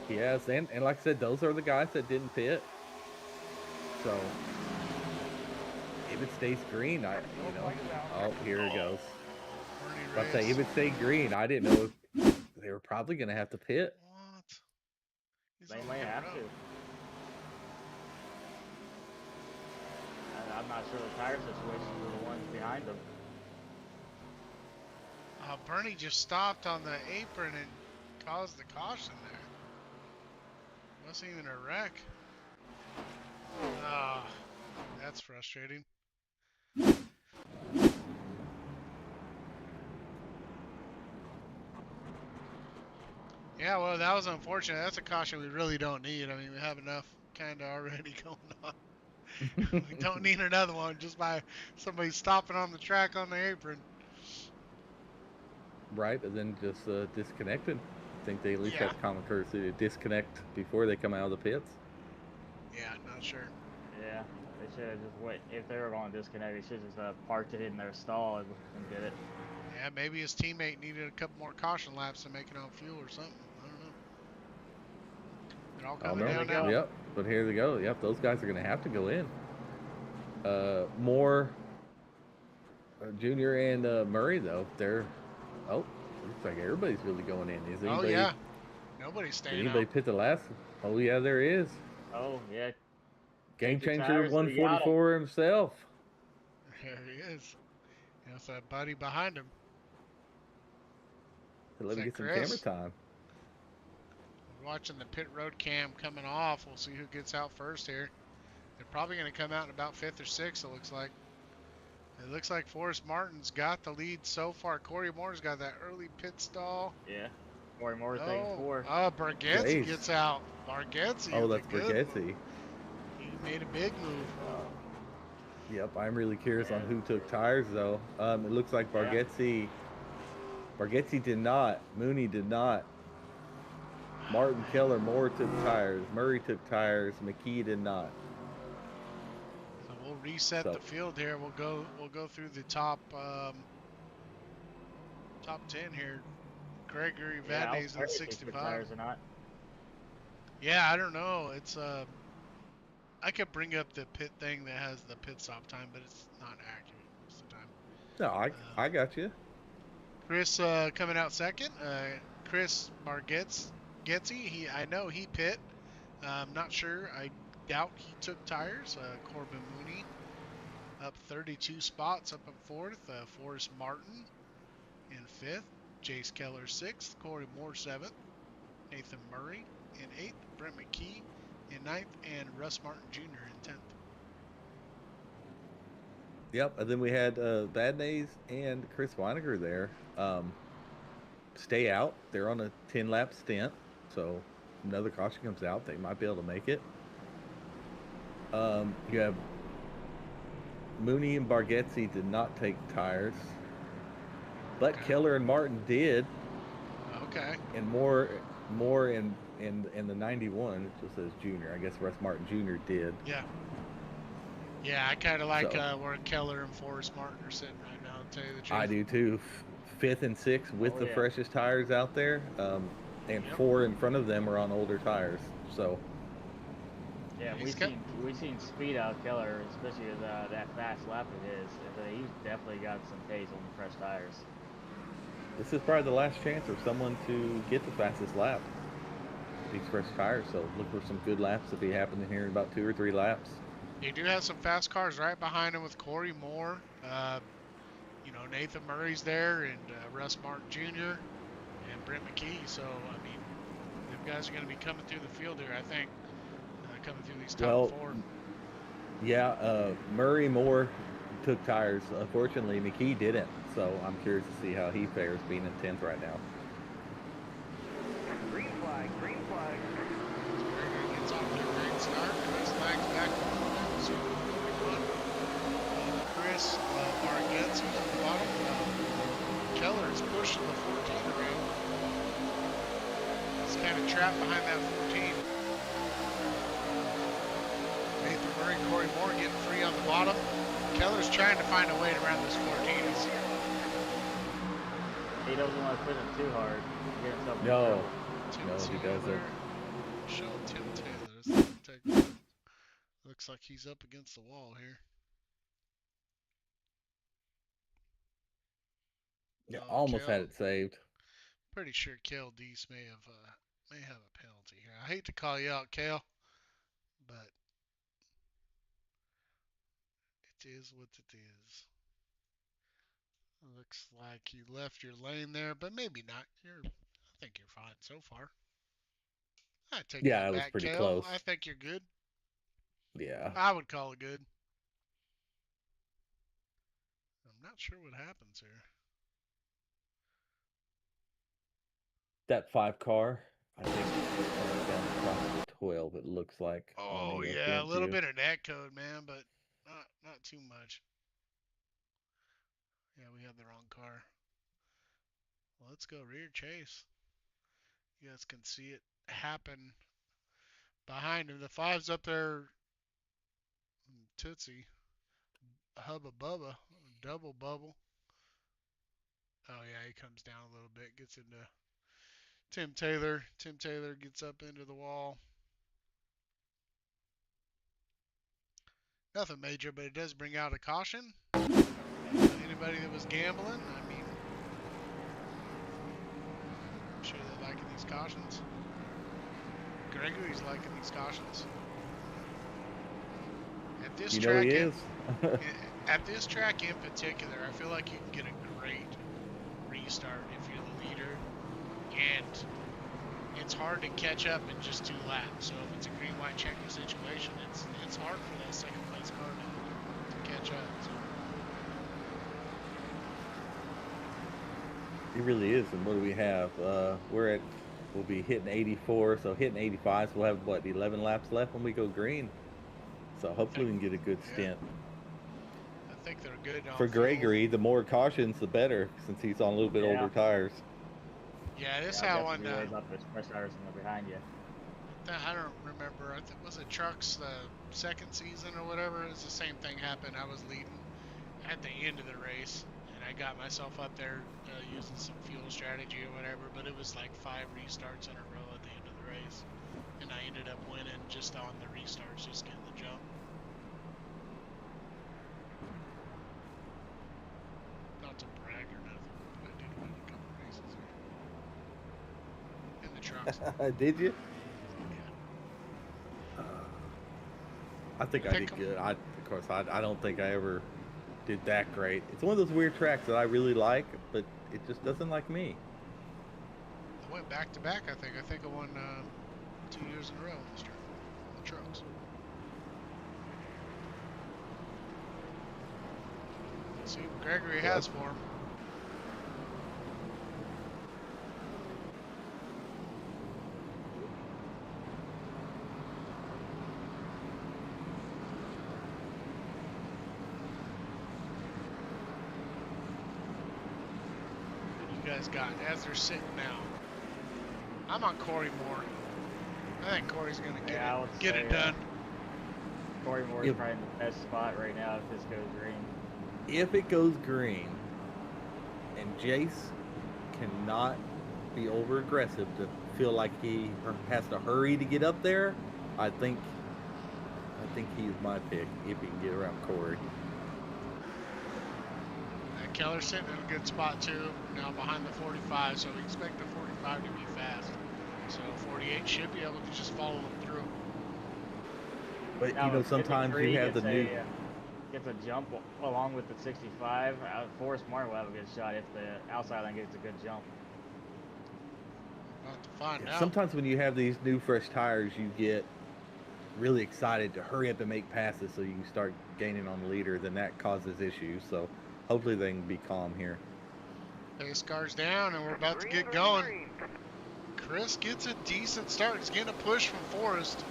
Yes, and like I said, those are the guys that didn't pit. So if it stays green, oh, here it goes. Let's say if it stayed green, I didn't know if they were probably going to have to pit. What? They might have to. And I'm not sure the tire situations were the ones behind them. Bernie just stopped on the apron and caused the caution there. Wasn't even a wreck. Ah, that's frustrating. Yeah, well, that was unfortunate. That's a caution we really don't need. I mean, we have enough kind of already going on. We don't need another one just by somebody stopping on the track on the apron. Right, and then just disconnected. I think they at least have common courtesy to disconnect before they come out of the pits. Yeah, not sure. Yeah, they should have just wait. If they were going to disconnect, they should have just parked it in their stall and did it. Yeah, maybe his teammate needed a couple more caution laps to make it on fuel or something. I don't know. They're all coming down now. Yep, but here they go. Yep, those guys are going to have to go in. Moore, Junior, and Murray, though, they're... Oh, looks like everybody's really going in. Is anybody, yeah. Nobody's staying Did anybody pit the last? Oh, yeah, there is. Oh, yeah. Game changer 144 himself. There he is. That's that buddy behind him. Let me get some camera time. We're watching the pit road cam coming off. We'll see who gets out first here. They're probably going to come out in about 5th or 6th, it looks like. It looks like Forrest Martin's got the lead so far. Corey Moore's got that early pit stall. Yeah. Corey Moore's taking 4. Oh, Bargetzi gets out. Bargetzi. Oh, that's Bargetzi. He made a big move. Yep, I'm really curious on who took tires, though. It looks like Bargetzi. Bargetzi did not. Mooney did not. Martin, Keller, Moore took tires. Murray took tires. McKee did not. We'll reset the field here. We'll go through the top 10 here. Gregory Vadnais in 65. Or not. Yeah, I don't know. It's I could bring up the pit thing that has the pit stop time, but it's not accurate most of the time. No, I got you. Chris coming out second. Chris Bargetzi. I know he pit. I'm not sure. I doubt he took tires. Corbin Mooney up 32 spots, up in 4th. Forrest Martin in 5th. Jace Keller 6th. Corey Moore 7th. Nathan Murray in 8th. Brent McKee in 9th. And Russ Martin Jr. in 10th. Yep, and then we had Vadnais and Chris Weiniger there. Stay out. They're on a 10-lap stint, so another caution comes out. They might be able to make it. You have Mooney and Bargetzi did not take tires, but Keller and Martin did. Okay. And Moore in the 91, it just says junior. I guess Russ Martin Jr. did. Yeah. Yeah, I kind of like where Keller and Forrest Martin are sitting right now, to tell you the truth. I do too. 5th and 6th with the freshest tires out there, and 4 in front of them are on older tires. So Yeah, we've seen speed out Keller, especially with that fast lap of his. He's definitely got some pace on the fresh tires. This is probably the last chance for someone to get the fastest lap. These fresh tires, so look for some good laps if he happens here in about 2 or 3 laps. You do have some fast cars right behind him with Corey Moore. Nathan Murray's there, and Russ Martin Jr. and Brent McKee. So, I mean, them guys are going to be coming through the field here, I think, coming through these top 4. Yeah, Murray Moore took tires. Unfortunately, McKee didn't. So I'm curious to see how he fares being in 10th right now. Green flag, green flag. Gets off to a great start. Chris flags back on Super 41. Chris Margetz, who's on the bottom. Keller is pushing the 14 around. He's kind of trapped behind that 14. Nathan Murray, Corey Moore getting free on the bottom. Keller's trying to find a way around this 14. He doesn't want to push it too hard. Get himself in No, trouble. he doesn't. Show Tim Taylor. Looks like he's up against the wall here. Yeah, almost had it saved. Pretty sure Kale Deese may have a penalty here. I hate to call you out, Kale, but it is what it is. Looks like you left your lane there, but maybe not. I think you're fine so far. I take that it was back, pretty Kale. close. I think you're good. Yeah. I would call it good. I'm not sure what happens here. That 5 car, I think it's down across the 12, it looks like. Oh, yeah, a little bit of net code, man, but not too much. Yeah, we have the wrong car. Well, let's go rear chase. You guys can see it happen behind him. The 5's up there. Tootsie. Hubba Bubba. Double bubble. Oh, yeah, he comes down a little bit. Gets into Tim Taylor. Tim Taylor gets up into the wall. Nothing major, but it does bring out a caution. Anybody that was gambling, I mean, I'm sure they're liking these cautions. Gregory's liking these cautions. At this track, he is. At this track in particular, I feel like you can get a great restart if you're the leader, and it's hard to catch up in just 2 laps. So if it's a green, white, checker situation, it's hard for that second place car to catch up. So. It really is. And what do we have? We'll be hitting 84, so hitting 85, so we'll have, 11 laps left when we go green. So hopefully we can get a good stint. I think they're good on For Gregory, the more cautions, the better, since he's on a little bit older tires. Yeah, this how one. About the fresh tires behind you. I don't remember. I think was it Trucks the second season or whatever. It's the same thing happened. I was leading at the end of the race, and I got myself up there using some fuel strategy or whatever. But it was like 5 restarts in a row at the end of the race, and I ended up winning just on the restarts, just getting the jump. Not to brag or nothing, but I did win a couple races here. In the trucks. Did you? Yeah. I think I did good. Of course, I don't think I ever did that great. It's one of those weird tracks that I really like, but it just doesn't like me. I went back to back, I think. I think I won 2 years in a row on this track, on the trucks. Let's see what Gregory has for him. Guys got as they're sitting now. I'm on Corey Moore. I think Corey's gonna get it done. Corey Moore's probably in the best spot right now if this goes green. If it goes green, and Jace cannot be over aggressive to feel like he has to hurry to get up there, I think think he's my pick if he can get around Corey. Keller's sitting in a good spot too. Now behind the 45, so we expect the 45 to be fast. So 48 should be able to just follow him through. But Now, you know, if sometimes 53 you have the gets new. Gets a jump along with the 65. Forrest Martin will have a good shot if the outside line gets a good jump. About to find out. Sometimes when you have these new fresh tires, you get really excited to hurry up and make passes so you can start gaining on the leader. Then that causes issues. So hopefully they can be calm here. Pace car's down, and we're about to get going. Chris gets a decent start. He's getting a push from Forrest.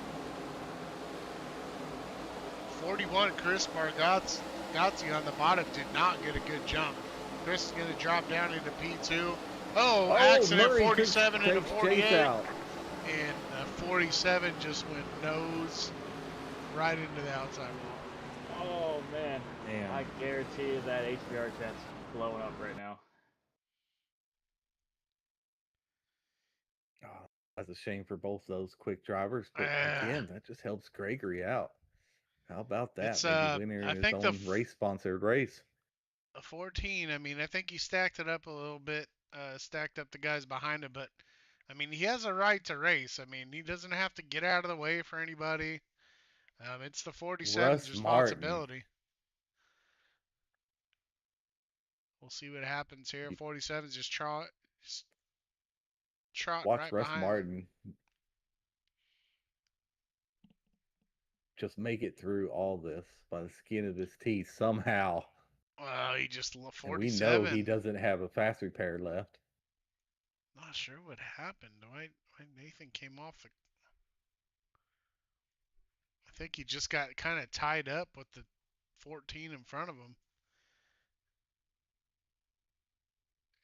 41, Chris Bargazzi on the bottom did not get a good jump. Chris is going to drop down into P2. Oh, accident, Murray 47 into takes 48. Chase out. And 47 just went nose right into the outside wall. Oh, man. Man. I guarantee you that HVR chat's blowing up right now. Oh, that's a shame for both those quick drivers. But again, that just helps Gregory out. How about that? It's, Maybe winner I in his think own race-sponsored race. A 14, I mean, I think he stacked it up a little bit, stacked up the guys behind him, but, I mean, he has a right to race. I mean, he doesn't have to get out of the way for anybody. It's the 47's responsibility. Martin. We'll see what happens here. 47's just trotting Watch right Russ behind Martin just make it through all this by the skin of his teeth somehow. Well, he just 47. And we know he doesn't have a fast repair left. Not sure what happened. Why Nathan came off the... I think he just got kind of tied up with the 14 in front of him.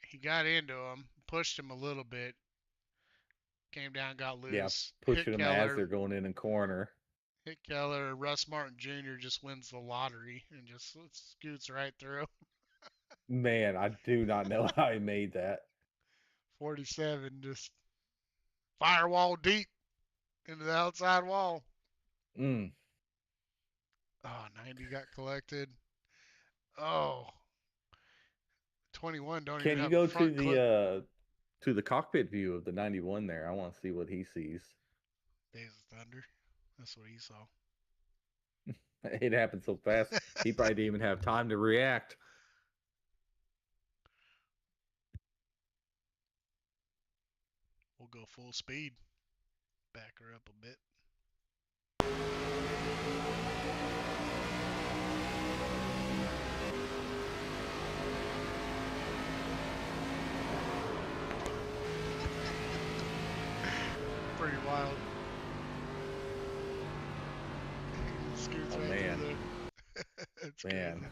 He got into him, pushed him a little bit, came down, got loose. Yeah, pushing him as they're going in a corner. Hit Keller. Russ Martin Jr. just wins the lottery and just scoots right through. Man, I do not know how he made that. 47 just firewall deep into the outside wall. Mm. Oh, 90 got collected. Oh, 21 don't even have a front clip. Can you go to the cockpit view of the 91 there? I want to see what he sees. Days of Thunder. That's what he saw. It happened so fast, he probably didn't even have time to react. We'll go full speed. Back her up a bit. Pretty wild. Scoots right man. through there. It's Man. crazy.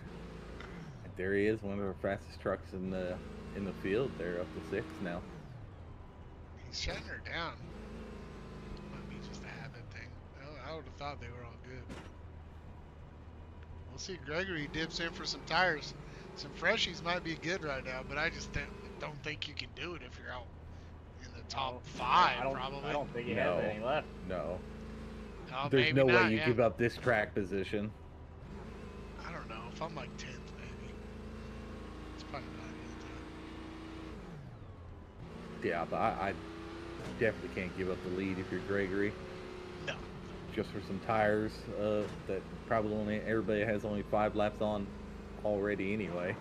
And there he is, one of our fastest trucks in the field. They're up to 6 now. He's shutting her down. Might be just a habit thing. I would have thought they were all good. We'll see. Gregory dips in for some tires. Some freshies might be good right now, but I just don't think you can do it if you're out in the top 5, probably. I don't think he has any left. No. Oh, There's no way you yeah. give up this track position. I don't know. If I'm like 10th, maybe. It's probably not good. Yeah, but I definitely can't give up the lead if you're Gregory. No. Just for some tires that probably everybody has only 5 laps on already anyway.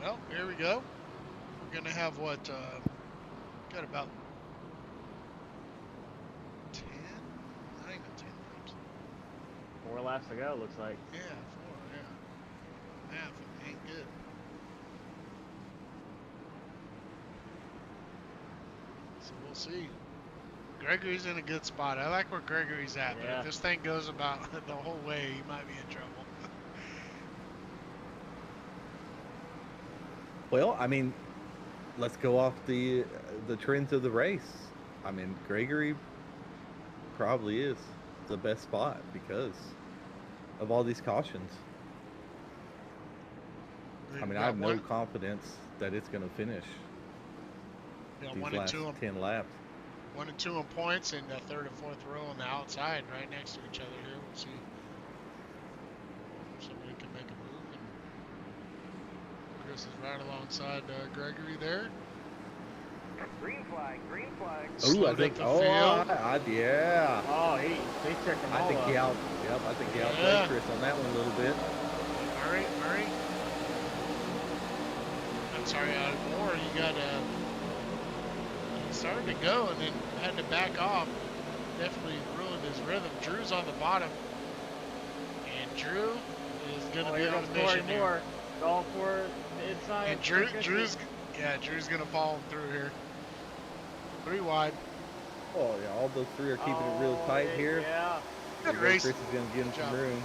Well, here we go. We're going to have what? Got about 10? Not even 10 laps. 4 laps to go, looks like. Yeah, 4, yeah. Math ain't good. So we'll see. Gregory's in a good spot. I like where Gregory's at, but if this thing goes about the whole way, he might be in trouble. Well, I mean, let's go off the trends of the race. I mean, Gregory probably is the best spot because of all these cautions. I mean, I have no confidence that it's going to finish Yeah, these 1 and last 2 10 laps. 1 and 2 in points, and the third and fourth row on the outside, right next to each other here. We'll see if somebody can make a move. And Chris is right alongside Gregory there. Green flag, green flag. Oh, I think. The Oh, field. yeah. Oh, he checked them all I think he up. out. Yep, I think he outplayed Yeah. Chris on that one a little bit. Murray. I'm sorry, Moore. He got he started to go and then had to back off. Definitely ruined his rhythm. Drew's on the bottom, and Drew is gonna be on a mission here. More. Going for the inside. And Drew's gonna follow him through here. 3 wide. Oh, yeah, all those three are keeping it real tight here. Yeah. Good Here race. Chris is going to give him Good some job. room.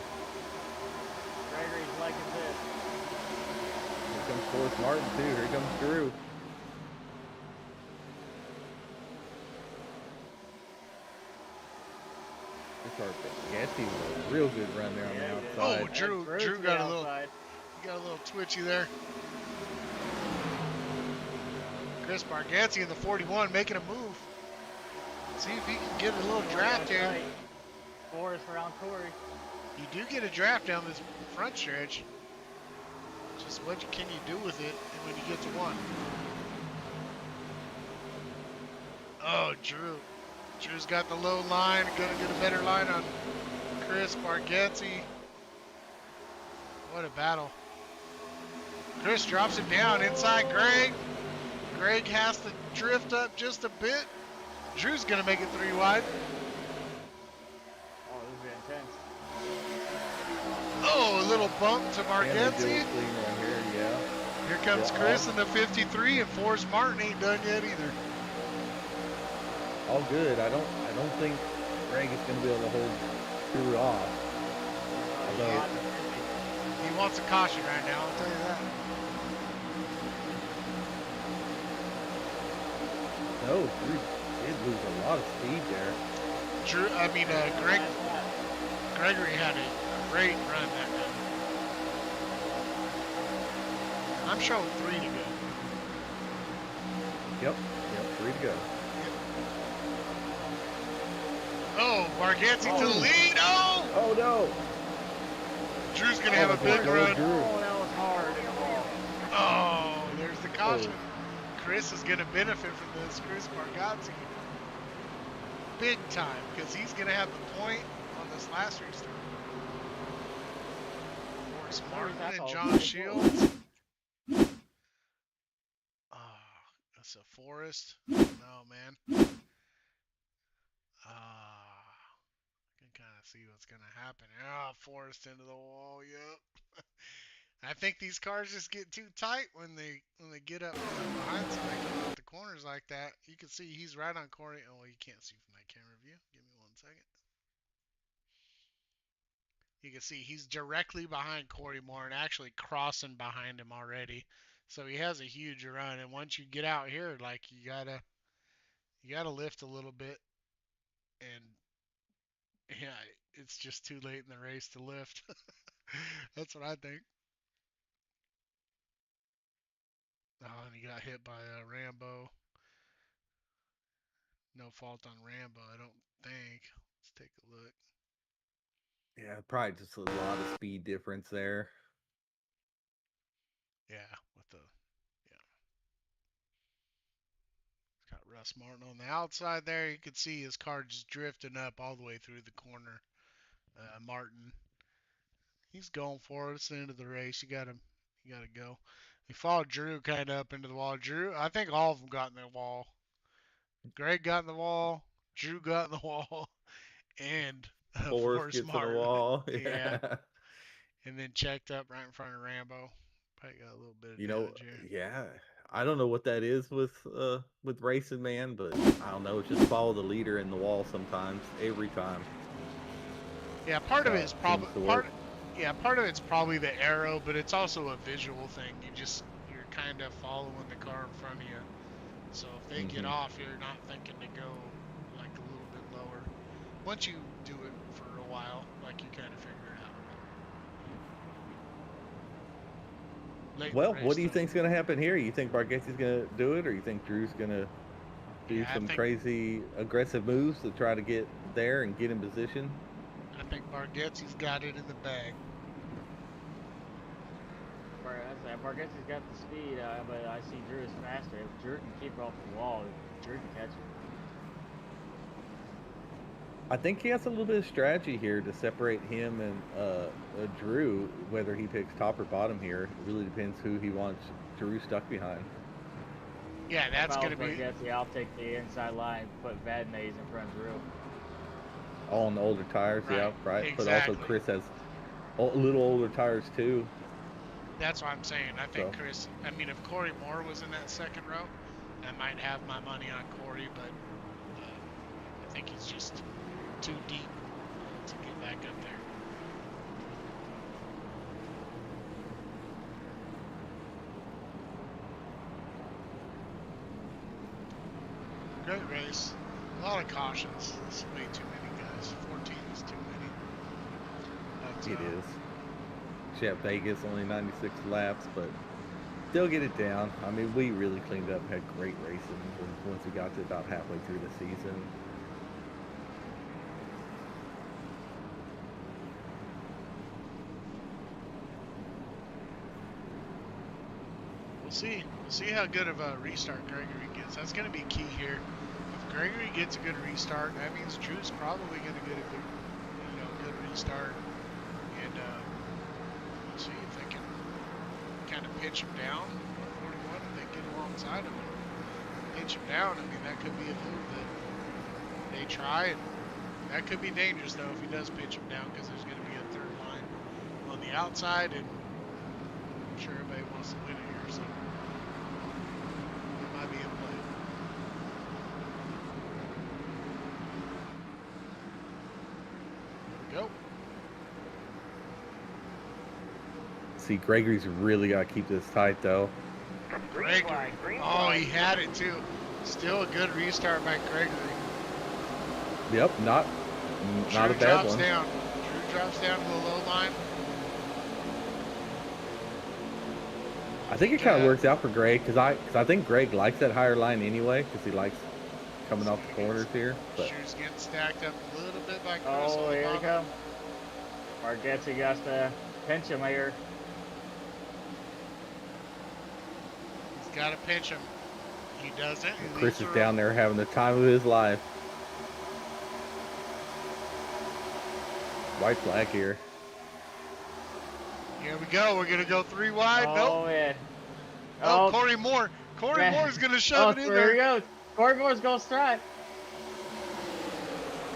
Gregory's liking this. Here comes Forrest Martin, too. Here comes Drew. Gatsby with a real good run there on the outside. Oh, Drew got a little twitchy there. Chris Bargatze in the 41 making a move. See if he can get a little draft here. Forrest around Corey. You do get a draft down this front stretch. Just what can you do with it when you get to 1? Oh, Drew. Drew's got the low line. Gonna get a better line on Chris Bargatze. What a battle. Chris drops it down inside Greg. Greg has to drift up just a bit. Drew's gonna make it 3 wide. Oh, this is intense. Oh, a little bump to Bargatze. Right here, yeah. Here comes Chris in the 53, and Forrest Martin ain't done yet either. All good. I don't think Greg is going to be able to hold Drew off. Although He wants a caution right now, I'll tell you that. no, Drew did lose a lot of speed there. Gregory had a great run that time. I'm showing 3 to go. Yep, 3 to go. Oh, Bargatze to the lead. Oh! Oh no! Drew's gonna have a big run. Drew. Oh, that was hard. Oh, there's the caution. Chris is gonna benefit from this. Chris Bargatze. Big time, because he's gonna have the point on this last restart. Forrest Martin and John Shields. Oh, that's a Forrest. No, man. I can kind of see what's going to happen. Forrest into the wall. Yep. I think these cars just get too tight when they get up behind somebody coming up the corners like that. You can see he's right on Corey. Oh, well, you can't see from that camera view. Give me 1 second. You can see he's directly behind Corey Moore and actually crossing behind him already. So he has a huge run. And once you get out here, like you gotta lift a little bit. And yeah, it's just too late in the race to lift. That's what I think. Oh, and he got hit by Rambo. No fault on Rambo, I don't think. Let's take a look. Yeah, probably just a lot of speed difference there. Yeah, got Russ Martin on the outside there. You can see his car just drifting up all the way through the corner. Martin, he's going for it. It's the end of the race. You gotta go. He followed Drew kind of up into the wall. Drew, I think all of them got in the wall. Greg got in the wall. Drew got in the wall, and Forrest gets Martin. in the wall. Yeah. And then checked up right in front of Rambo. Probably got a little bit of damage here. Yeah. I don't know what that is with racing, man, but I don't know. Just follow the leader in the wall sometimes, every time. Yeah, part of it's probably the arrow, but it's also a visual thing. You're kind of following the car in front of you. So if they get off, you're not thinking to go like a little bit lower. Once you do it for a while, like you kind of figure it out. late in the Well, race, what do you though. think's going to happen here? You think Bargetti's going to do it, or you think Drew's going to do Yeah, some crazy aggressive moves to try to get there and get in position? I think Bargetti's got it in the bag. Marquez's got the speed, but I see Drew is faster. If Drew can keep off the wall, Drew can catch him. I think he has a little bit of strategy here to separate him and Drew. Whether he picks top or bottom here, it really depends who he wants Drew stuck behind. Yeah, that's going to be... Bargetti, I'll take the inside line, put Vadnais in front of Drew. All on the older tires, Right, yeah, right. exactly. But also Chris has a little older tires too. That's what I'm saying. I think Chris, I mean, if Corey Moore was in that second row, I might have my money on Corey, but I think he's just too deep to get back up there. Great race. A lot of cautions. It's way too many, guys. 14 is too many. But, It is. Yeah, Vegas only 96 laps, but still get it down. I mean, we really cleaned up, had great racing once we got to about halfway through the season. We'll see. We'll see how good of a restart Gregory gets. That's going to be key here. If Gregory gets a good restart, that means Drew's probably going to get a good restart. And we'll see if they can kind of pitch him down. 41, if they get alongside him and pitch him down. I mean, that could be a move that they try. And that could be dangerous, though, if he does pitch him down, because there's going to be a third line on the outside. And I'm sure everybody wants to win it here, so it might be in play. There we go. See, Gregory's really got to keep this tight, though. Gregory. Oh, he had it, too. Still a good restart by Gregory. Yep, not a bad one. Down. Drew drops down to the low line. I think it kind of works out for Greg because I think Greg likes that higher line anyway because he likes coming off the corners here. But Shoes getting stacked up a little bit by Chris. Oh, here we go. Bargetti got to pinch him here. He's got to pinch him. He doesn't. Chris is down there having the time of his life. White flag here. Here we go. We're going to go 3 wide. Oh, nope. Man. Oh, Corey Moore. Corey Moore's going to shove it in there. There he goes. Corey Moore's going to strike.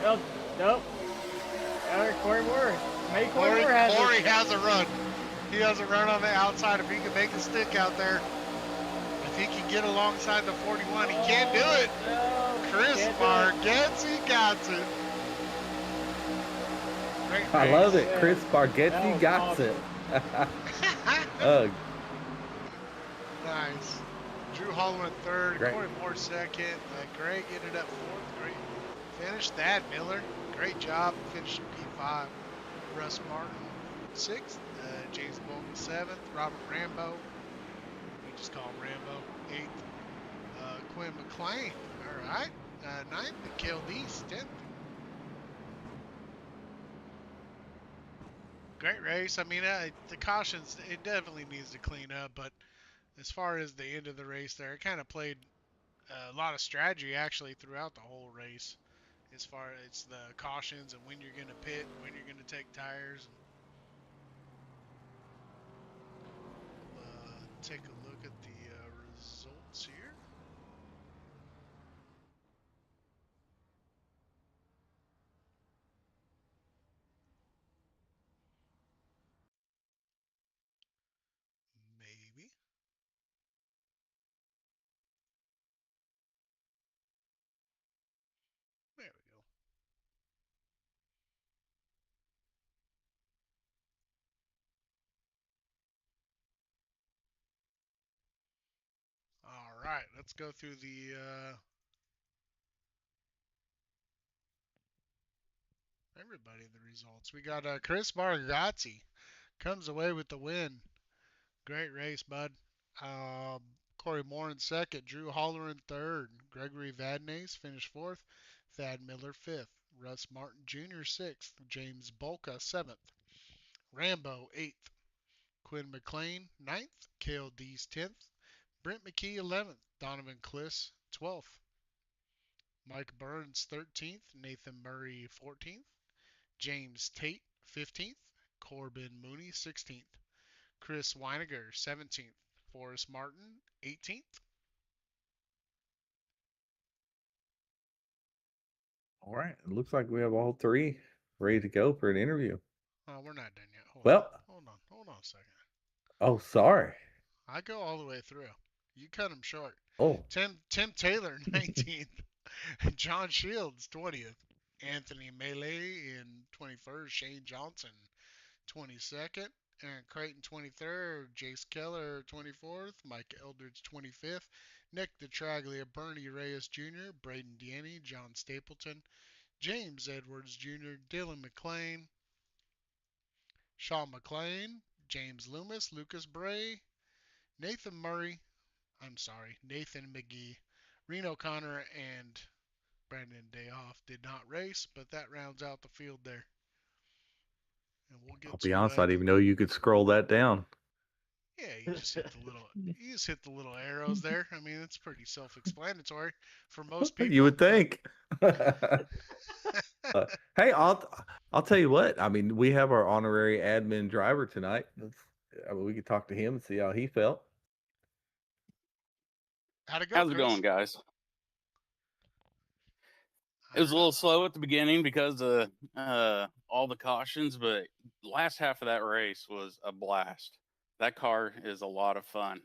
Nope. Corey Moore. Maybe Corey Moore has Corey has a run. He has a run on the outside. If he can make a stick out there, if he can get alongside the 41, he can't do it. No, Chris Bargetti got it. I love it. Chris Bargetti got it. Nice. Drew Holloman third, Great. Corey Moore second, Greg ended up fourth. Great finish. Thad Miller, great job finishing P5. Russ Martin sixth, James Bolton seventh, Robert Rambo, we just call him Rambo, eighth, Quinn McClain, all right, ninth, and Cale Deese, 10th. Great race. I mean, the cautions, it definitely needs to clean up, but as far as the end of the race there, it kind of played a lot of strategy actually throughout the whole race. As far as the cautions and when you're going to pit, when you're going to take tires. Take a look at the results here. Maybe. There we go. All right, let's go through the everybody in the results. We got Chris Bargazzi comes away with the win. Great race, bud. Corey Moore in second, Drew Holler in third, Gregory Vadnais finished fourth, Thad Miller fifth, Russ Martin Jr. sixth, James Bolka seventh, Rambo eighth, Quinn McLean ninth, Cale Dees 10th, Brent McKee 11th, Donovan Kliss 12th, Mike Burns 13th, Nathan Murray 14th, James Tate 15th, Corbin Mooney 16th, Chris Weiniger 17th, Forrest Martin 18th. All right. It looks like we have all three ready to go for an interview. Oh, we're not done yet. Well, Hold on a second. oh, sorry. I go all the way through. You cut them short. Oh, Tim Taylor 19th, John Shields 20th, Anthony Melee in 21st, Shane Johnson 22nd, Aaron Creighton 23rd, Jace Keller 24th, Mike Eldridge 25th, Nick DeTraglia, Bernie Reyes Jr., Braden Deaney, John Stapleton, James Edwards Jr., Dylan McLean, Sean McLean, James Loomis, Lucas Bray, Nathan McGee, Reno Connor, and Brandon Dayoff did not race, but that rounds out the field there. And we'll get I'll be to honest. I didn't even know you could scroll that down. yeah, you just hit the little arrows there. I mean, it's pretty self-explanatory for most people. You would think. Hey, I'll tell you what. I mean, we have our honorary admin driver tonight. We could talk to him and see how he felt. How'd it go, How's it Chris? going, guys? It was a little slow at the beginning because of all the cautions, but the last half of that race was a blast. That car is a lot of fun.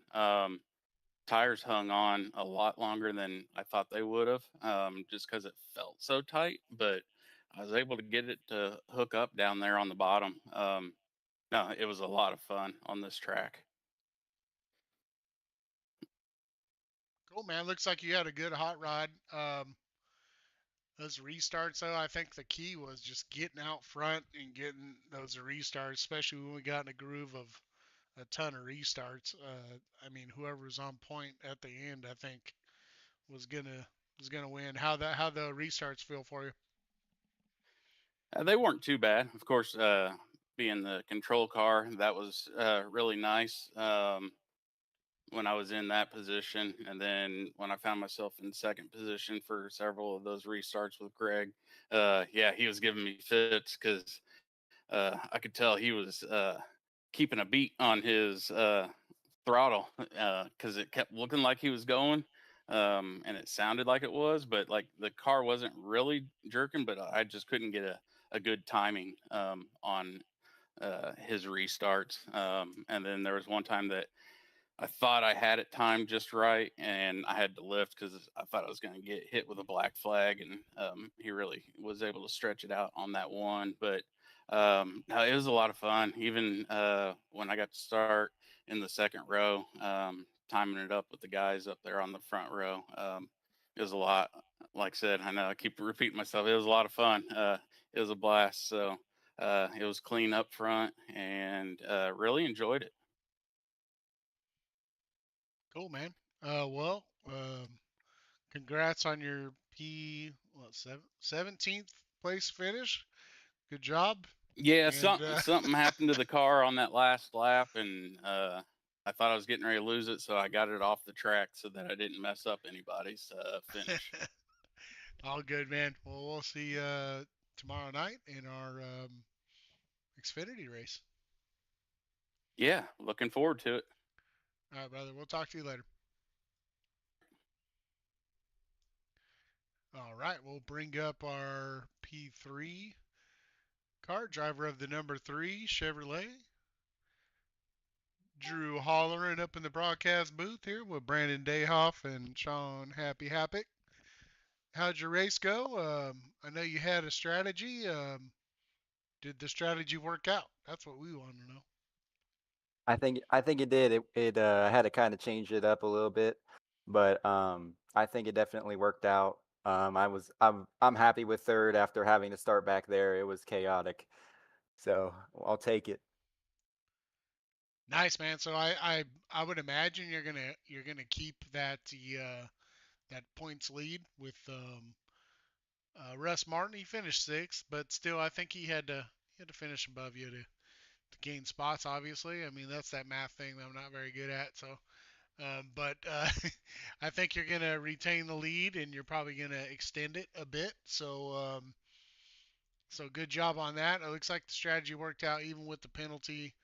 Tires hung on a lot longer than I thought they would have, just because it felt so tight, but I was able to get it to hook up down there on the bottom. No, it was a lot of fun on this track. Cool, man. Looks like you had a good hot rod. Those restarts, though, I think the key was just getting out front and getting those restarts, especially when we got in a groove of a ton of restarts. I mean, whoever was on point at the end, I think, was gonna win. How the restarts feel for you? They weren't too bad. Of course, being the control car, that was really nice. When I was in that position. And then when I found myself in second position for several of those restarts with Greg, yeah, he was giving me fits because I could tell he was keeping a beat on his throttle because it kept looking like he was going. And it sounded like it was, but like the car wasn't really jerking, but I just couldn't get a good timing on his restarts. And then there was one time that I thought I had it timed just right, and I had to lift because I thought I was going to get hit with a black flag, and he really was able to stretch it out on that one. But no, it was a lot of fun. Even when I got to start in the second row, timing it up with the guys up there on the front row, it was a lot. Like I said, I know I keep repeating myself. It was a lot of fun. It was a blast. So it was clean up front, and really enjoyed it. Cool, man. Well, congrats on your 17th place finish. Good job. Yeah, And something happened to the car on that last lap, and I thought I was getting ready to lose it, so I got it off the track so that I didn't mess up anybody's finish. all good, man. Well, we'll see tomorrow night in our Xfinity race. Yeah, looking forward to it. All right, brother. We'll talk to you later. All right, we'll bring up our P3 car driver of the number 3 Chevrolet. Drew Hollerin up in the broadcast booth here with Brandon Dayhoff and Sean Happy Happick. How'd your race go? I know you had a strategy. Did the strategy work out? That's what we want to know. I think it did. It had to kind of change it up a little bit, but I think it definitely worked out. I'm happy with third after having to start back there. It was chaotic, so I'll take it. Nice, man. So I would imagine you're gonna keep that points lead with Russ Martin. He finished sixth, but still, I think he had to finish above you to gain spots. Obviously, I mean that's that math thing that I'm not very good at. So, but I think you're gonna retain the lead, and you're probably gonna extend it a bit. So good job on that. It looks like the strategy worked out even with the penalty.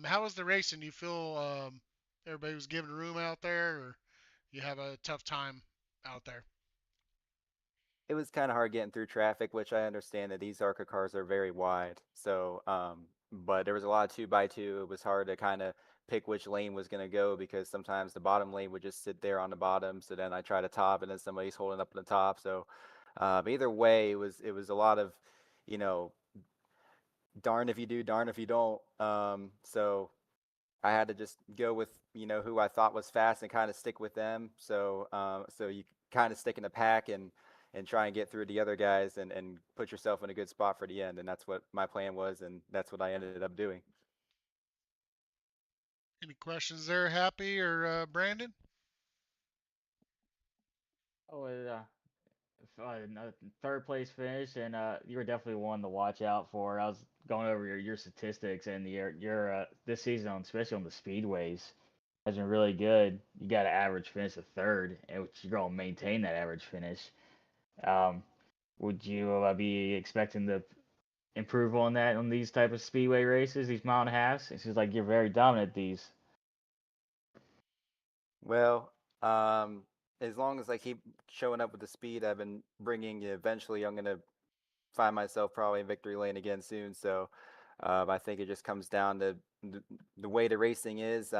How was the racing? Do you feel everybody was giving room out there, or you have a tough time out there? It was kind of hard getting through traffic, which I understand that these ARCA cars are very wide. So, but there was a lot of two by two. It was hard to kind of pick which lane was going to go because sometimes the bottom lane would just sit there on the bottom. So then I try to top, and then somebody's holding up in the top. So, either way, it was a lot of, you know, darn if you do, darn if you don't. So I had to just go with who I thought was fast and kind of stick with them. So you kind of stick in the pack and try and get through the other guys and put yourself in a good spot for the end. And that's what my plan was, and that's what I ended up doing. Any questions there, Happy or Brandon? Oh, third place finish, and you were definitely one to watch out for. I was going over your statistics, and your this season, especially on the speedways, has been really good. You got an average finish of third, and which you're going to maintain that average finish. Um, would you be expecting to improve on that on these type of speedway races, these mile and a halves? It seems like you're very dominant at these. Well, as long as I keep showing up with the speed I've been bringing, eventually I'm gonna find myself probably in victory lane again soon. So I think it just comes down to the way the racing is.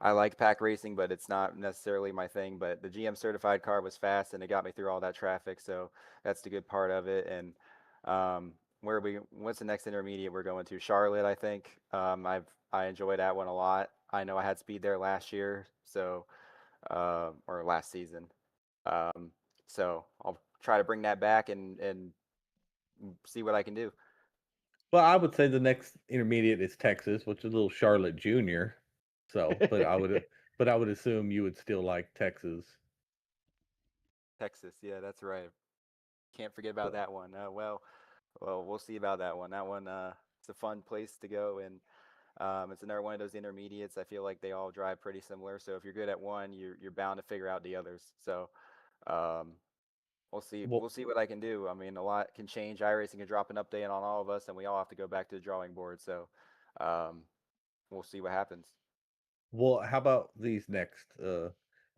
I like pack racing, but it's not necessarily my thing. But the GM certified car was fast, and it got me through all that traffic. So that's the good part of it. And what's the next intermediate we're going to? Charlotte, I think. I enjoyed that one a lot. I know I had speed there last year, so or last season. Um, so I'll try to bring that back and see what I can do. Well, I would say the next intermediate is Texas, which is a little Charlotte Junior. So, but I would assume you would still like Texas. Texas, yeah, that's right. Can't forget about So, that one. Well, we'll see about that one. That one, it's a fun place to go, and it's another one of those intermediates. I feel like they all drive pretty similar. So if you're good at one, you're bound to figure out the others. So um, we'll see. well, We'll see what I can do. I mean, a lot can change. iRacing can drop an update on all of us, and we all have to go back to the drawing board. So um, we'll see what happens. how about these next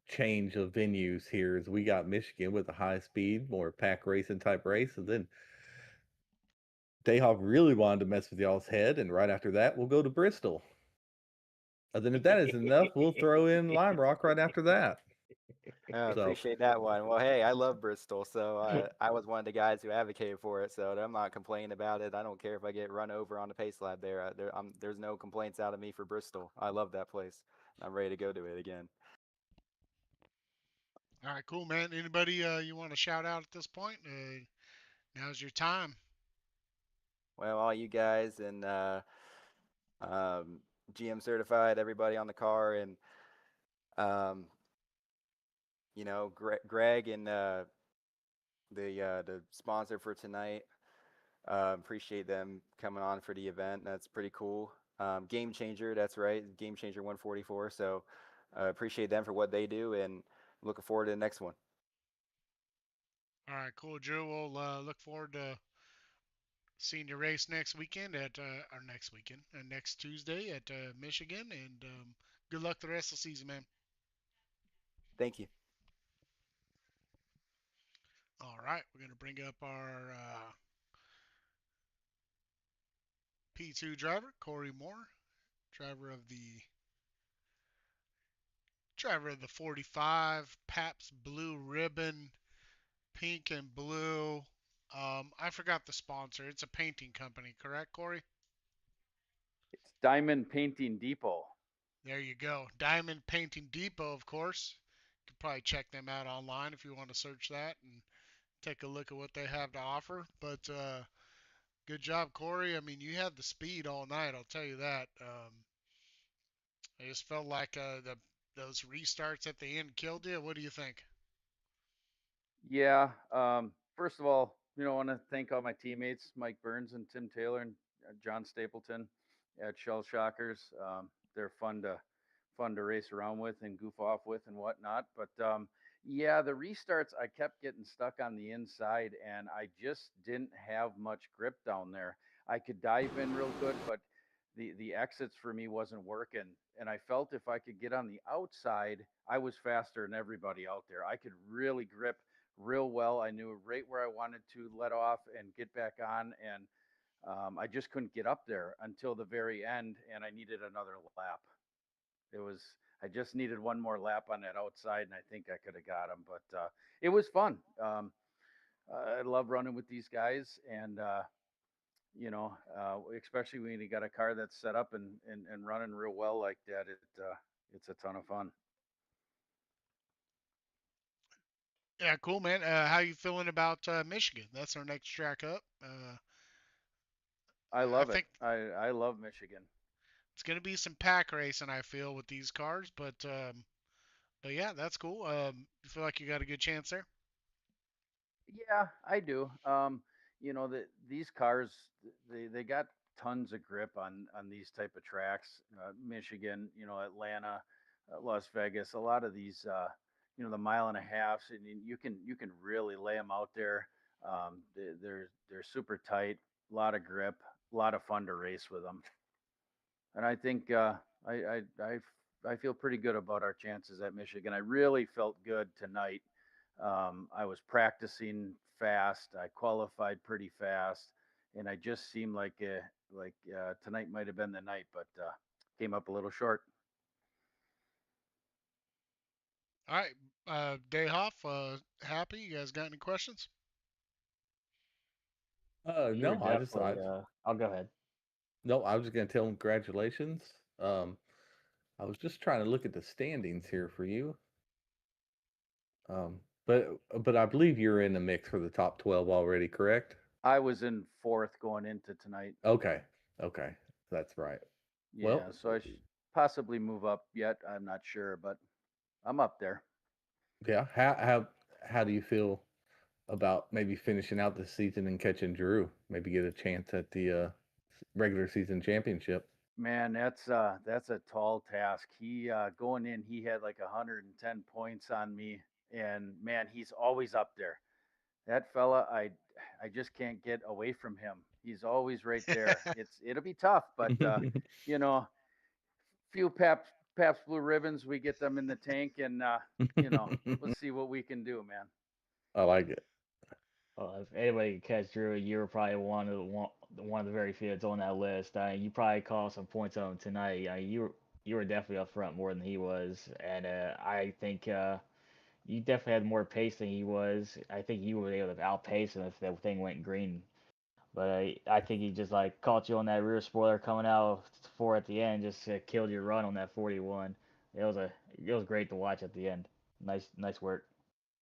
change of venues here? Is we got Michigan with a high speed, more pack racing type race, and then Dayhoff really wanted to mess with y'all's head, and right after that, we'll go to Bristol. And then if that isn't enough, we'll throw in Lime Rock right after that. So, Appreciate that one. Well, hey, I love Bristol, so I was one of the guys who advocated for it. So I'm not complaining about it. I don't care if I get run over on the pace lab there. There's no complaints out of me for Bristol. I love that place. I'm ready to go to it again. All right, cool, man. Anybody you want to shout out at this point? Now's your time. Well, all you guys and um, GM certified, everybody on the car, and um, Greg and the sponsor for tonight. Appreciate them coming on for the event. That's pretty cool. Game Changer, that's right, Game Changer 144. So appreciate them for what they do, and looking forward to the next one. All right, cool, Joe. We'll look forward to seeing your race next weekend or next weekend, next Tuesday at Michigan, and good luck the rest of the season, man. Thank you. All right, we're gonna bring up our P2 driver, Corey Moore, driver of the driver of the 45 Paps Blue Ribbon, pink and blue. I forgot the sponsor. It's a painting company, correct, Corey? It's Diamond Painting Depot. There you go. Diamond Painting Depot, of course. You can probably check them out online if you want to search that and take a look at what they have to offer. But good job, Corey. I mean, you had the speed all night. I'll tell you that. I just felt like those restarts at the end killed you. What do you think? Yeah. First of all, I want to thank all my teammates, Mike Burns and Tim Taylor and John Stapleton at Shell Shockers. They're fun to race around with and goof off with and whatnot. But yeah, the restarts, I kept getting stuck on the inside, and I just didn't have much grip down there. I could dive in real good, but the exits for me wasn't working. And I felt if I could get on the outside, I was faster than everybody out there. I could really grip real well. I knew right where I wanted to let off and get back on, and I just couldn't get up there until the very end, and I needed another lap. It was I just needed one more lap on that outside, and I think I could have got him. But it was fun. I love running with these guys, and especially when you got a car that's set up and running real well like that. It's a ton of fun. Yeah, cool, man. How you feeling about Michigan? That's our next track up. I I love it. think I love Michigan. it's gonna be some pack racing. I feel with these cars, but yeah, that's cool. You feel like you got a good chance there? Yeah, I do. These cars, they got tons of grip on these type of tracks. Michigan, Atlanta, Las Vegas, a lot of these, the mile and a half, and you can really lay them out there. They're super tight, a lot of grip, a lot of fun to race with them. And I think I feel pretty good about our chances at Michigan. I really felt good tonight. I was practicing fast. I qualified pretty fast, and I just seemed like tonight might have been the night, but came up a little short. All right, day off. Happy. You guys got any questions? You were No, definitely. I'll go ahead. no, I was just gonna tell him congratulations. Um, I was just trying to look at the standings here for you. Um, but I believe you're in the mix for the top 12 already, correct? I was in fourth going into tonight. Okay, okay, that's right. Well, Yeah, so I possibly move up yet. I'm not sure, but I'm up there. yeah. How do you feel about maybe finishing out the season and catching Drew? Maybe get a chance at the regular season championship. Man, that's a tall task. He going in, he had like 110 points on me, and man, he's always up there. That fella, I just can't get away from him. He's always right there. It'll be tough, but you know, few Paps Blue Ribbons, we get them in the tank, and let's see what we can do, man. I like it. Well, if anybody could catch Drew, you were probably one of the very few that's on that list. You probably caught some points on him tonight. You were definitely up front more than he was, and I think you definitely had more pace than he was. I think you were able to outpace him if that thing went green. But I think he just like caught you on that rear spoiler coming out four at the end, just killed your run on that 41. It was great to watch at the end. Nice work.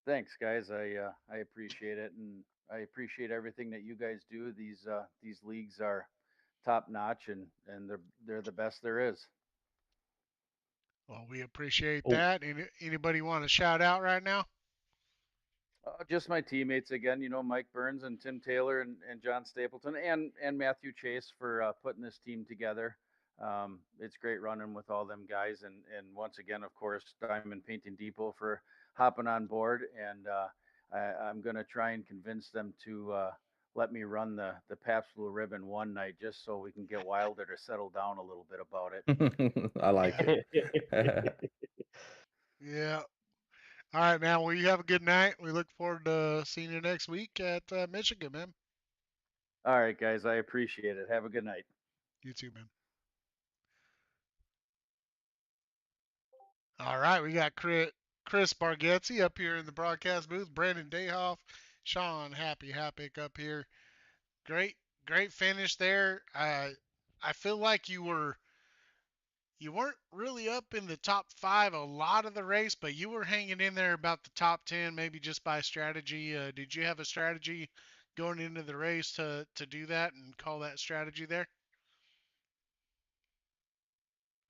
Thanks, guys. I appreciate it, and I appreciate everything that you guys do. These leagues are top notch, and they're the best there is. Well, we appreciate Oh, that. Anybody want to shout out right now? Just my teammates again, Mike Burns and Tim Taylor and John Stapleton and Matthew Chase for putting this team together. It's great running with all them guys, and once again, of course, Diamond Painting Depot for hopping on board, and I'm gonna try and convince them to let me run the Pabst Blue Ribbon one night just so we can get Wilder to settle down a little bit about it. I like Yeah, it. yeah. All right, man. Well, you have a good night. We look forward to seeing you next week at Michigan, man. All right, guys, I appreciate it. Have a good night. You too, man. All right, we got Chris Bargetzi up here in the broadcast booth. Brandon Dayhoff, Sean Happy Happick up here. Great, great finish there. I feel like you weren't really up in the top five a lot of the race, but you were hanging in there about the top 10, maybe just by strategy. Did you have a strategy going into the race to do that and call that strategy there?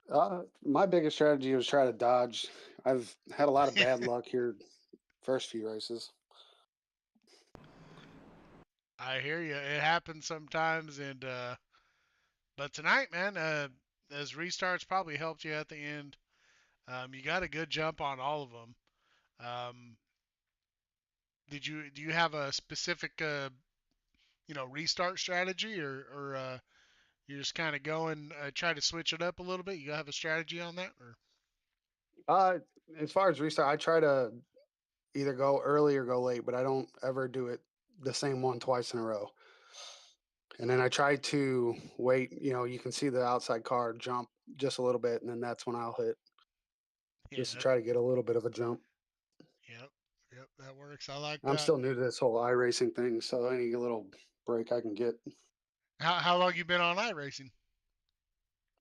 My biggest strategy was try to dodge. I've had a lot of bad luck here first few races. I hear you. It happens sometimes, and but tonight, man, as restarts probably helped you at the end. You got a good jump on all of them. Um, do you have a specific restart strategy, or you're just kind of going try to switch it up a little bit? You have a strategy on that, or Uh, as far as restart, I try to either go early or go late, but I don't ever do it the same one twice in a row. And then I try to wait. You can see the outside car jump just a little bit, and then that's when I'll hit, yeah, just to try to get a little bit of a jump. yep, yep, that works. I like I'm that. still new to this whole iRacing thing, so any little break I can get. How long you been on iRacing?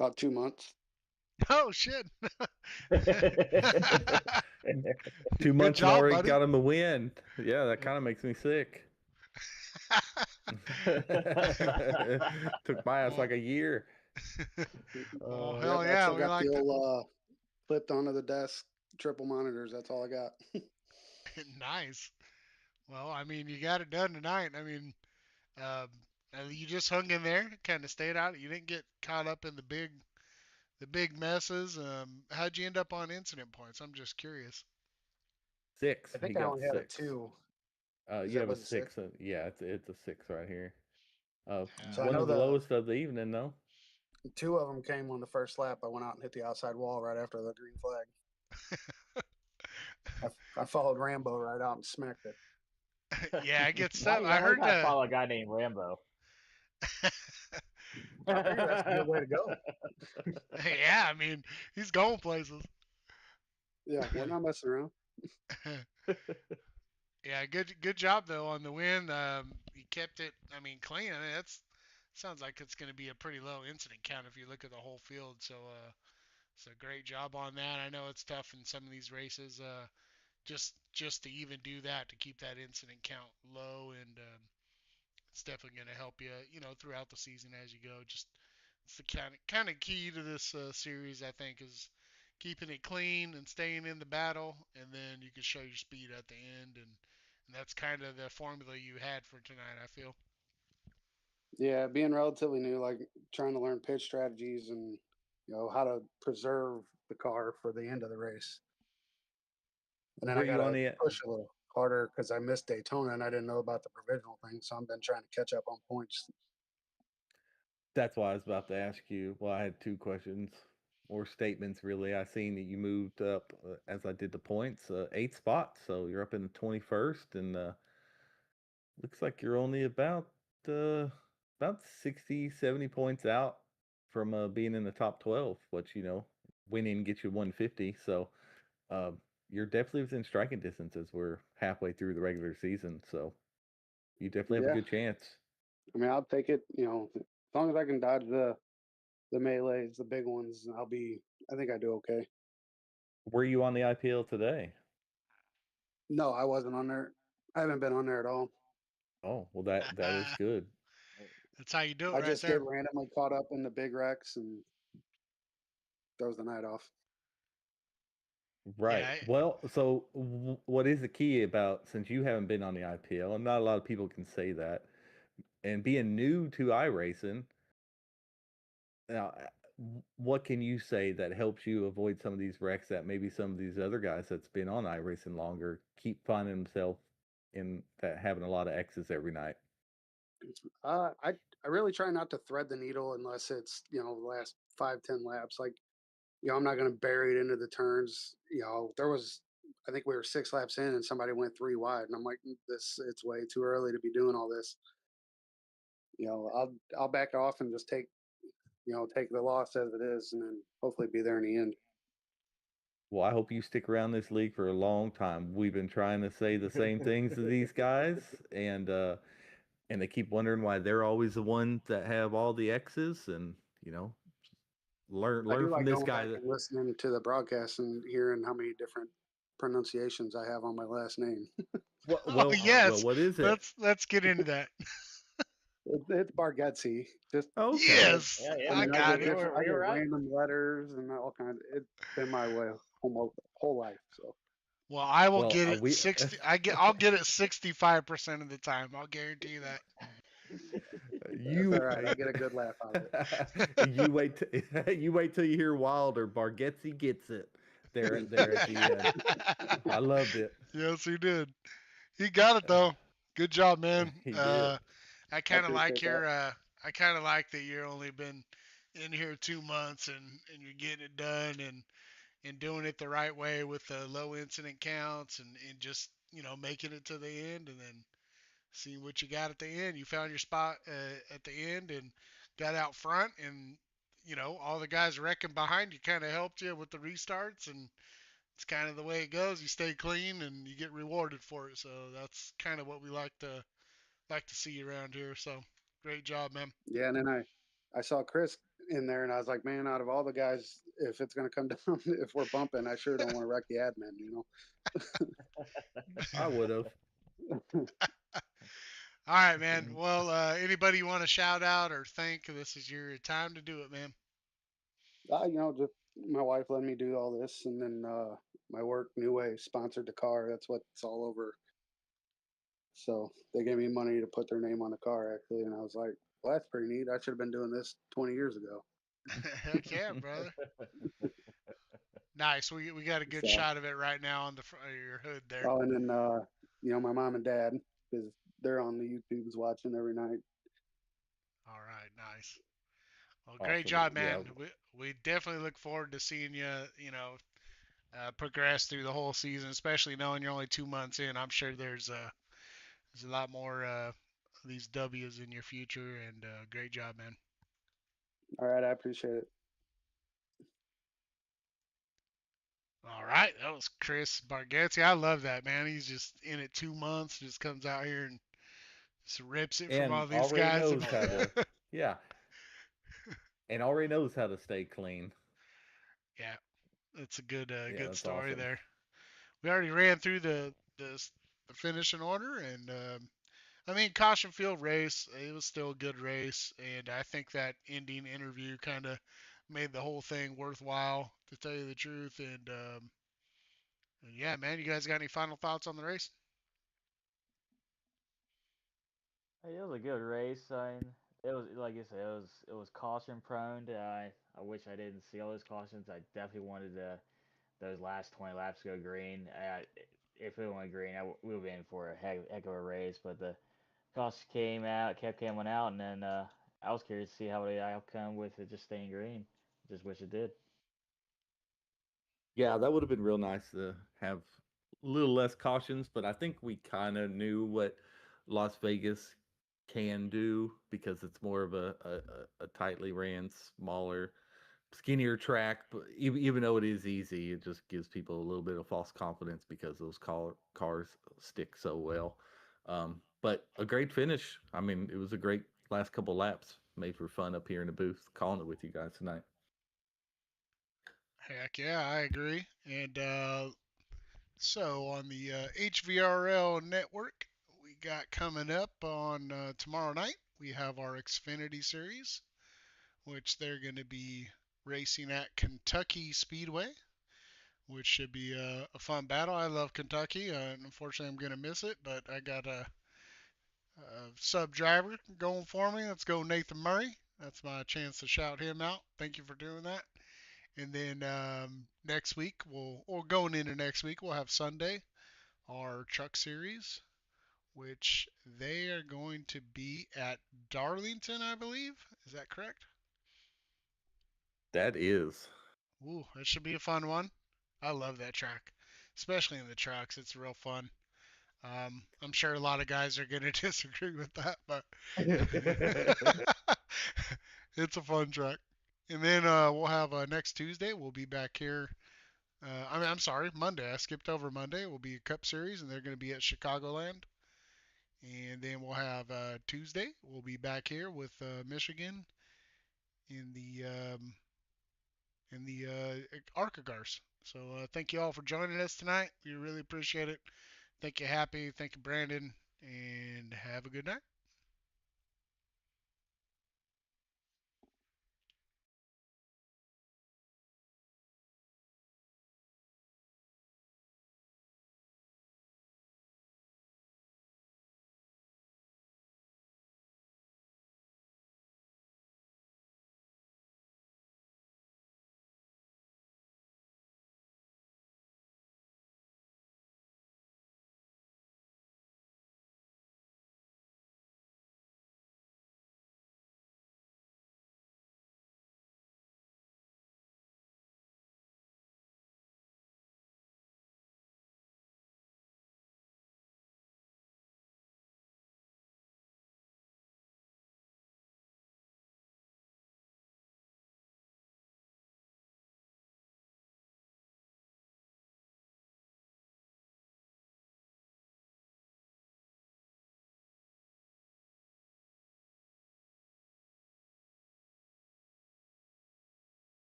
About 2 months. Oh shit! 2 Good months and job, already buddy. got him a win. Yeah, that kind of makes me sick. Took my ass like a year. Oh Yep, hell I yeah, still we got like the that. old flipped onto the desk, triple monitors. That's all I got. Nice. Well, I mean, you got it done tonight. I mean, um, you just hung in there, kind of stayed out. You didn't get caught up in the big messes. How'd you end up on incident points? I'm just curious. 6. I He think I got only had a 6. 2. You have a Was it 6? 6. Yeah, it's a 6 right here. So I Uh, One know of the lowest of the evening, though. 2 of them came on the first lap. I went out and hit the outside wall right after the green flag. I followed Rambo right out and smacked it. yeah, I get Why stuff. I why you heard gotta follow a guy named Rambo? I figured that's a good way to go. yeah, I mean, he's going places. Yeah, we're not messing around. Yeah, good job though on the win. You kept it. I mean, clean. I mean, that's sounds like it's going to be a pretty low incident count if you look at the whole field. So great job on that. I know it's tough in some of these races. Just to even do that to keep that incident count low, and it's definitely going to help you, throughout the season as you go. Just it's the kind of key to this series, I think, is keeping it clean and staying in the battle, and then you can show your speed at the end, and that's kind of the formula you had for tonight, I feel. Yeah, being relatively new, like trying to learn pitch strategies and how to preserve the car for the end of the race. And then Were I got you on to the push a little harder because I missed Daytona and I didn't know about the provisional thing. So I've been trying to catch up on points. That's why I was about to ask you. Well, I had 2 questions or statements, really. I seen that you moved up, as I did the points, 8 spots. So you're up in the 21st, and looks like you're only about 60, 70 points out from being in the top 12, which, winning gets you 150. So um, you're definitely within striking distance as we're halfway through the regular season. So you definitely have a Yeah, good chance. I mean, I'll take it. As long as I can dodge the melees, the big ones, I think I do okay. Were you on the IPL today? No, I wasn't on there. I haven't been on there at all. Oh, well, that is good. That's how you do it I right just get there. randomly caught up in the big wrecks and throws the night off. Right. Yeah, Well, so what is the key about, since you haven't been on the IPL, and not a lot of people can say that, and being new to iRacing, now, what can you say that helps you avoid some of these wrecks that maybe some of these other guys that's been on iRacing longer keep finding themselves in that having a lot of X's every night? I really try not to thread the needle unless it's the last 5-10 laps. Like I'm not going to bury it into the turns. There was, I think we were 6 laps in and somebody went 3 wide, and I'm like, it's way too early to be doing all this. I'll back off and just take the loss as it is, and then hopefully be there in the end. Well, I hope you stick around this league for a long time. We've been trying to say the same things to these guys, and they keep wondering why they're always the ones that have all the X's, and I learn do from like this going guy. back and listening to the broadcast and hearing how many different pronunciations I have on my last name. Oh Well, yes, what is it? let's get into that. It's Bargetzi. Just Okay. Yes, Yeah, yeah, I I mean, I got get it. different. I we get were right. random letters and all kinds. It's been my way whole life. So Well, I will Well, get it we 60. I'll get it 65% of the time. I'll guarantee you that. that's all you right. I get a good laugh out of it. you wait till you hear Wilder. Bargetzi gets it. There at the end. I loved it. Yes, he did. He got it though. Good job, man. He did. I I kind of like appreciate that. your. I kind of like that you're only been in here 2 months and you're getting it done and doing it the right way with the low incident counts and just making it to the end and then seeing what you got at the end. You found your spot at the end and got out front and all the guys wrecking behind you kind of helped you with the restarts and it's kind of the way it goes. You stay clean and you get rewarded for it. So that's kind of what we like to see around here. So great job, man. Yeah, and then I saw Chris in there, and I was like, man, out of all the guys, if it's gonna come down, if we're bumping, I sure don't want to wreck the admin, you know. I would have. All right, man. Well, anybody you want to shout out or thank? This is your time to do it, man. Just my wife let me do all this, and then my work, New Way, sponsored the car. That's what it's all over. So they gave me money to put their name on the car, actually, and I was like, well, that's pretty neat. I should have been doing this 20 years ago. Heck yeah, brother. Nice. We got a good So, shot of it right now on the front of your hood there. oh, and then my mom and dad, because they're on the YouTubes watching every night. All right, nice. Well, great Awesome. job, Yeah. man. We definitely look forward to seeing you, progress through the whole season, especially knowing you're only 2 months in. I'm sure there's a lot more of these W's in your future, and great job, man. All right, I appreciate it. All right, that was Chris Bargetzi. I love that, man. He's just in it 2 months, just comes out here and just rips it from all And these already guys. knows how to. Yeah. And already knows how to stay clean. Yeah, it's a good Yeah, good that's story awesome. there. We already ran through the finishing order, and I mean caution field race. It was still a good race, and I think that ending interview kind of made the whole thing worthwhile, to tell you the truth. And yeah, man, you guys got any final thoughts on the race? Hey, it was a good race. I mean, it was like you said, it was caution prone. I wish I didn't see all those cautions. I definitely wanted those last 20 laps to go green. If it went green, we would have been for a heck of a race. But the caution came out, kept coming out, and then I was curious to see how the outcome with it just staying green. Just wish it did. Yeah, that would have been real nice to have a little less cautions, but I think we kind of knew what Las Vegas can do because it's more of a tightly ran, smaller, skinnier track. But even though it is easy, it just gives people a little bit of false confidence because those cars stick so well. But a great finish. I mean, it was a great last couple laps. Made for fun up here in the booth, calling it with you guys tonight. Heck yeah, I agree. And so on the HVRL network, we got coming up on tomorrow night. We have our Xfinity series, which they're going to be racing at Kentucky Speedway, which should be a fun battle. I love Kentucky. Unfortunately, I'm going to miss it, but I got a sub driver going for me. Let's go, Nathan Murray. That's my chance to shout him out. Thank you for doing that. And then next week, or going into next week, we'll have Sunday, our truck series, which they are going to be at Darlington, I believe. Is that correct? That is. Ooh, that should be a fun one. I love that track, especially in the trucks. It's real fun. I'm sure a lot of guys are going to disagree with that, but it's a fun track. And then we'll have next Tuesday. We'll be back here. I'm sorry, Monday. I skipped over Monday. We'll be a Cup Series, and they're going to be at Chicagoland. And then we'll have Tuesday. We'll be back here with Michigan in the ARCA Cars. So thank you all for joining us tonight. We really appreciate it. Thank you, Happy. Thank you, Brandon. And have a good night.